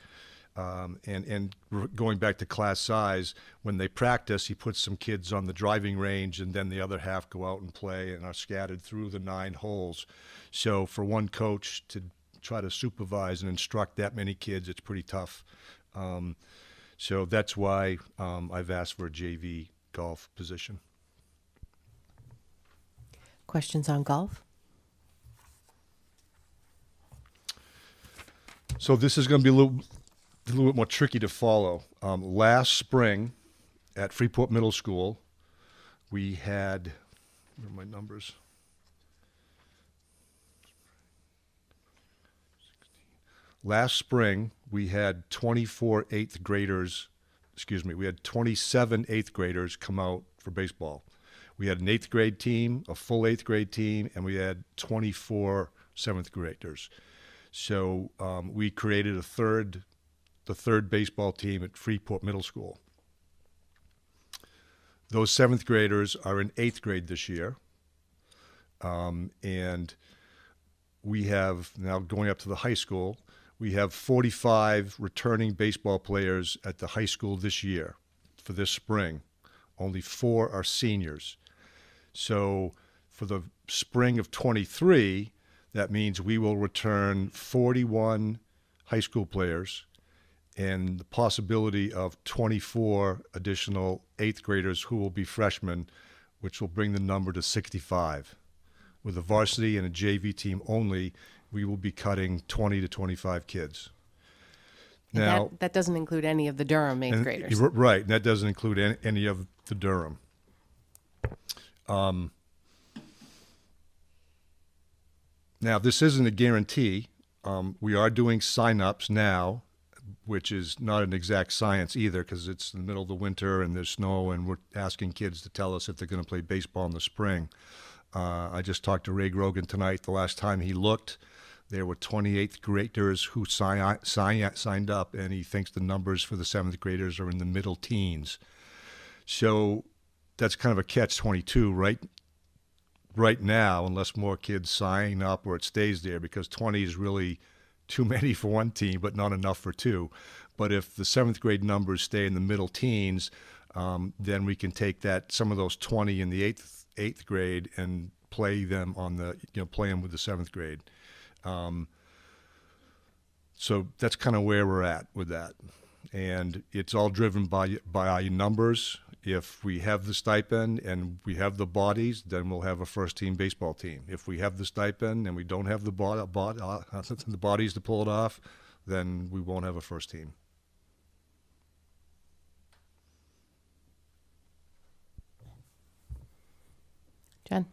And going back to class size, when they practice, he puts some kids on the driving range, and then the other half go out and play and are scattered through the 9 holes. So for one coach to try to supervise and instruct that many kids, it's pretty tough. So that's why I've asked for a JV golf position. Questions on golf? So this is going to be a little bit more tricky to follow. Last spring at Freeport Middle School, we had, where are my numbers? Last spring, we had 27 eighth graders come out for baseball. We had an 8th grade team, a full 8th grade team, and we had 24 7th graders. So we created the third baseball team at Freeport Middle School. Those 7th graders are in 8th grade this year. And we have, now going up to the high school, we have 45 returning baseball players at the high school this year, for this spring. Only 4 are seniors. So for the spring of 23, that means we will return 41 high school players and the possibility of 24 additional 8th graders who will be freshmen, which will bring the number to 65. With a varsity and a JV team only, we will be cutting 20 to 25 kids. And Now, that doesn't include any of the Durham 8th graders. Right, and that doesn't include any of the Durham. Now, this isn't a guarantee. We are doing sign-ups now, which is not an exact science either, because it's in the middle of the winter and there's snow, and we're asking kids to tell us if they're going to play baseball in the spring. I just talked to Ray Grogan tonight. The last time he looked, there were 28th graders who signed up, and he thinks the numbers for the 7th graders are in the middle teens. So that's kind of a catch-22, right? Right now, unless more kids sign up or it stays there, because 20 is really too many for one team, but not enough for 2. But if the 7th grade numbers stay in the middle teens, then we can take some of those 20 in the 8th grade and play them play them with the 7th grade. So that's kind of where we're at with that. And it's all driven by our numbers. If we have the stipend and we have the bodies, then we'll have a first-team baseball team. If we have the stipend and we don't have the bodies to pull it off, then we won't have a first team. Jen?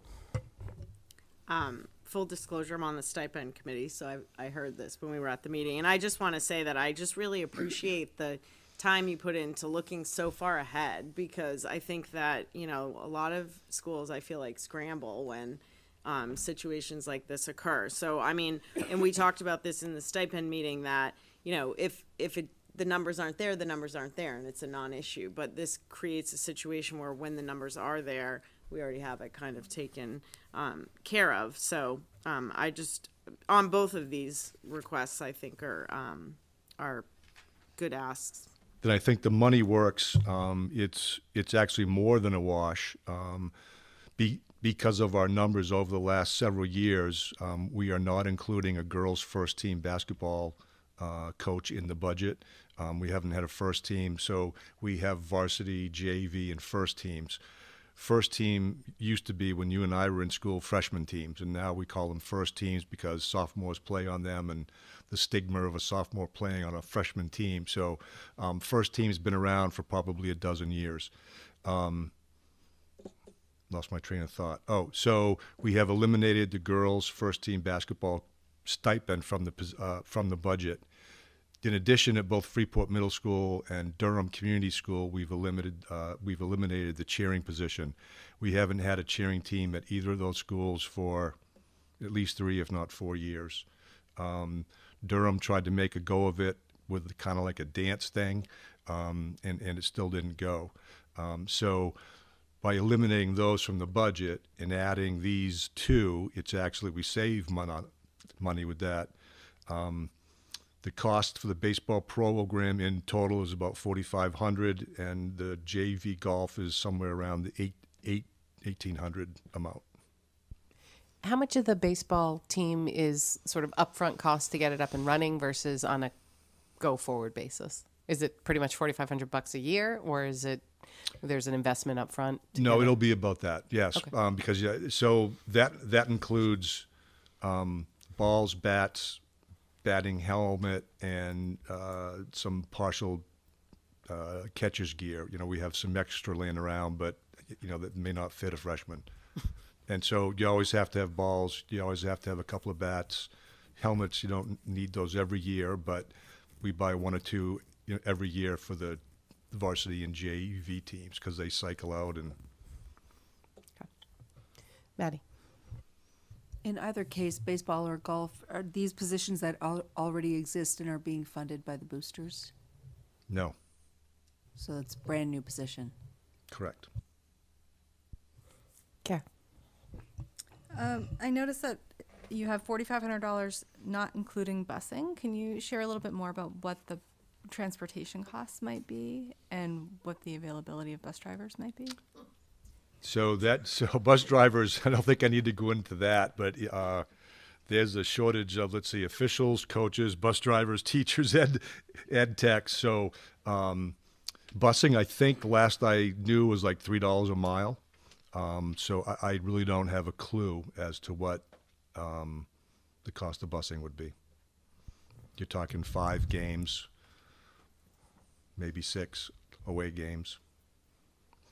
Full disclosure, I'm on the stipend committee, so I heard this when we were at the meeting. And I just want to say that I just really appreciate the time you put into looking so far ahead, because I think that, a lot of schools, I feel like, scramble when situations like this occur. So, and we talked about this in the stipend meeting that, if the numbers aren't there, the numbers aren't there, and it's a non-issue. But this creates a situation where when the numbers are there, we already have it kind of taken care of. So I just, on both of these requests, I think are good asks. Then I think the money works. It's actually more than a wash. Because of our numbers over the last several years, we are not including a girls' first team basketball coach in the budget. We haven't had a first team, so we have varsity, JV, and first teams. First team used to be, when you and I were in school, freshman teams, and now we call them first teams because sophomores play on them and the stigma of a sophomore playing on a freshman team. So first team's been around for probably a dozen years. Lost my train of thought. Oh, so we have eliminated the girls' first team basketball stipend from the budget. In addition, at both Freeport Middle School and Durham Community School, we've eliminated the cheering position. We haven't had a cheering team at either of those schools for at least 3, if not 4 years. Durham tried to make a go of it with kind of like a dance thing, and it still didn't go. So by eliminating those from the budget and adding these two, it's actually, we save money with that. The cost for the baseball program in total is about $4,500, and the JV golf is somewhere around the $1,800 amount. How much of the baseball team is sort of upfront cost to get it up and running versus on a go forward basis? Is it pretty much $4,500 a year, or is it there's an investment up front? No, it'll be about that. Yes, Okay. because so that includes balls, bats, batting helmet, and some partial catcher's gear. We have some extra laying around, but that may not fit a freshman. And so you always have to have balls. You always have to have a couple of bats. Helmets, you don't need those every year, but we buy 1 or 2 every year for the varsity and JV teams because they cycle out. And Maddie. In either case, baseball or golf, are these positions that already exist and are being funded by the boosters? No. So it's a brand new position. Correct. Okay. I noticed that you have $4,500 not including busing. Can you share a little bit more about what the transportation costs might be and what the availability of bus drivers might be? So bus drivers, I don't think I need to go into that, but there's a shortage of, let's see, officials, coaches, bus drivers, teachers, ed techs. So busing, I think last I knew was like $3 a mile. So I really don't have a clue as to what the cost of busing would be. You're talking 5 games, maybe 6 away games.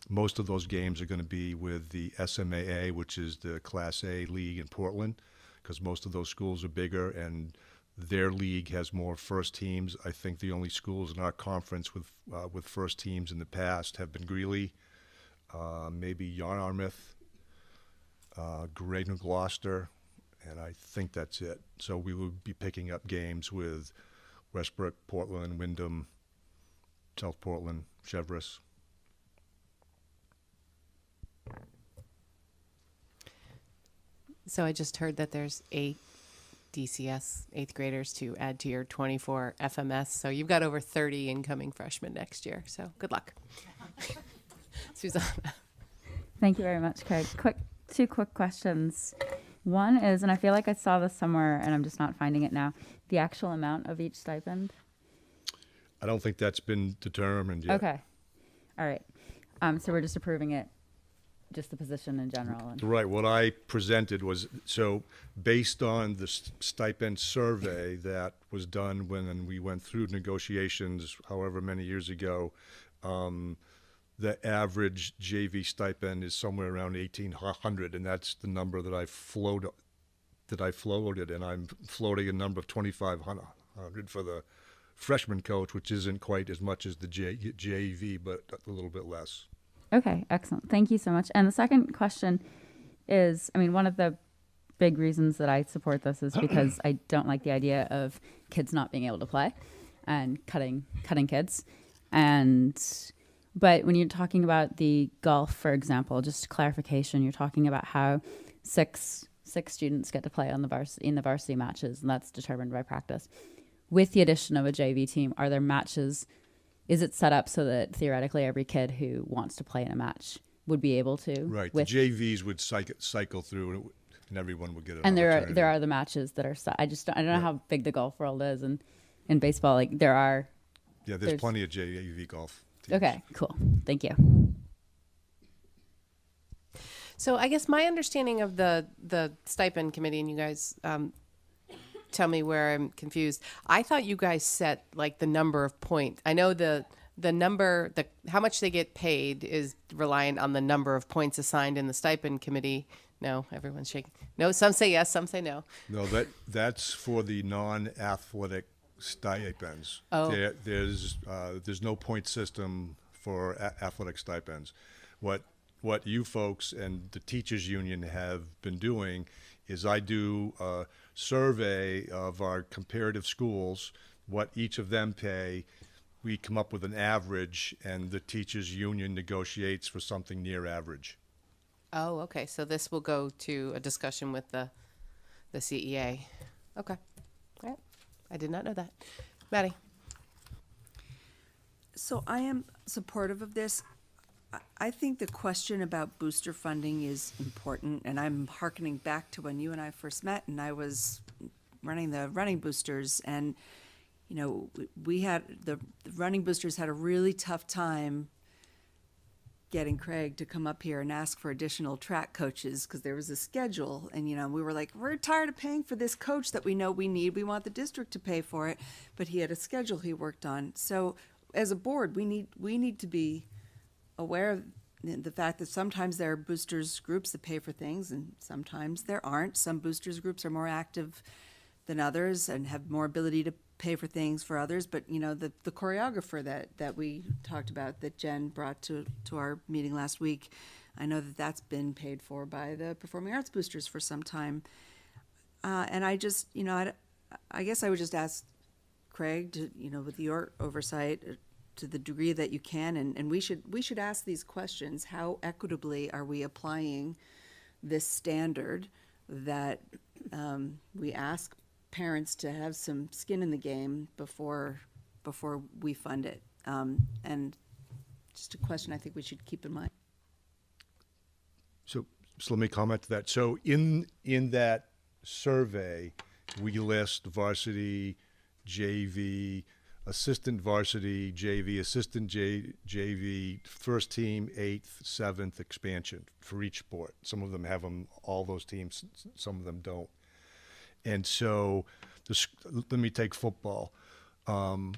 Most of those games are going to be with the SMAA, which is the Class A league in Portland, because most of those schools are bigger and their league has more first teams. I think the only schools in our conference with first teams in the past have been Greeley, maybe Yarmouth, Greater Gloucester, and I think that's it. So we will be picking up games with Westbrook, Portland, Wyndham, South Portland, Cheverus. So I just heard that there's 8 DCS 8th graders to add to your 24 FMS. So you've got over 30 incoming freshmen next year. So good luck. Susanna. Thank you very much, Craig. Two quick questions. One is, and I feel like I saw this somewhere and I'm just not finding it now, the actual amount of each stipend. I don't think that's been determined yet. Okay. All right. So we're just approving it, just the position in general. Right. What I presented was, so based on the stipend survey that was done when we went through negotiations however many years ago, the average JV stipend is somewhere around $1,800, and that's the number that I floated, and I'm floating a number of $2,500 for the freshman coach, which isn't quite as much as the JV, but a little bit less. Okay, excellent. Thank you so much. And the second question is, I mean, one of the big reasons that I support this is because I don't like the idea of kids not being able to play and cutting kids. But when you're talking about the golf, for example, just clarification, you're talking about how six students get to play on in the varsity matches, and that's determined by practice. With the addition of a JV team, are there matches? Is it set up so that theoretically every kid who wants to play in a match would be able to? Right. The JVs would cycle through, and everyone would get an and opportunity. there are the matches that are set. I don't know how big the golf world is, and in baseball, like there are. Yeah, there's plenty of JV golf teams. Okay, cool. Thank you. So I guess my understanding of the stipend committee, and you guys tell me where I'm confused. I thought you guys set like the number of points. I know the number, how much they get paid is reliant on the number of points assigned in the stipend committee. No, everyone's shaking. No, some say yes, some say no. No, that's for the non-athletic stipends. Oh. There's no point system for athletic stipends. What you folks and the teachers union have been doing is I do a survey of our comparative schools, what each of them pay. We come up with an average, and the teachers union negotiates for something near average. Oh, okay. So this will go to a discussion with the CEA. Okay. All right. I did not know that. Maddie. So I am supportive of this. I think the question about booster funding is important, and I'm hearkening back to when you and I first met, and I was running the running boosters, and you know, we had the running boosters had a really tough time getting Craig to come up here and ask for additional track coaches because there was a schedule, and you know, we were like, we're tired of paying for this coach that we know we need. We want the district to pay for it, but he had a schedule he worked on. So as a board, we need to be aware of the fact that sometimes there are boosters groups that pay for things and sometimes there aren't. Some boosters groups are more active than others and have more ability to pay for things for others. But you know, the choreographer that we talked about that Jen brought to our meeting last week, I know that that's been paid for by the performing arts boosters for some time. And I just, you know, I guess I would just ask Craig to, you know, with your oversight, to the degree that you can, and we should ask these questions. How equitably are we applying this standard that we ask parents to have some skin in the game before we fund it? And just a question I think we should keep in mind. So let me comment to that. So in that survey, we list varsity, JV, assistant varsity, JV, assistant JV, first team, 8th, 7th, expansion for each sport. Some of them have them, all those teams, some of them don't. And so let me take football. And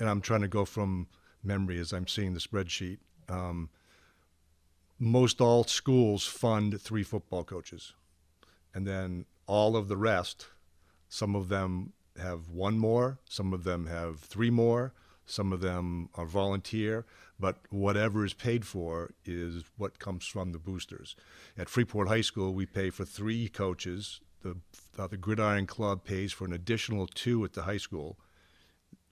I'm trying to go from memory as I'm seeing the spreadsheet. Most all schools fund 3 football coaches. And then all of the rest, some of them have 1 more, some of them have 3 more, some of them are volunteer, but whatever is paid for is what comes from the boosters. At Freeport High School, we pay for 3 coaches. The Gridiron Club pays for an additional 2 at the high school.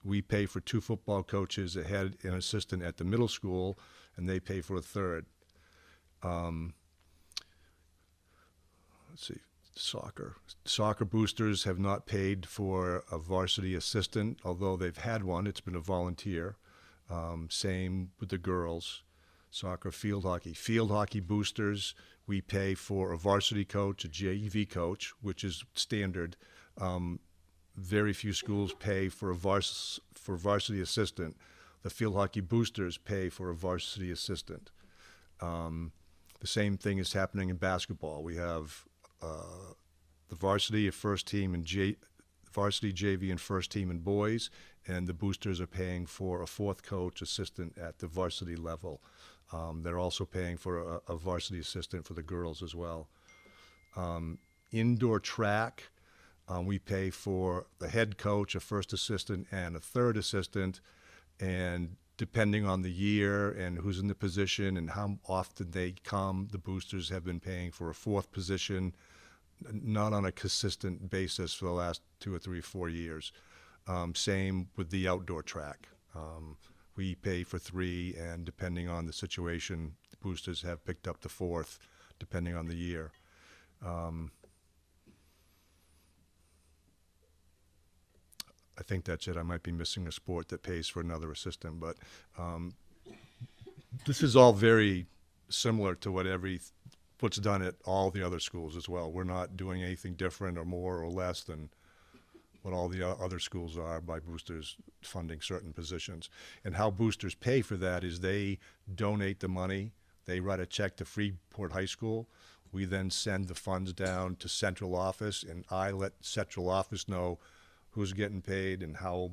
We pay for 2 football coaches, a head and assistant at the middle school, and they pay for a 3rd. Let's see. Soccer boosters have not paid for a varsity assistant, although they've had one. It's been a volunteer. Same with the girls. Soccer, field hockey boosters, we pay for a varsity coach, a JV coach, which is standard. Very few schools pay for a varsity assistant. The field hockey boosters pay for a varsity assistant. The same thing is happening in basketball. We have the varsity, a first team, and varsity, JV, and first team in boys, and the boosters are paying for a 4th coach assistant at the varsity level. They're also paying for a varsity assistant for the girls as well. Indoor track, we pay for the head coach, a first assistant, and a 3rd assistant, and depending on the year and who's in the position and how often they come, the boosters have been paying for a 4th position, not on a consistent basis for the last 2 or 3 or 4 years. Same with the outdoor track. We pay for 3, and depending on the situation, the boosters have picked up the 4th, depending on the year. I think that's it. I might be missing a sport that pays for another assistant, but this is all very similar to what's done at all the other schools as well. We're not doing anything different or more or less than what all the other schools are by boosters funding certain positions. And how boosters pay for that is they donate the money. They write a check to Freeport High School. We then send the funds down to central office, and I let central office know who's getting paid and how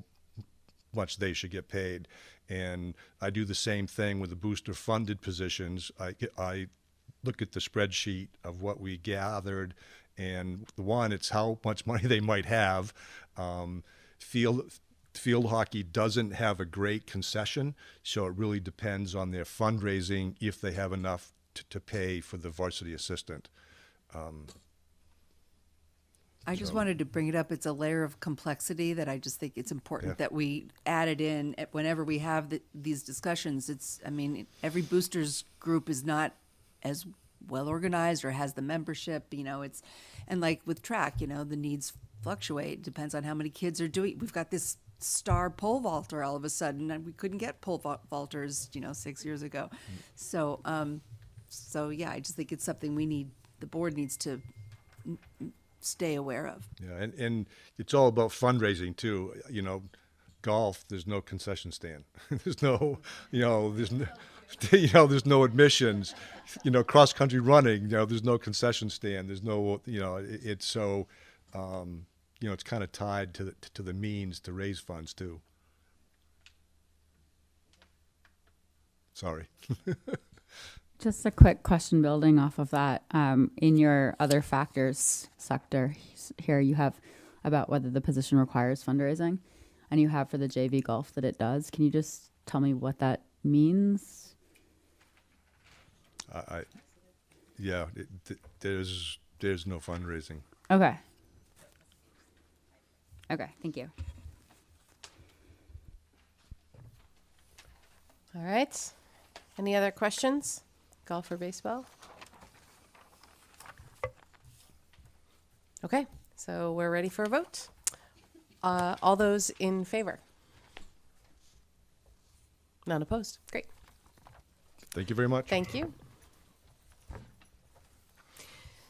much they should get paid. And I do the same thing with the booster funded positions. I look at the spreadsheet of what we gathered, and it's how much money they might have. Field hockey doesn't have a great concession, so it really depends on their fundraising if they have enough to pay for the varsity assistant. I just wanted to bring it up. It's a layer of complexity that I just think it's important that we add it in whenever we have these discussions. I mean, every boosters group is not as well organized or has the membership, and like with track, the needs fluctuate. Depends on how many kids are doing. We've got this star pole vaulter all of a sudden, and we couldn't get pole vaulters, 6 years ago. So yeah, I just think it's something the board needs to stay aware of. Yeah, and it's all about fundraising too. Golf, there's no concession stand. There's no, there's no admissions. Cross country running, there's no concession stand. There's no, it's so, it's kind of tied to the means to raise funds too. Sorry. Just a quick question building off of that. In your other factors sector here, you have about whether the position requires fundraising, and you have for the JV golf that it does. Can you just tell me what that means? There's no fundraising. Okay. Okay, thank you. All right. Any other questions? Golf or baseball? Okay, so we're ready for a vote. All those in favor? None opposed. Great. Thank you very much. Thank you.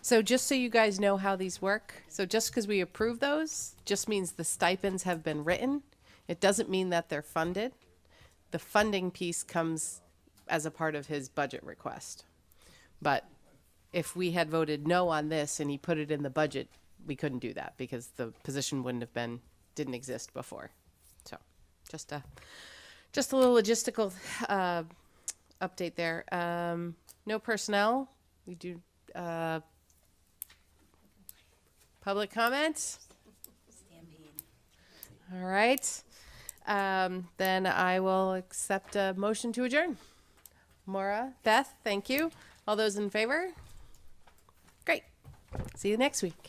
So just so you guys know how these work, so just because we approve those just means the stipends have been written. It doesn't mean that they're funded. The funding piece comes as a part of his budget request. But if we had voted no on this and he put it in the budget, we couldn't do that because the position didn't exist before. So just a little logistical update there. No personnel. We do public comment. All right. Then I will accept a motion to adjourn. Maura, Beth, thank you. All those in favor? Great. See you next week.